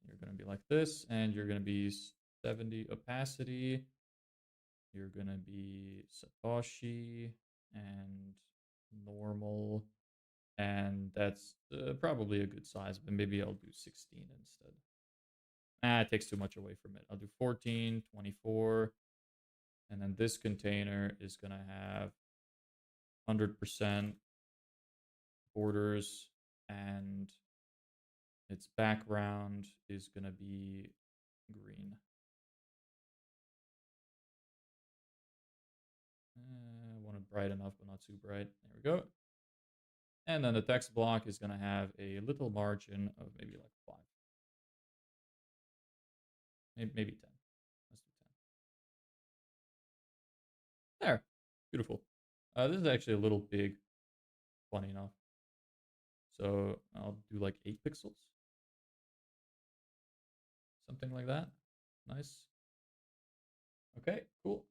S1: You're going to be like this, and you're going to be 70 opacity. You're going to be Satoshi and normal. And that's probably a good size, but maybe I'll do 16 instead. It takes too much away from it. I'll do 14, 24. And then this container is going to have 100% borders, and its background is going to be green. I want it bright enough, but not too bright. There we go. And then the text block is going to have a little margin of maybe like 5. Maybe 10. Let's do 10. There. Beautiful. This is actually a little big, funny enough. So I'll do like 8 pixels. Something like that. Nice. Okay, cool.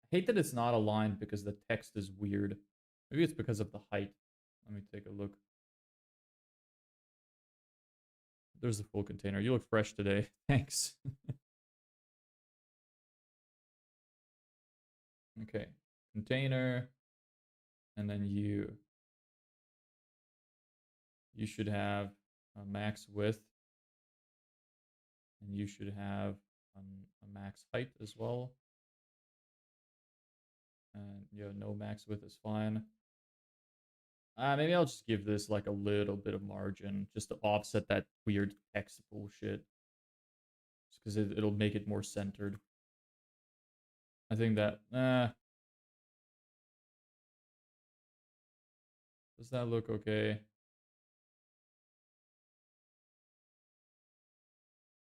S1: I hate that it's not aligned because the text is weird. Maybe it's because of the height. Let me take a look. There's the full container. You look fresh today. Thanks. Okay. Container. And then you should have a max width. And you should have a max height as well. And yeah, no max width is fine. Maybe I'll just give this like a little bit of margin just to offset that weird text bullshit. Just because it'll make it more centered. I think that, does that look okay?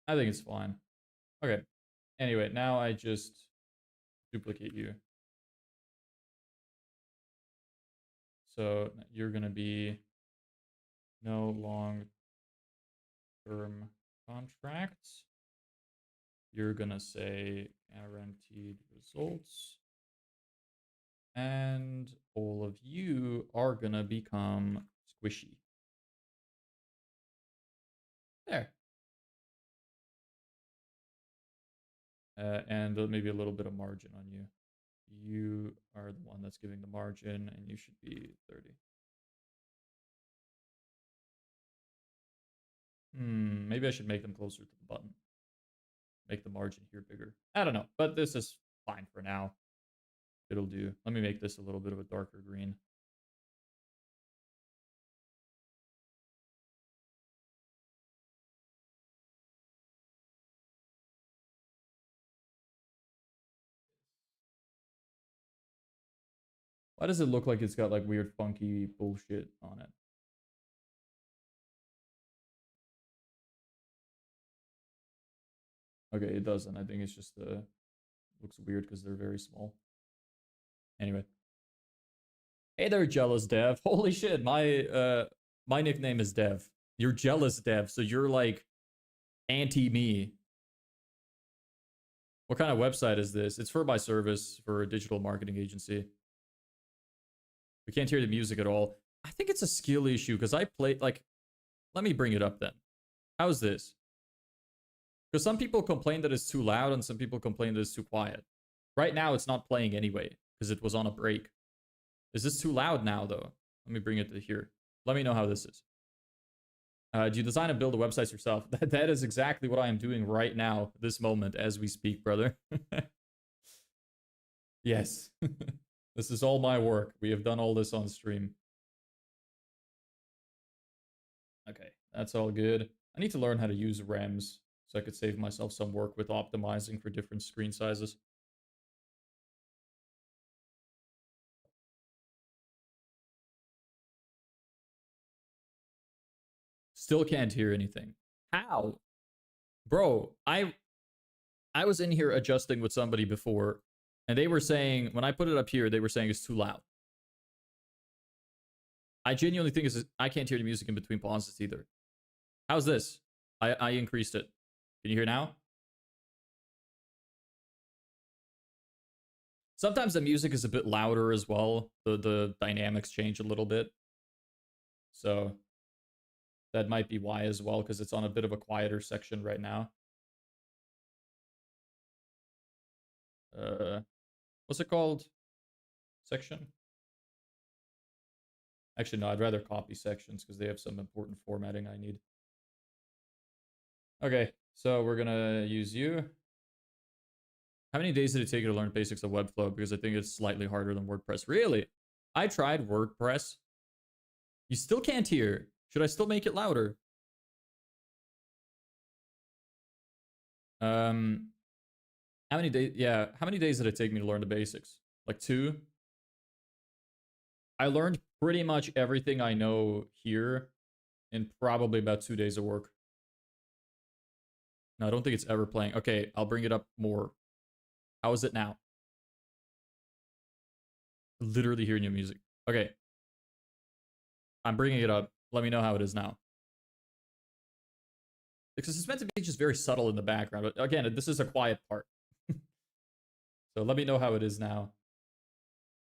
S1: I think it's fine. Okay. Anyway, now I just duplicate you. So you're going to be no long-term contracts. You're going to say guaranteed results. And all of you are going to become squishy. There. And maybe a little bit of margin on you. You are the one that's giving the margin, and you should be 30. Maybe I should make them closer to the button. Make the margin here bigger. I don't know, but this is fine for now. It'll do. Let me make this a little bit of a darker green. Why does it look like it's got like weird funky bullshit on it? Okay, it doesn't. I think it's just looks weird because they're very small. Anyway. Hey there, jealous dev. Holy shit, my nickname is Dev. You're jealous dev, so you're like anti-me. What kind of website is this? It's for my service for a digital marketing agency. We can't hear the music at all. I think it's a skill issue because I played like, let me bring it up then. How's this? Because some people complain that it's too loud and some people complain that it's too quiet. Right now, it's not playing anyway because it was on a break. Is this too loud now, though? Let me bring it to here. Let me know how this is. Do you design and build the websites yourself? That is exactly what I am doing right now, this moment, as we speak, brother. Yes. This is all my work. We have done all this on stream. Okay, that's all good. I need to learn how to use RAMs so I could save myself some work with optimizing for different screen sizes. Still can't hear anything. How? Bro, I was in here adjusting with somebody before, and they were saying, when I put it up here, they were saying it's too loud. I genuinely think I can't hear the music in between pauses either. How's this? I increased it. Can you hear now? Sometimes the music is a bit louder as well. The dynamics change a little bit. So that might be why as well, because it's on a bit of a quieter section right now. What's it called? Section? Actually, no, I'd rather copy sections because they have some important formatting I need. Okay, so we're gonna use you. How many days did it take you to learn basics of Webflow? Because I think it's slightly harder than WordPress. Really? I tried WordPress. You still can't hear. Should I still make it louder? How many days? Yeah, how many days did it take me to learn the basics? Like 2? I learned pretty much everything I know here in probably about 2 days of work. No, I don't think it's ever playing. Okay, I'll bring it up more. How is it now? Literally hearing your music. Okay. I'm bringing it up. Let me know how it is now. Because it's meant to be just very subtle in the background. But again, this is a quiet part. So let me know how it is now.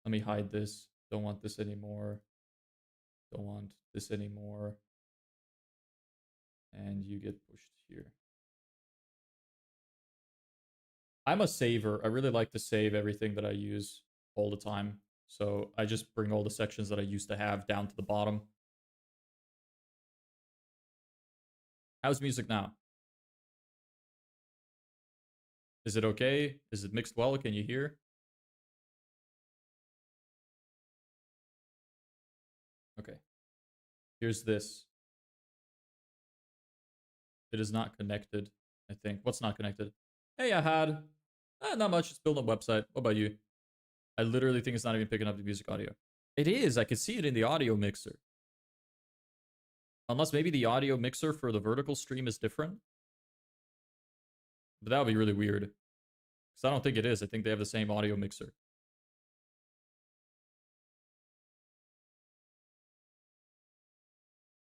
S1: Let me hide this. Don't want this anymore. Don't want this anymore. And you get pushed here. I'm a saver. I really like to save everything that I use all the time. So I just bring all the sections that I used to have down to the bottom. How's music now? Is it okay? Is it mixed well? Can you hear? Okay. Here's this. It is not connected, I think. What's not connected? Hey, I had... not much. Just build a website. What about you? I literally think it's not even picking up the music audio. It is. I can see it in the audio mixer. Unless maybe the audio mixer for the vertical stream is different. But that would be really weird. Because I don't think it is. I think they have the same audio mixer.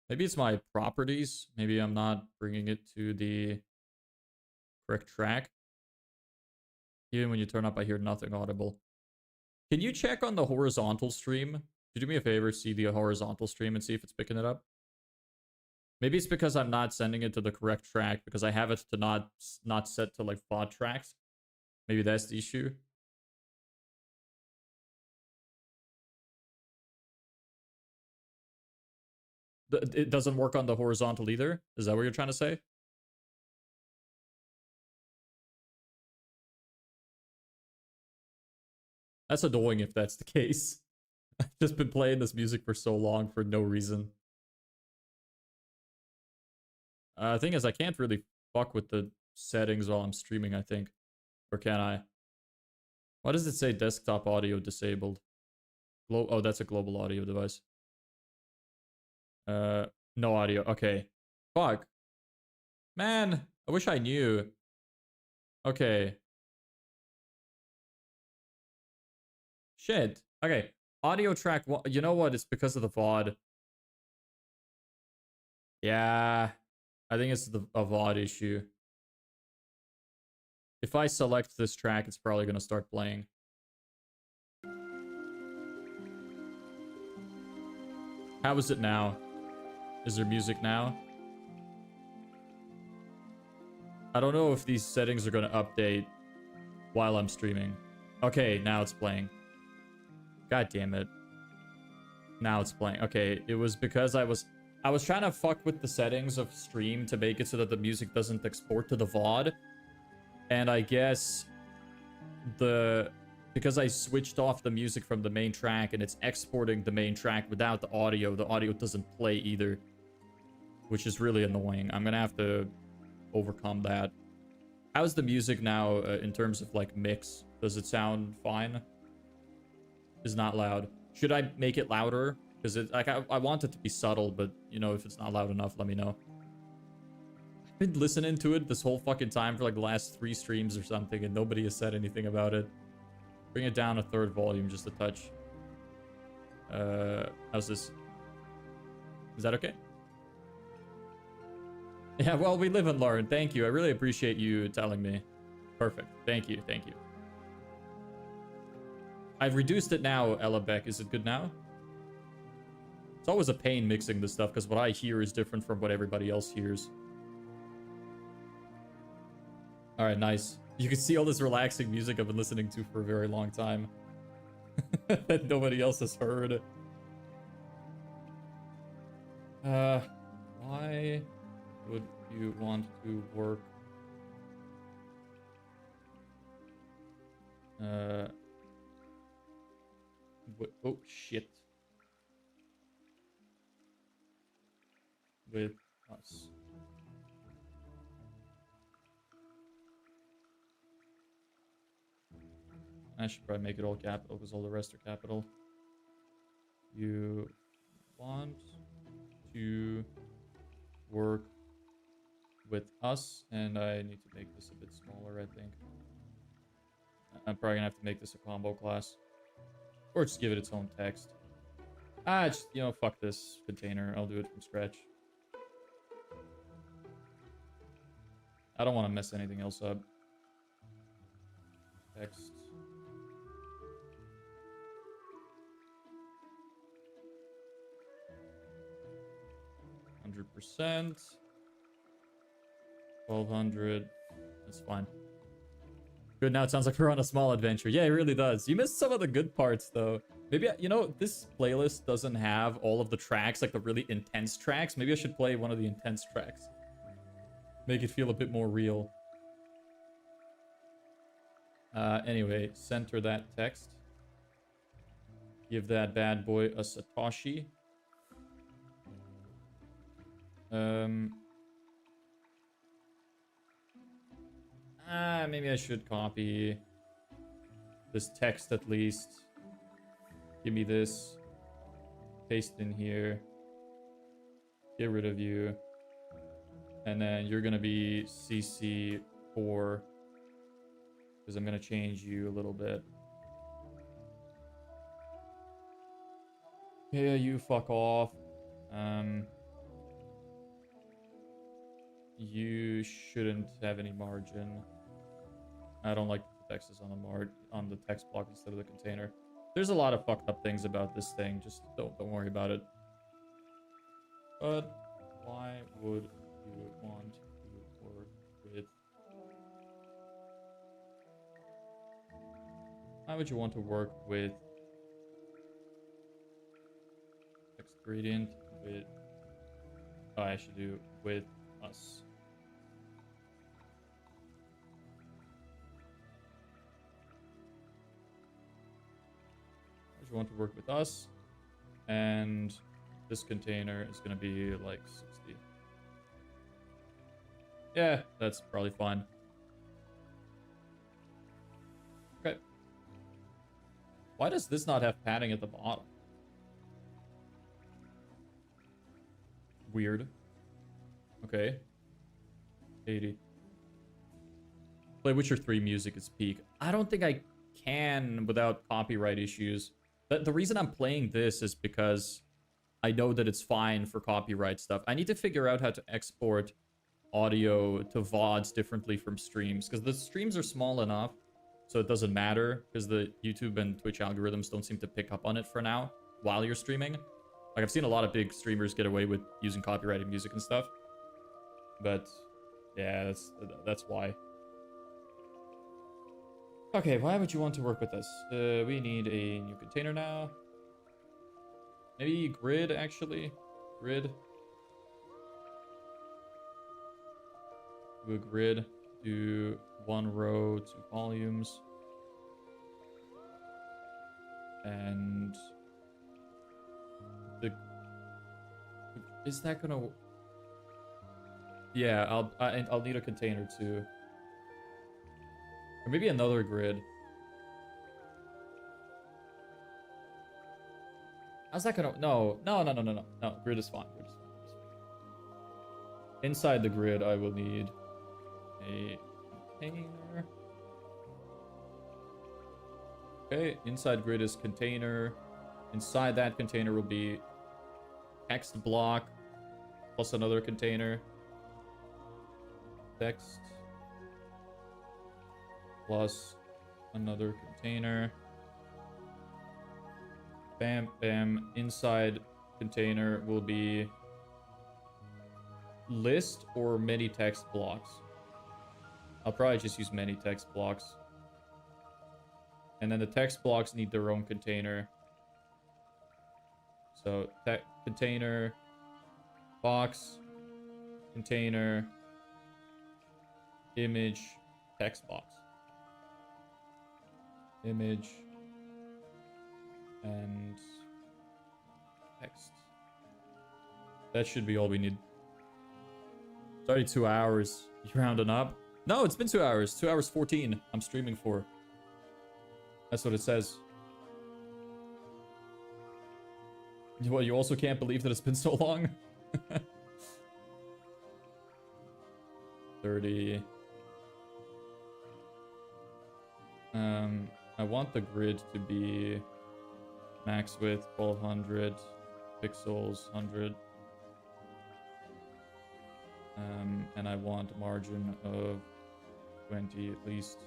S1: Maybe it's my properties. Maybe I'm not bringing it to the correct track. Even when you turn up, I hear nothing audible. Can you check on the horizontal stream? Could you do me a favor, see the horizontal stream and see if it's picking it up? Maybe it's because I'm not sending it to the correct track because I have it to not set to like FOD tracks. Maybe that's the issue. It doesn't work on the horizontal either? Is that what you're trying to say? That's annoying if that's the case. I've just been playing this music for so long for no reason. Thing is, I can't really fuck with the settings while I'm streaming, I think. Or can I? Why does it say desktop audio disabled? Oh, that's a global audio device. No audio. Okay. Fuck. Man, I wish I knew. Okay. Shit. Okay. Audio track. You know what? It's because of the VOD. Yeah. I think it's a VOD issue. If I select this track, it's probably going to start playing. How is it now? Is there music now? I don't know if these settings are going to update while I'm streaming. Okay, now it's playing. God damn it. Now it's playing. Okay, it was because I was trying to fuck with the settings of stream to make it so that the music doesn't export to the VOD. And I guess because I switched off the music from the main track and it's exporting the main track without the audio doesn't play either. Which is really annoying. I'm gonna have to overcome that. How's the music now in terms of like mix? Does it sound fine? It's not loud. Should I make it louder? Because I want it to be subtle, but you know, if it's not loud enough, let me know. I've been listening to it this whole fucking time for like the last 3 streams or something, and nobody has said anything about it. Bring it down a third volume just a touch. How's this? Is that okay? Yeah, well, we live and learn. Thank you. I really appreciate you telling me. Perfect. Thank you. Thank you. I've reduced it now, Ella Beck. Is it good now? It's always a pain mixing this stuff because what I hear is different from what everybody else hears. All right, nice. You can see all this relaxing music I've been listening to for a very long time that nobody else has heard. Why would you want to work oh shit with us? I should probably make it all capital because all the rest are capital. You want to work with us, and I need to make this a bit smaller, I think. I'm probably gonna have to make this a combo class. Or just give it its own text. Just, you know, fuck this container. I'll do it from scratch. I don't want to mess anything else up. Text. %. 1200. That's fine. Good, now it sounds like we're on a small adventure. Yeah, it really does. You missed some of the good parts, though. Maybe, you know, this playlist doesn't have all of the tracks, like the really intense tracks. Maybe I should play one of the intense tracks. Make it feel a bit more real. Anyway, center that text. Give that bad boy a Satoshi. Maybe I should copy this text at least. Give me this. Paste in here. Get rid of you. And then you're going to be CC4. Because I'm going to change you a little bit. Yeah, you fuck off. You shouldn't have any margin. I don't like the text is on the text block instead of the container. There's a lot of fucked up things about this thing. Just don't worry about it. But why would you want to work with? Why would you want to work with text gradient with? Oh, I should do with us. You want to work with us, and this container is going to be like 60. Yeah, that's probably fine. Okay. Why does this not have padding at the bottom? Weird. Okay. 80. Play Witcher 3 music is peak. I don't think I can without copyright issues. But the reason I'm playing this is because I know that it's fine for copyright stuff. I need to figure out how to export audio to VODs differently from streams, because the streams are small enough, so it doesn't matter, because the YouTube and Twitch algorithms don't seem to pick up on it for now while you're streaming. Like, I've seen a lot of big streamers get away with using copyrighted music and stuff. But, yeah, that's why. Okay, why would you want to work with us? We need a new container now. Maybe grid, actually. Grid. Do a grid. Do 1 row, 2 volumes. And is that gonna? Yeah, I'll need a container too. Or maybe another grid. How's that gonna? No. No, grid is fine. Grid is fine. Inside the grid, I will need a container. Okay, inside grid is container. Inside that container will be text block plus another container. Text plus another container. Bam, bam. Inside container will be list or many text blocks. I'll probably just use many text blocks. And then the text blocks need their own container. So container, box, container, image, text box. Image and text. That should be all we need. It's already 2 hours. You rounding up? No, it's been 2 hours. 2 hours 14. I'm streaming for. That's what it says. Well, you also can't believe that it's been so long. 30. I want the grid to be Max width 1200 pixels, 100. And I want a margin of 20 at least.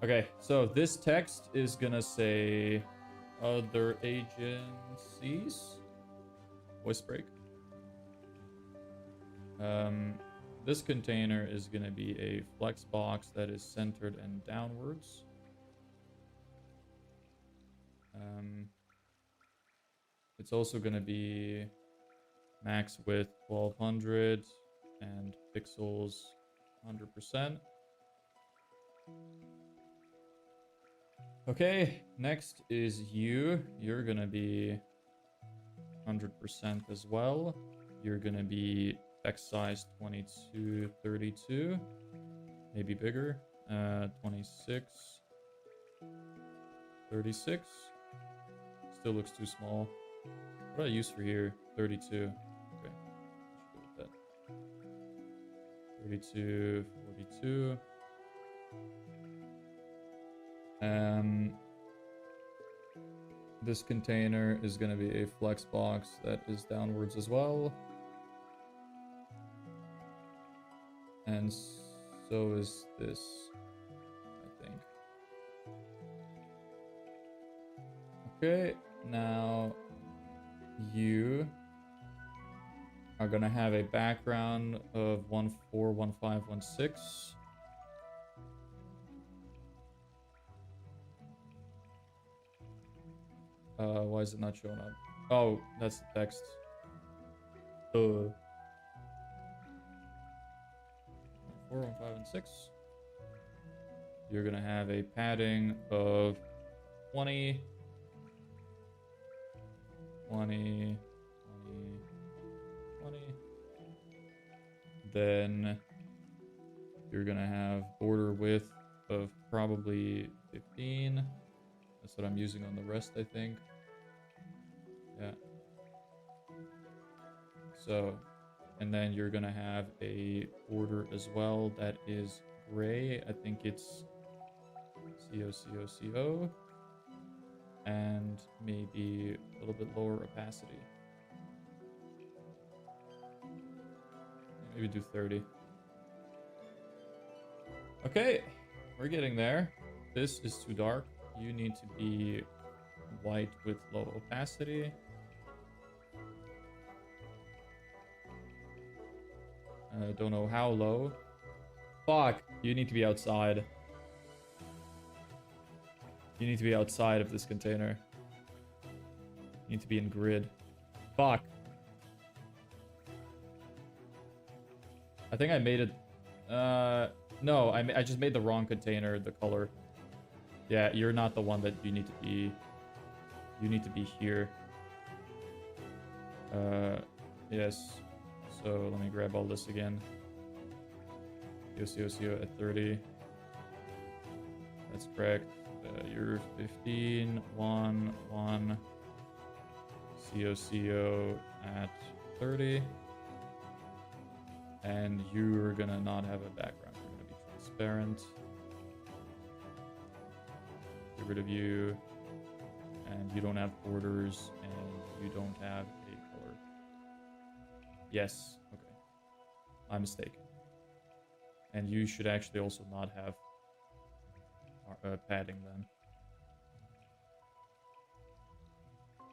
S1: Okay, so this text is gonna say other agencies. Voice break. This container is gonna be a flex box that is centered and downwards. It's also gonna be max width 1200 and pixels 100%. Okay, next is you. You're gonna be 100% as well. You're gonna be text size 2232, maybe bigger. 26, 36. Still looks too small. What do I use for here? 32. Okay, I should go with that. 32, 42. This container is going to be a flex box that is downwards as well. And so is this, I think. Okay, now you are going to have a background of 141516. Why is it not showing up? Oh, that's the text. 41516. You're gonna have a padding of 20, 20, 20, 20. Then you're gonna have border width of probably 15. That's what I'm using on the rest, I think. Yeah. So, and then you're gonna have a border as well that is gray. I think it's CO. And maybe a little bit lower opacity. Maybe do 30. Okay, we're getting there. This is too dark. You need to be white with low opacity. Don't know how low. Fuck, you need to be outside. You need to be outside of this container. You need to be in grid. Fuck. I think I made it... no, I just made the wrong container, the color. Yeah, you're not the one that you need to be... You need to be here. Yes. So let me grab all this again. CO at 30. That's correct. You're 15, 1, 1. CO at 30. And you're gonna not have a background. You're gonna be transparent. Get rid of you. And you don't have borders. And you don't have a color. Yes. Okay. My mistake. And you should actually also not have padding then.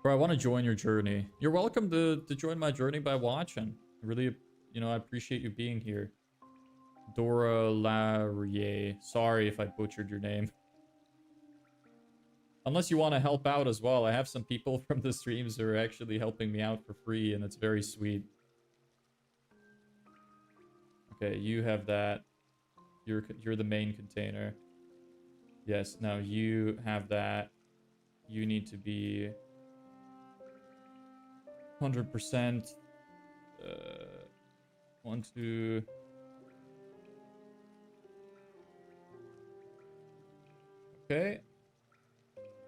S1: Bro, I want to join your journey. You're welcome to join my journey by watching. I really, I appreciate you being here. Dora Laurier. Sorry if I butchered your name. Unless you want to help out as well. I have some people from the streams who are actually helping me out for free, and it's very sweet. Okay, you have that. You're the main container. Yes, now you have that. You need to be 100%. 1, 2. Okay.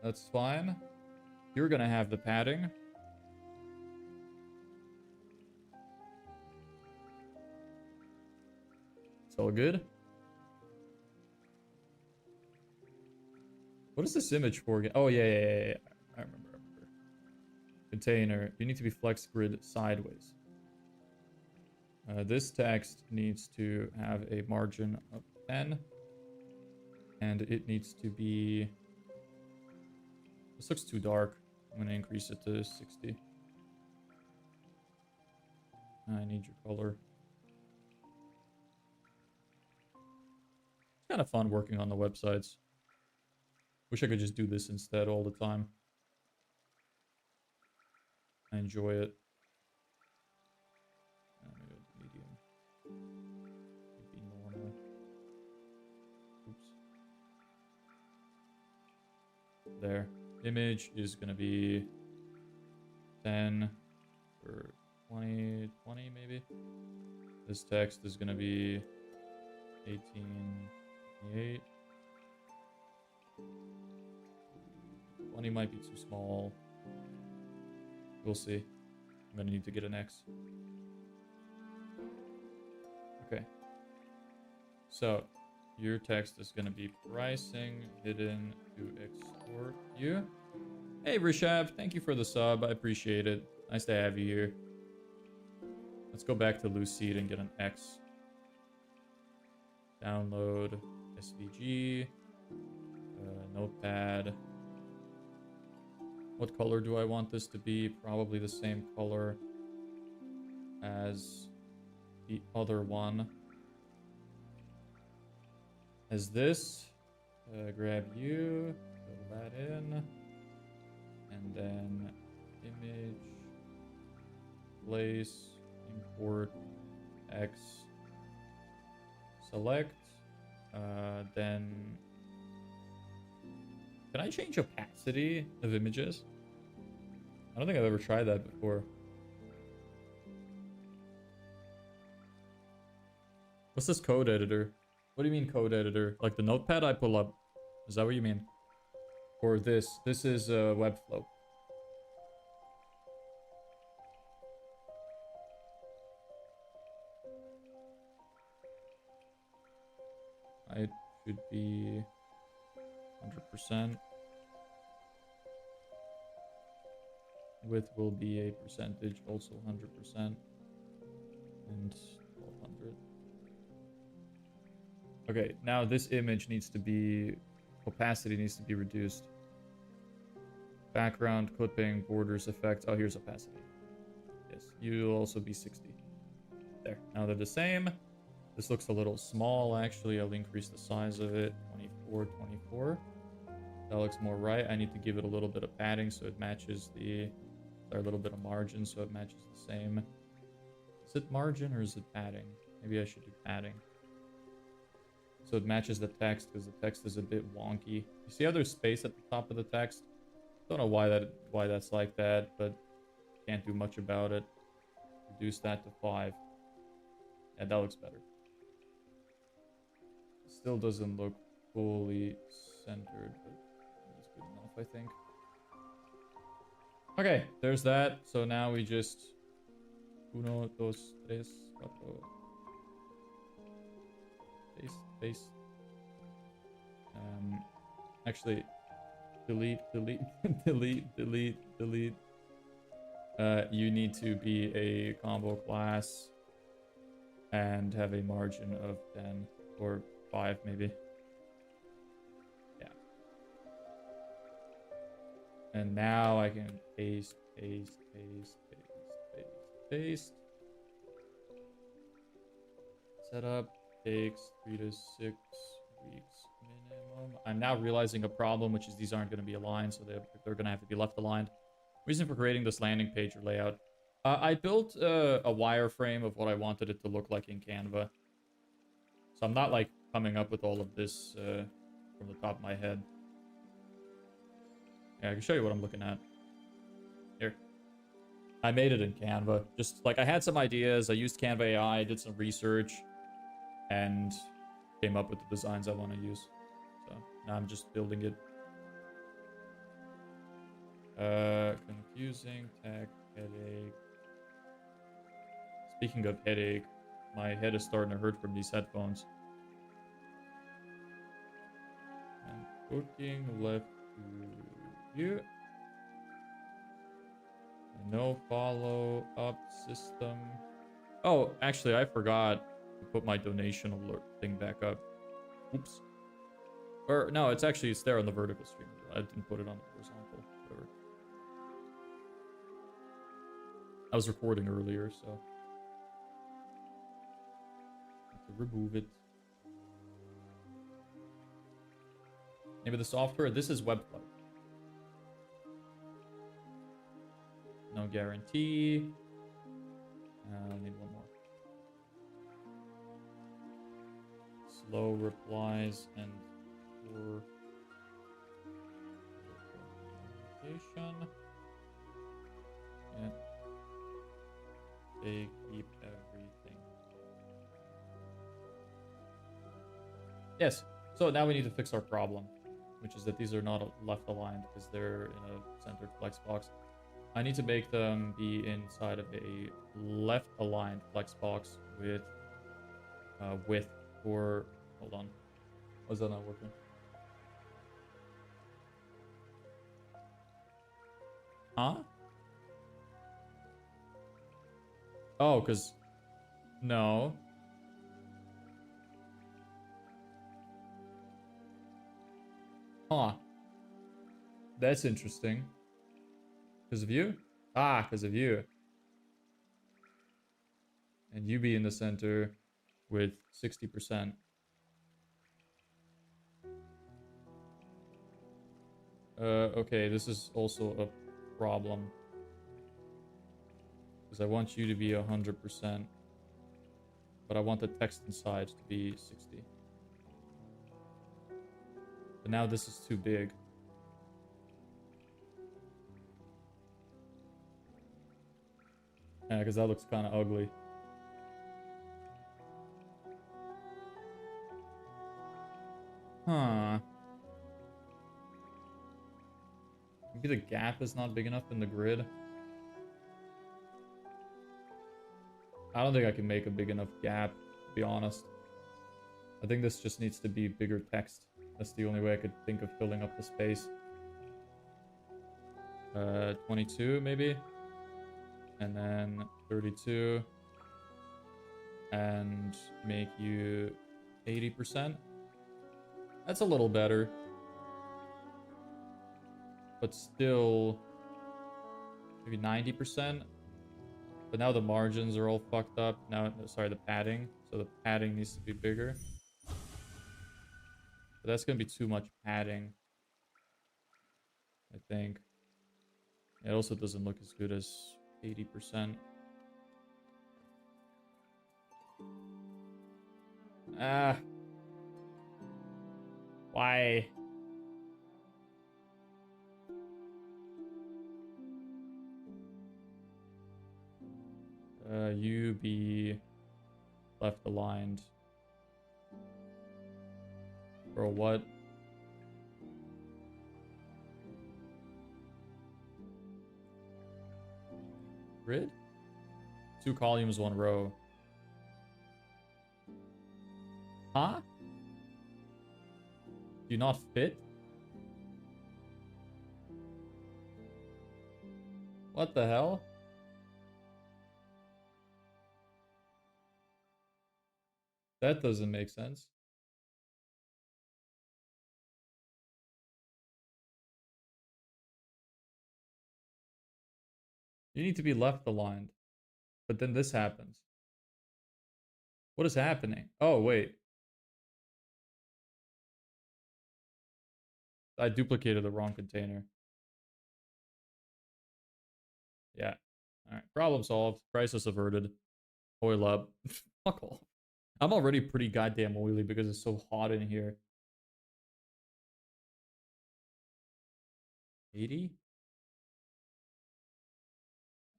S1: That's fine. You're gonna have the padding. It's all good. What is this image for again? Oh, yeah. I remember. Container. You need to be flex grid sideways. This text needs to have a margin of 10. And it needs to be... This looks too dark. I'm going to increase it to 60. I need your color. It's kind of fun working on the websites. Wish I could just do this instead all the time. I enjoy it. Medium. Maybe normal. Oops. There. Image is going to be 10 or 20 maybe. This text is going to be 1828. 20 might be too small. We'll see. I'm going to need to get an X. Okay. So, your text is going to be pricing hidden to extort you. Hey, Rishabh, thank you for the sub. I appreciate it. Nice to have you here. Let's go back to Lucid and get an X. Download SVG. Notepad. What color do I want this to be? Probably the same color as the other one. As this. Grab you. Fill that in. And then image. Place. Import. X. Select. Then... Can I change opacity of images? I don't think I've ever tried that before. What's this code editor? What do you mean code editor? Like the notepad I pull up? Is that what you mean? Or this? This is Webflow. It should be 100%. Width will be a percentage, also 100%. And 1200. Okay, now this image needs to be... Opacity needs to be reduced. Background, clipping, borders, effects. Oh, here's opacity. Yes, you'll also be 60. There, now they're the same. This looks a little small, actually. I'll increase the size of it. 24. That looks more right. I need to give it a little bit of padding so it matches the... Or a little bit of margin so it matches the same. Is it margin or is it padding? Maybe I should do padding. So it matches the text because the text is a bit wonky. You see how there's space at the top of the text? Don't know why that's like that, but can't do much about it. Reduce that to 5. Yeah, that looks better. Still doesn't look fully centered, but it's good enough, I think. Okay, there's that. So now we just... 1, 2, 3, 4... Paste. Actually, delete. You need to be a combo class and have a margin of 10 or 5 maybe. Yeah. And now I can paste. Setup takes 3 to 6 weeks minimum. I'm now realizing a problem, which is these aren't going to be aligned, so they're going to have to be left aligned. Reason for creating this landing page or layout. I built a wireframe of what I wanted it to look like in Canva. So I'm not like coming up with all of this from the top of my head. Yeah, I can show you what I'm looking at. Here. I made it in Canva. Just like I had some ideas. I used Canva AI, did some research, and came up with the designs I want to use. So now I'm just building it. Confusing, tech, headache. Speaking of headache, my head is starting to hurt from these headphones. And Booking left to you. No follow up system. Oh, actually, I forgot to put my donation alert thing back up. Oops. Or no, it's there on the vertical stream. I didn't put it on the horizontal. Whatever. I was recording earlier, so I have to remove it. Maybe the software. This is Webflow. No guarantee. I need one more. Slow replies and poor communication. Yeah. They keep everything. Yes. So now we need to fix our problem, which is that these are not left aligned because they're in a centered flex box. I need to make them be inside of a left aligned flex box with width for. Hold on. Was that not working? Huh? Oh, because no. Huh. That's interesting. Because of you? Ah, because of you. And you be in the center with 60%. Okay, this is also a problem. Because I want you to be 100%. But I want the text inside to be 60. But now this is too big. Yeah, because that looks kind of ugly. Huh. Maybe the gap is not big enough in the grid. I don't think I can make a big enough gap, to be honest. I think this just needs to be bigger text. That's the only way I could think of filling up the space. 22 maybe. And then 32. And make you 80%. That's a little better. But still maybe 90%. But now the margins are all fucked up. Now, sorry, the padding. So the padding needs to be bigger. But that's going to be too much padding, I think. It also doesn't look as good as 80%. Ah. Why? You be left aligned. For what? Grid? 2 columns, 1 row. Huh? Do you not fit? What the hell? That doesn't make sense. You need to be left aligned. But then this happens. What is happening? Oh, wait. I duplicated the wrong container. Yeah. Alright. Problem solved. Crisis averted. Oil up. Fuck off. I'm already pretty goddamn oily because it's so hot in here. 80?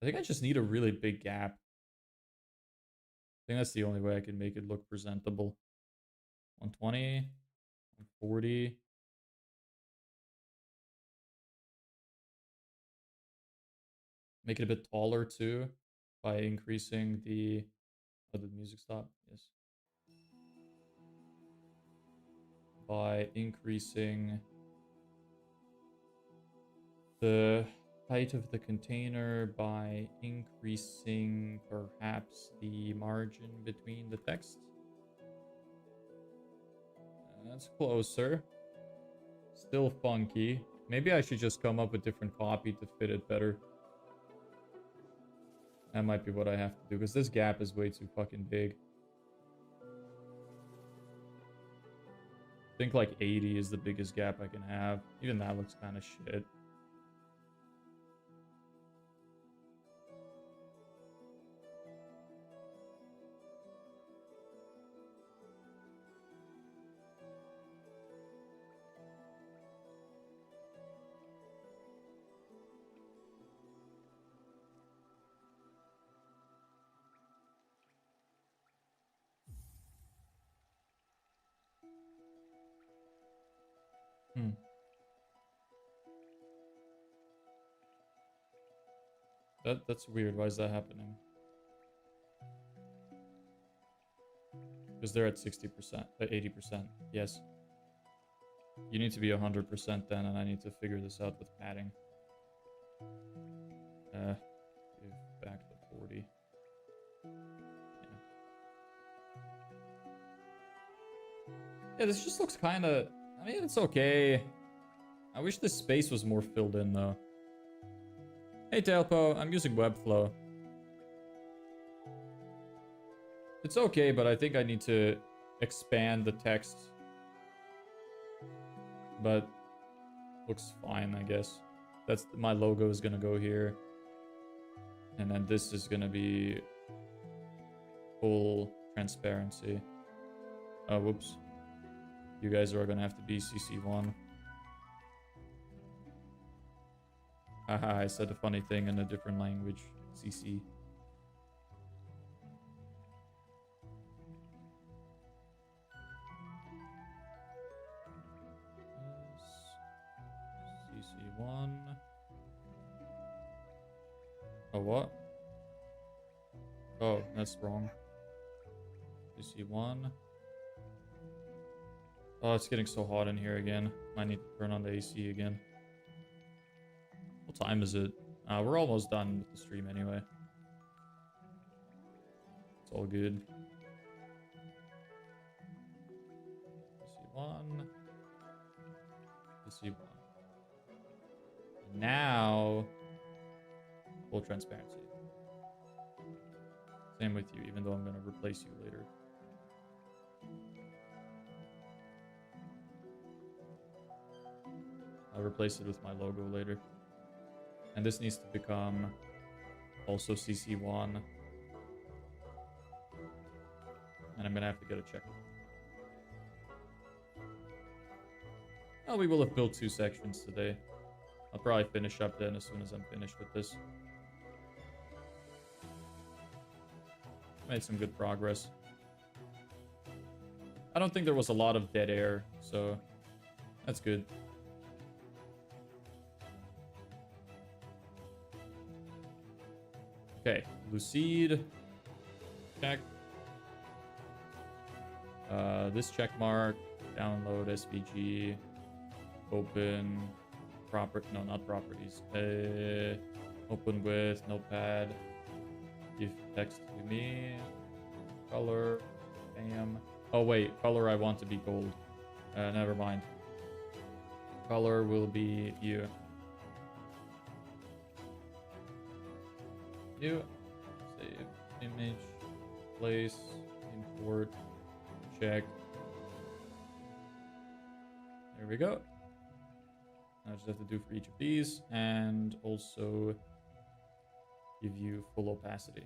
S1: I think I just need a really big gap. I think that's the only way I can make it look presentable. 120, 140. Make it a bit taller too by increasing the... Oh, did the music stop? Yes. By increasing the height of the container by increasing perhaps the margin between the text. That's closer. Still funky. Maybe I should just come up with different copy to fit it better. That might be what I have to do, because this gap is way too fucking big. I think like 80 is the biggest gap I can have. Even that looks kind of shit. That's weird. Why is that happening? Because they're at 60%, 80%. Yes. You need to be 100% then, and I need to figure this out with padding. Give back to 40. Yeah, this just looks kind of... I mean, it's okay. I wish this space was more filled in, though. Hey, Tailpo, I'm using Webflow. It's okay, but I think I need to expand the text. But looks fine, I guess. That's my logo is gonna go here. And then this is gonna be full transparency. Oh, whoops. You guys are gonna have to be CC1. Haha, I said a funny thing in a different language. CC. CC1. Oh, what? Oh, that's wrong. CC1. Oh, it's getting so hot in here again. I need to turn on the AC again. What time is it? We're almost done with the stream anyway. It's all good. CC1. CC1. Now, full transparency. Same with you, even though I'm going to replace you later. I'll replace it with my logo later. And this needs to become also CC1. And I'm going to have to get a check. Oh, we will have built 2 sections today. I'll probably finish up then as soon as I'm finished with this. Made some good progress. I don't think there was a lot of dead air, so that's good. Okay, Lucide. Check. This check mark. Download SVG. Open. No, not properties. Open with Notepad. Give text to me. Color. Bam. Oh wait, color I want to be gold. Never mind. Color will be you. You. Save image. Place. Import. Check. There we go. I just have to do for each of these, and also give you full opacity.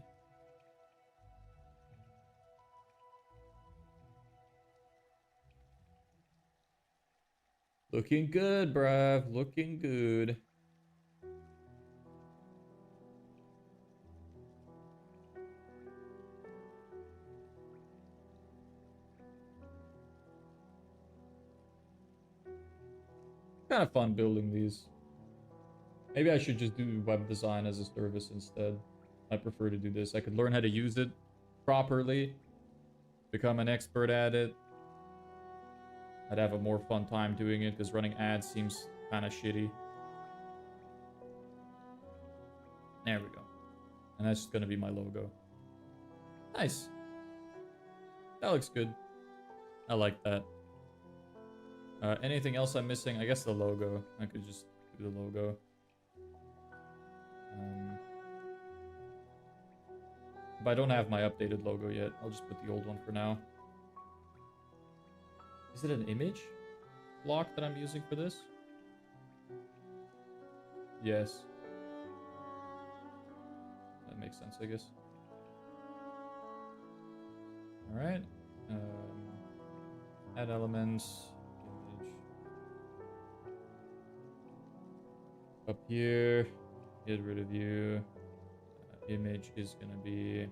S1: Looking good, bruv. Looking good. Kind of fun building these. Maybe I should just do web design as a service instead. I prefer to do this. I could learn how to use it properly, become an expert at it. I'd have a more fun time doing it because running ads seems kind of shitty. There we go. And that's just gonna be my logo. Nice. That looks good. I like that. Anything else I'm missing? I guess the logo. I could just do the logo. But I don't have my updated logo yet. I'll just put the old one for now. Is it an image block that I'm using for this? Yes. That makes sense, I guess. Alright. Add elements. Image. Up here. Get rid of you. Image is gonna be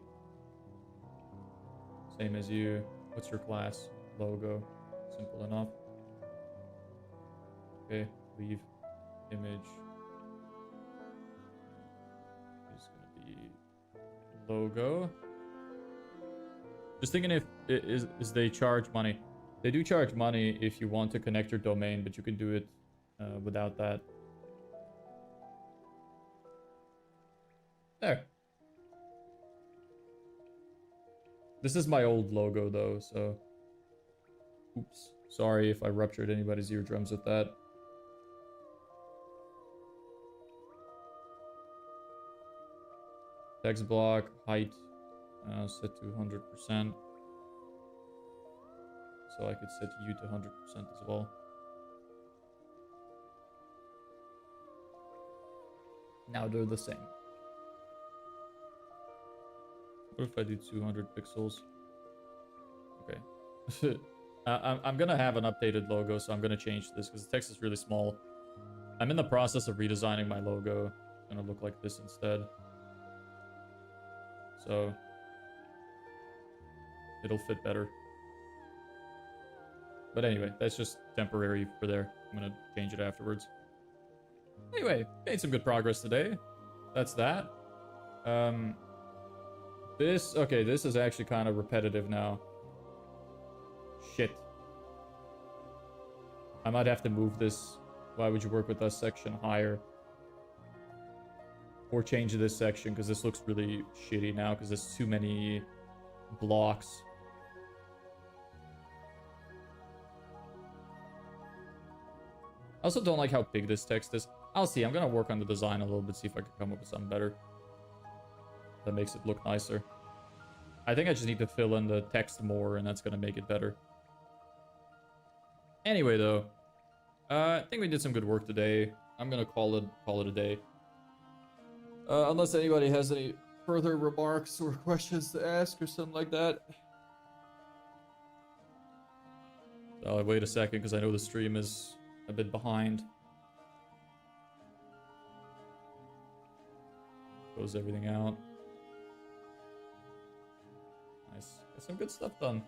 S1: same as you. What's your class? Logo. Simple enough. Okay, leave image is gonna be logo. Just thinking if is they charge money. They do charge money if you want to connect your domain, but you can do it without that. There. This is my old logo though, so oops. Sorry if I ruptured anybody's eardrums with that. Text block, height, set to 100%. So I could set you to 100% as well. Now they're the same. What if I do 200 pixels? Okay. I'm gonna have an updated logo, so I'm gonna change this because the text is really small. I'm in the process of redesigning my logo. It's gonna look like this instead. So it'll fit better. But anyway, that's just temporary for there. I'm gonna change it afterwards. Anyway, made some good progress today. That's that. This is actually kind of repetitive now. Shit. I might have to move this "Why would you work with us" section higher. Or change this section, because this looks really shitty now, because there's too many blocks. I also don't like how big this text is. I'll see. I'm going to work on the design a little bit, see if I can come up with something better that makes it look nicer. I think I just need to fill in the text more, and that's going to make it better. Anyway, though, I think we did some good work today. I'm going to call it a day. Unless anybody has any further remarks or questions to ask or something like that. I'll wait a second because I know the stream is a bit behind. Close everything out. Nice. Got some good stuff done.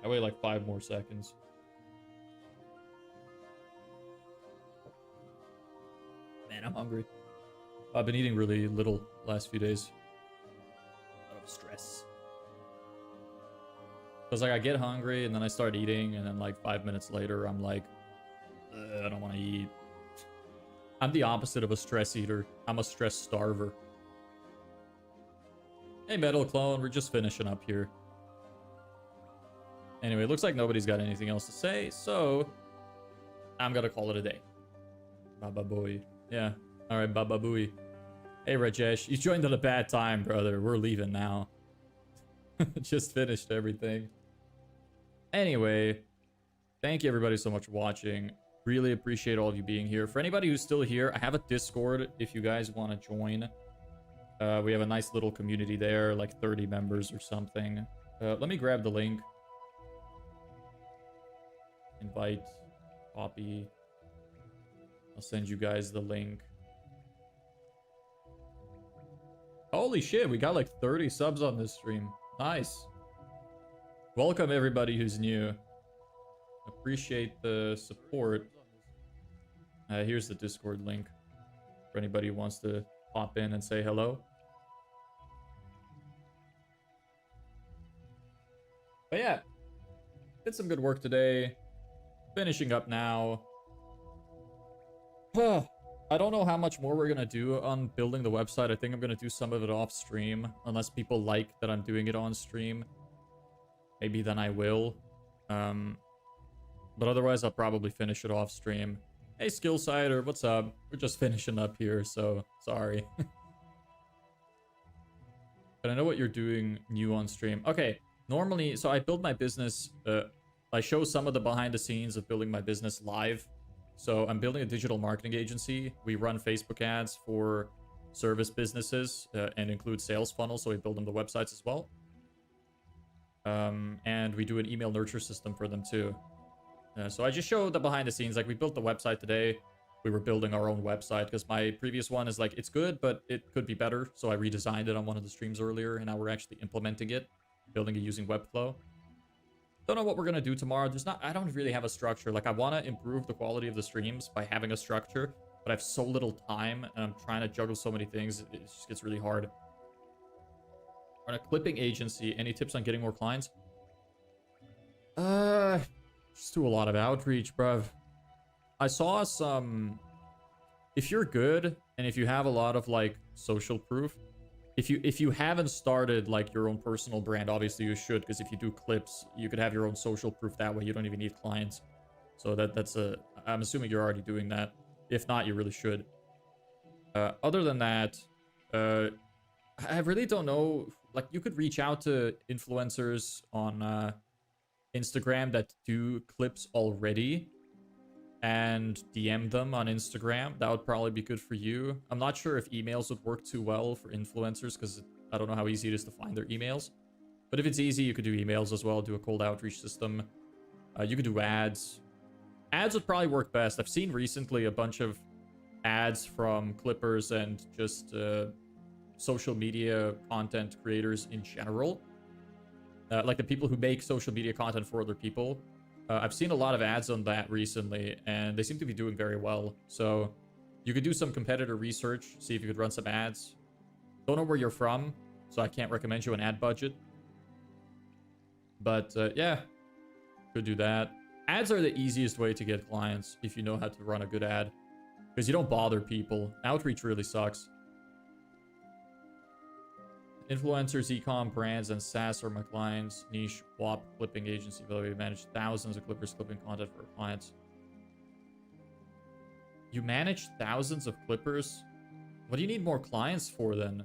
S1: I wait like 5 more seconds. Man, I'm hungry. I've been eating really little last few days. A lot of stress. Because like I get hungry and then I start eating and then like 5 minutes later I'm like, I don't want to eat. I'm the opposite of a stress eater. I'm a stress starver. Hey Metal Clone, we're just finishing up here. Anyway, it looks like nobody's got anything else to say, so I'm gonna call it a day. Baba boy. Yeah. Alright, Baba booey. Hey Rajesh, you joined at a bad time, brother. We're leaving now. Just finished everything. Anyway, thank you everybody so much for watching. Really appreciate all of you being here. For anybody who's still here, I have a Discord if you guys want to join. We have a nice little community there, like 30 members or something. Let me grab the link. Invite, copy. I'll send you guys the link. Holy shit, we got like 30 subs on this stream. Nice. Welcome everybody who's new. Appreciate the support. Here's the Discord link for anybody who wants to pop in and say hello. But yeah, did some good work today. Finishing up now. I don't know how much more we're gonna do on building the website. I think I'm gonna do some of it off stream, unless people like that I'm doing it on stream. Maybe then I will. But otherwise, I'll probably finish it off stream. Hey, Skillsider, what's up? We're just finishing up here, so sorry. But I know what you're doing new on stream. Okay, normally, so I build my business. I show some of the behind the scenes of building my business live. So I'm building a digital marketing agency. We run Facebook ads for service businesses and include sales funnels. So we build them the websites as well. And we do an email nurture system for them too. So I just show the behind the scenes. Like, we built the website today. We were building our own website because my previous one is like, it's good, but it could be better. So I redesigned it on one of the streams earlier, and now we're actually implementing it, building it using Webflow. Don't know what we're gonna do tomorrow. I don't really have a structure. Like, I want to improve the quality of the streams by having a structure, but I have so little time, and I'm trying to juggle so many things. It just gets really hard. On a clipping agency, any tips on getting more clients? Just do a lot of outreach, bruv. I saw some... If you're good, and if you have a lot of, like, social proof, if you haven't started, like, your own personal brand, obviously you should, because if you do clips, you could have your own social proof that way. You don't even need clients. So that's a... I'm assuming you're already doing that. If not, you really should. Other than that, I really don't know. Like, you could reach out to influencers on Instagram that do clips already and DM them on Instagram. That would probably be good for you. I'm not sure if emails would work too well for influencers because I don't know how easy it is to find their emails. But if it's easy, you could do emails as well, do a cold outreach system. You could do ads. Ads would probably work best. I've seen recently a bunch of ads from clippers and just social media content creators in general. Like the people who make social media content for other people. I've seen a lot of ads on that recently, and they seem to be doing very well. So you could do some competitor research, see if you could run some ads. Don't know where you're from, so I can't recommend you an ad budget. But yeah, could do that. Ads are the easiest way to get clients if you know how to run a good ad, because you don't bother people. Outreach really sucks. Influencers, e-com, brands, and SaaS are my clients. Niche WAP clipping agency. We manage thousands of clippers clipping content for our clients. You manage thousands of clippers? What do you need more clients for then?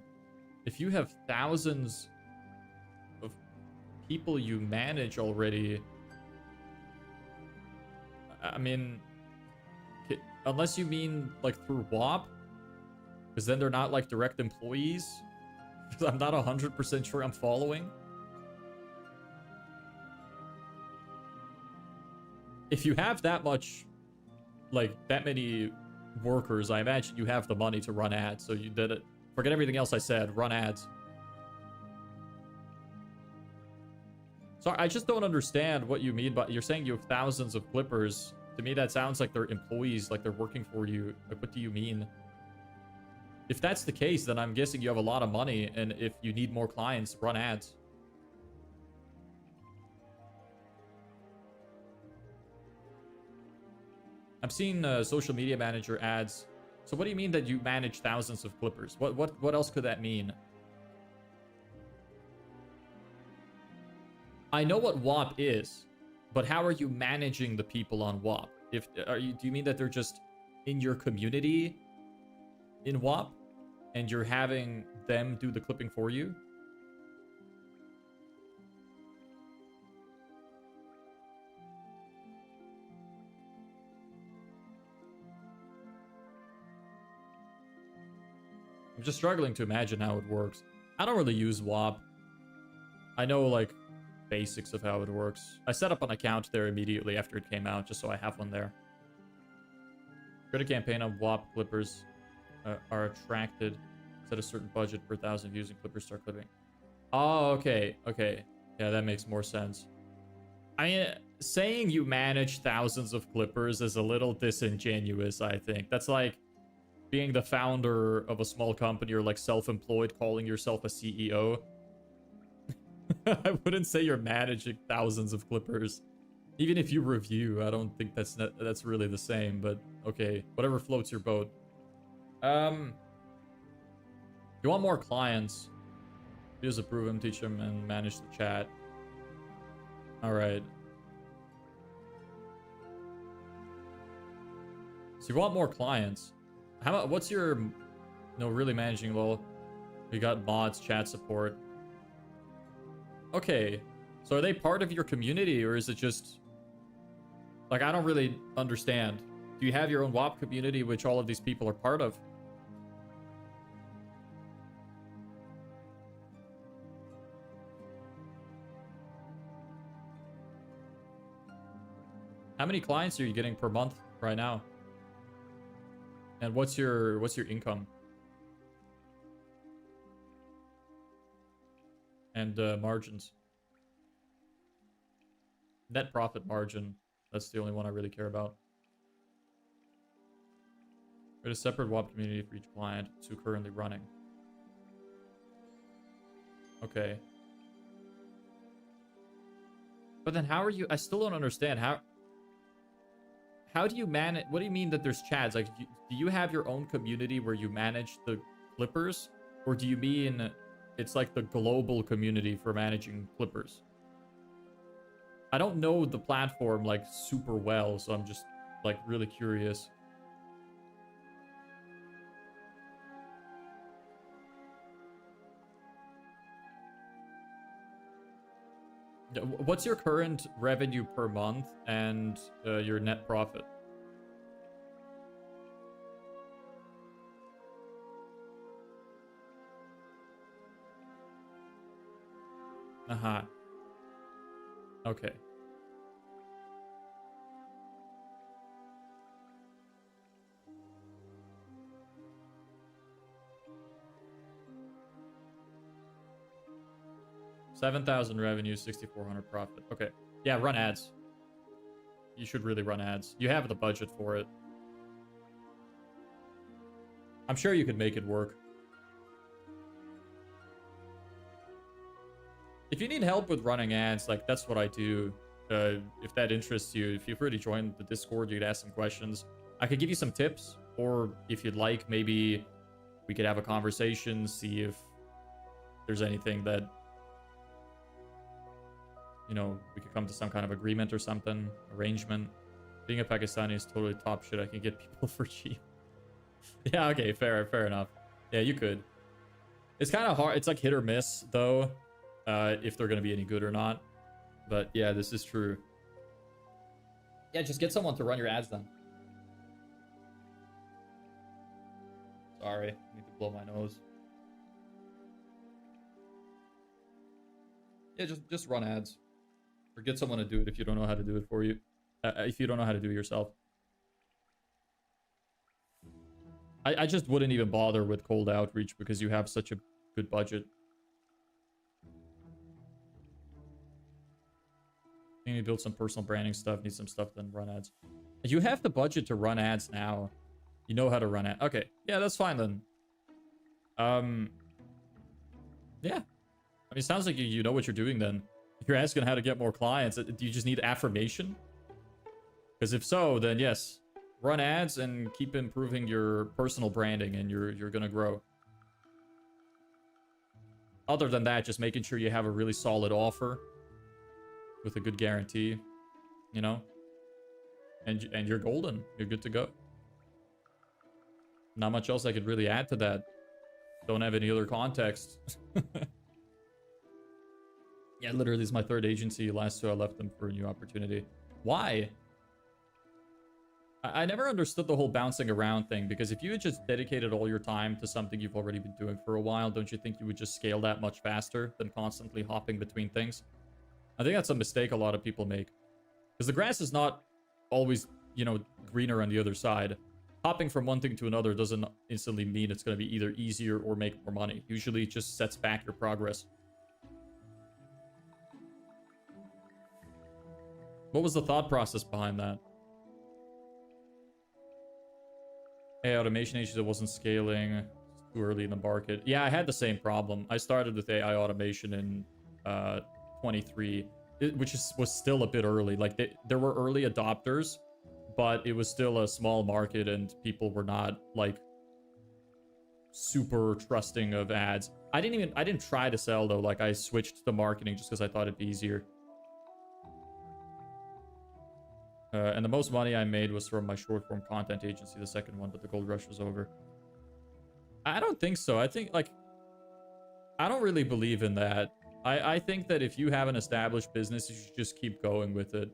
S1: If you have thousands of people you manage already, I mean, unless you mean like through WAP, because then they're not like direct employees. Because I'm not 100% sure I'm following. If you have that much, like, that many workers, I imagine you have the money to run ads. So you did it. Forget everything else I said. Run ads. So I just don't understand what you mean by... You're saying you have thousands of clippers. To me, that sounds like they're employees, like they're working for you. Like, what do you mean? If that's the case, then I'm guessing you have a lot of money, and if you need more clients, run ads. I'm seeing social media manager ads. So what do you mean that you manage thousands of clippers? What else could that mean? I know what WAP is, but how are you managing the people on WAP? Do you mean that they're just in your community in WAP, and you're having them do the clipping for you? I'm just struggling to imagine how it works. I don't really use WAP. I know, like, basics of how it works. I set up an account there immediately after it came out, just so I have one there. Create a campaign on WAP clippers. Are attracted, set a certain budget per 1,000 views, and clippers start clipping. Oh, okay. Yeah, that makes more sense. I mean, saying you manage thousands of clippers is a little disingenuous, I think. That's like being the founder of a small company or like self-employed, calling yourself a CEO. I wouldn't say you're managing thousands of clippers. Even if you review, I don't think that's really the same, but okay, whatever floats your boat. You want more clients? Just approve them, teach them, and manage the chat. All right. So you want more clients? How about what's your really managing? Well, we got mods, chat support. Okay, so are they part of your community, or is it just like, I don't really understand? Do you have your own WAP community which all of these people are part of? How many clients are you getting per month right now? And what's your income? And margins. Net profit margin. That's the only one I really care about. Create a separate WAP community for each client. Two currently running. Okay. But then how are you... I still don't understand. How do you manage... What do you mean that there's chats? Like, do you have your own community where you manage the clippers? Or do you mean it's like the global community for managing clippers? I don't know the platform like super well, so I'm just like really curious. What's your current revenue per month and your net profit? Uh-huh. Okay. $7,000 revenue, 6,400 profit. Okay. Yeah, run ads. You should really run ads. You have the budget for it. I'm sure you could make it work. If you need help with running ads, like, that's what I do. If that interests you, feel free to join the Discord. You could ask some questions. I could give you some tips, or if you'd like, maybe we could have a conversation, see if there's anything that, you know, we could come to some kind of agreement or something, arrangement. Being a Pakistani is totally top shit. I can get people for cheap. Yeah, okay, fair enough. Yeah, you could. It's kind of hard. It's like hit or miss, though, if they're going to be any good or not. But yeah, this is true. Yeah, just get someone to run your ads then. Sorry, I need to blow my nose. Yeah, just run ads. Or get someone to do it if you don't know how to do it for you. If you don't know how to do it yourself. I just wouldn't even bother with cold outreach because you have such a good budget. You need to build some personal branding stuff, need some stuff, then run ads. You have the budget to run ads now. You know how to run ads. Okay, yeah, that's fine then. Yeah. I mean, it sounds like you know what you're doing then. If you're asking how to get more clients, do you just need affirmation? Because if so, then yes. Run ads and keep improving your personal branding and you're gonna grow. Other than that, just making sure you have a really solid offer with a good guarantee, you know? And you're golden. You're good to go. Not much else I could really add to that. Don't have any other context. Yeah, literally, this is my third agency. Last two, I left them for a new opportunity. Why? I never understood the whole bouncing around thing, because if you had just dedicated all your time to something you've already been doing for a while, don't you think you would just scale that much faster than constantly hopping between things? I think that's a mistake a lot of people make. Because the grass is not always, you know, greener on the other side. Hopping from one thing to another doesn't instantly mean it's going to be either easier or make more money. Usually it just sets back your progress. What was the thought process behind that? AI automation agency that wasn't scaling. Too early in the market. Yeah, I had the same problem. I started with AI automation in 23. was still a bit early. Like there were early adopters, but it was still a small market and people were not like super trusting of ads. I didn't try to sell though. Like I switched to marketing just because I thought it'd be easier. And the most money I made was from my short form content agency, the second one, but the gold rush was over. I don't think so. I think like I don't really believe in that. I think that if you have an established business, you should just keep going with it.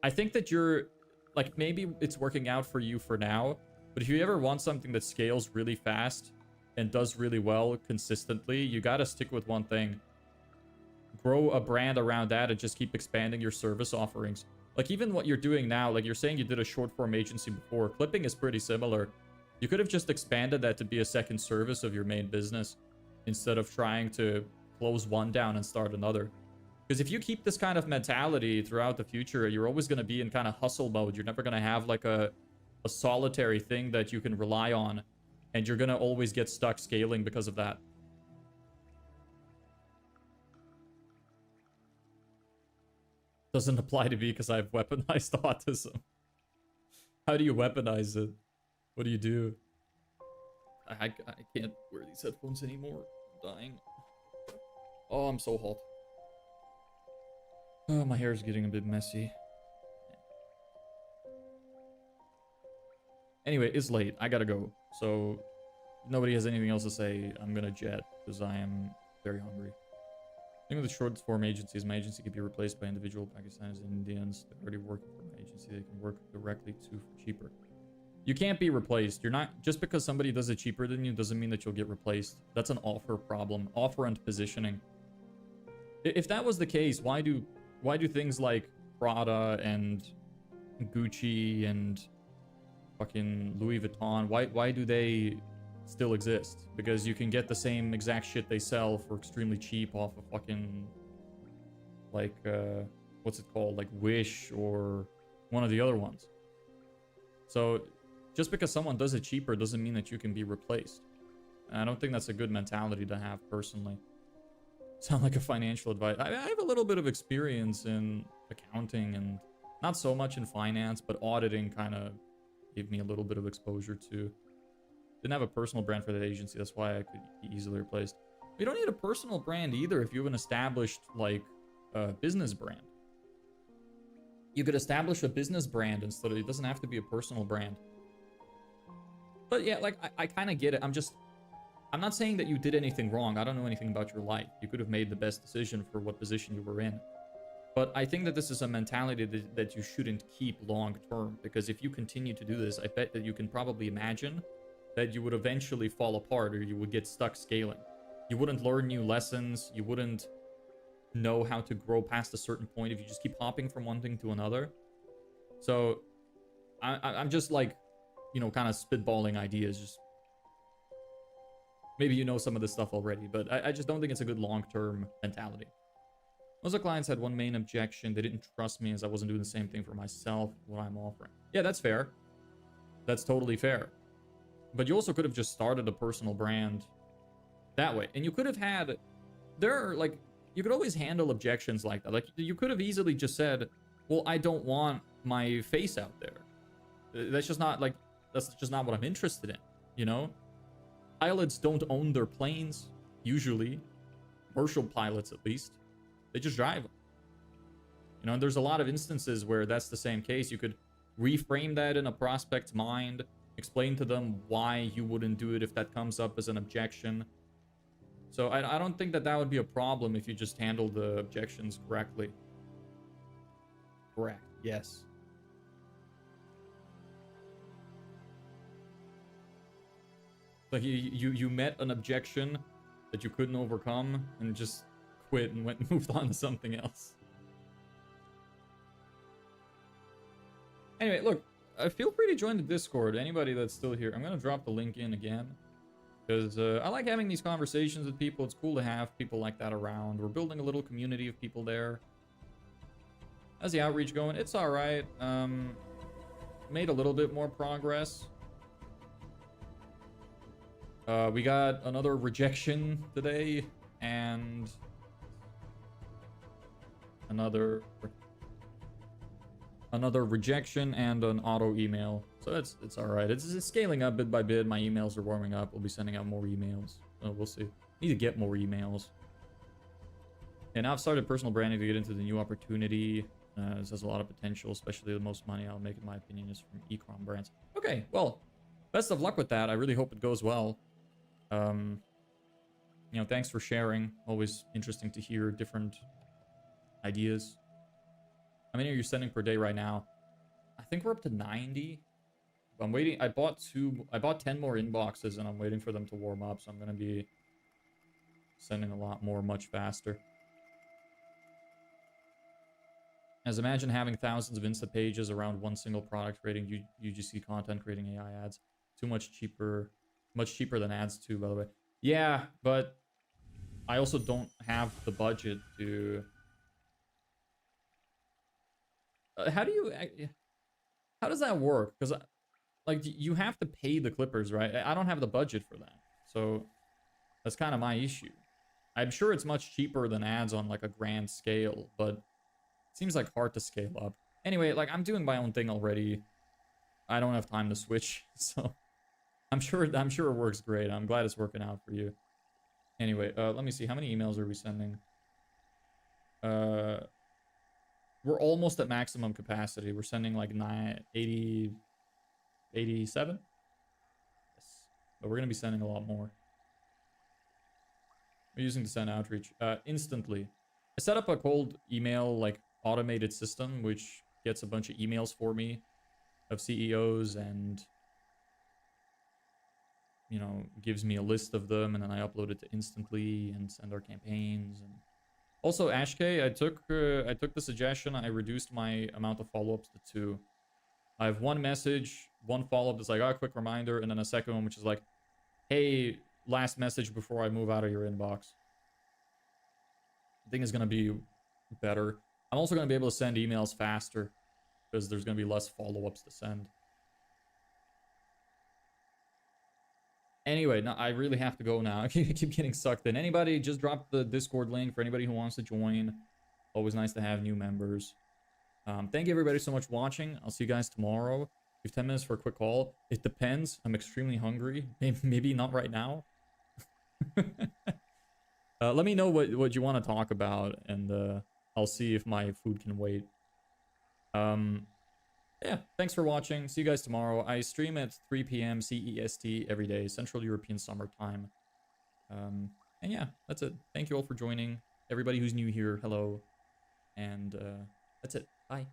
S1: I think that you're like maybe it's working out for you for now, but if you ever want something that scales really fast and does really well consistently, you got to stick with one thing. Grow a brand around that and just keep expanding your service offerings. Like even what you're doing now, like you're saying you did a short form agency before, clipping is pretty similar. You could have just expanded that to be a second service of your main business instead of trying to close one down and start another. Because if you keep this kind of mentality throughout the future, you're always going to be in kind of hustle mode. You're never going to have like a solitary thing that you can rely on. And you're going to always get stuck scaling because of that. Doesn't apply to me because I've weaponized autism. How do you weaponize it? What do you do? I can't wear these headphones anymore. I'm dying. Oh, I'm so hot. Oh, my hair is getting a bit messy. Anyway, it's late. I gotta go. So, if nobody has anything else to say, I'm gonna jet because I am very hungry. The thing with the short form agencies, my agency could be replaced by individual Pakistanis and Indians that are already working for my agency. They can work directly to for cheaper. You can't be replaced. You're not, just because somebody does it cheaper than you doesn't mean that you'll get replaced. That's an offer problem. Offer and positioning. If that was the case, why do things like Prada and Gucci and fucking Louis Vuitton, why do they still exist? Because you can get the same exact shit they sell for extremely cheap off of fucking like what's it called, like Wish or one of the other ones. So just because someone does it cheaper doesn't mean that you can be replaced. And I don't think that's a good mentality to have personally. Sound like a financial advice. I have a little bit of experience in accounting and not so much in finance, but auditing kind of gave me a little bit of exposure to. Didn't have a personal brand for that agency. That's why I could be easily replaced. You don't need a personal brand either if you have an established like business brand. You could establish a business brand instead of, it doesn't have to be a personal brand. But yeah, like I kind of get it. I'm not saying that you did anything wrong. I don't know anything about your life. You could have made the best decision for what position you were in. But I think that this is a mentality that you shouldn't keep long term. Because if you continue to do this, I bet that you can probably imagine that you would eventually fall apart or you would get stuck scaling. You wouldn't learn new lessons. You wouldn't know how to grow past a certain point if you just keep hopping from one thing to another. So I'm just like, you know, kind of spitballing ideas. Just maybe you know some of this stuff already, but I just don't think it's a good long-term mentality. Most of the clients had one main objection. They didn't trust me as I wasn't doing the same thing for myself, what I'm offering. Yeah, that's fair. That's totally fair. But you also could have just started a personal brand that way. And you could have had, you could always handle objections like that. Like, you could have easily just said, well, I don't want my face out there. That's just not what I'm interested in, you know? Pilots don't own their planes, usually. Commercial pilots, at least. They just drive them. You know, and there's a lot of instances where that's the same case. You could reframe that in a prospect's mind, explain to them why you wouldn't do it if that comes up as an objection. So I don't think that would be a problem if you just handle the objections correctly. Correct, yes. Like you met an objection that you couldn't overcome and just quit and moved on to something else. Anyway, look, feel free to join the Discord. Anybody that's still here, I'm gonna drop the link in again because I like having these conversations with people. It's cool to have people like that around. We're building a little community of people there. How's the outreach going? It's all right. Made a little bit more progress. We got another rejection today and another rejection and an auto email. So it's all right. It's scaling up bit by bit. My emails are warming up. We'll be sending out more emails. We'll see. Need to get more emails. And now I've started personal branding to get into the new opportunity. This has a lot of potential, especially the most money I'll make, in my opinion, is from e-com brands. Okay, well, best of luck with that. I really hope it goes well. You know, thanks for sharing. Always interesting to hear different ideas. How many are you sending per day right now? I think we're up to 90. I'm waiting. I bought 10 more inboxes, and I'm waiting for them to warm up, so I'm going to be sending a lot more much faster. As imagine having thousands of Insta pages around one single product, creating UGC content, creating AI ads. Too much cheaper than ads too, by the way. Yeah, but I also don't have the budget to... how does that work? Because, like, you have to pay the clippers, right? I don't have the budget for that. So that's kind of my issue. I'm sure it's much cheaper than ads on, like, a grand scale, but it seems like hard to scale up. Anyway, like, I'm doing my own thing already. I don't have time to switch, so I'm sure it works great. I'm glad it's working out for you. Anyway, let me see. How many emails are we sending? We're almost at maximum capacity. We're sending like 87? Yes. But we're going to be sending a lot more. We're using the send outreach. Instantly. I set up a cold email, like, automated system, which gets a bunch of emails for me of CEOs and, you know, gives me a list of them, and then I upload it to Instantly and send our campaigns. And also, Ashk, I took the suggestion. I reduced my amount of follow-ups to 2. I have one message, one follow-up that's like, oh, quick reminder, and then a second one which is like, hey, last message before I move out of your inbox. I think it's going to be better. I'm also going to be able to send emails faster because there's going to be less follow-ups to send. Anyway, no, I really have to go now. I keep getting sucked in. Anybody, just drop the Discord link for anybody who wants to join. Always nice to have new members. Thank you everybody so much for watching. I'll see you guys tomorrow. You have 10 minutes for a quick call. It depends. I'm extremely hungry. Maybe not right now. Let me know what you want to talk about, and I'll see if my food can wait. Yeah, thanks for watching. See you guys tomorrow. I stream at 3 p.m. CEST every day, Central European Summer Time. And yeah, that's it. Thank you all for joining. Everybody who's new here, hello. And that's it. Bye.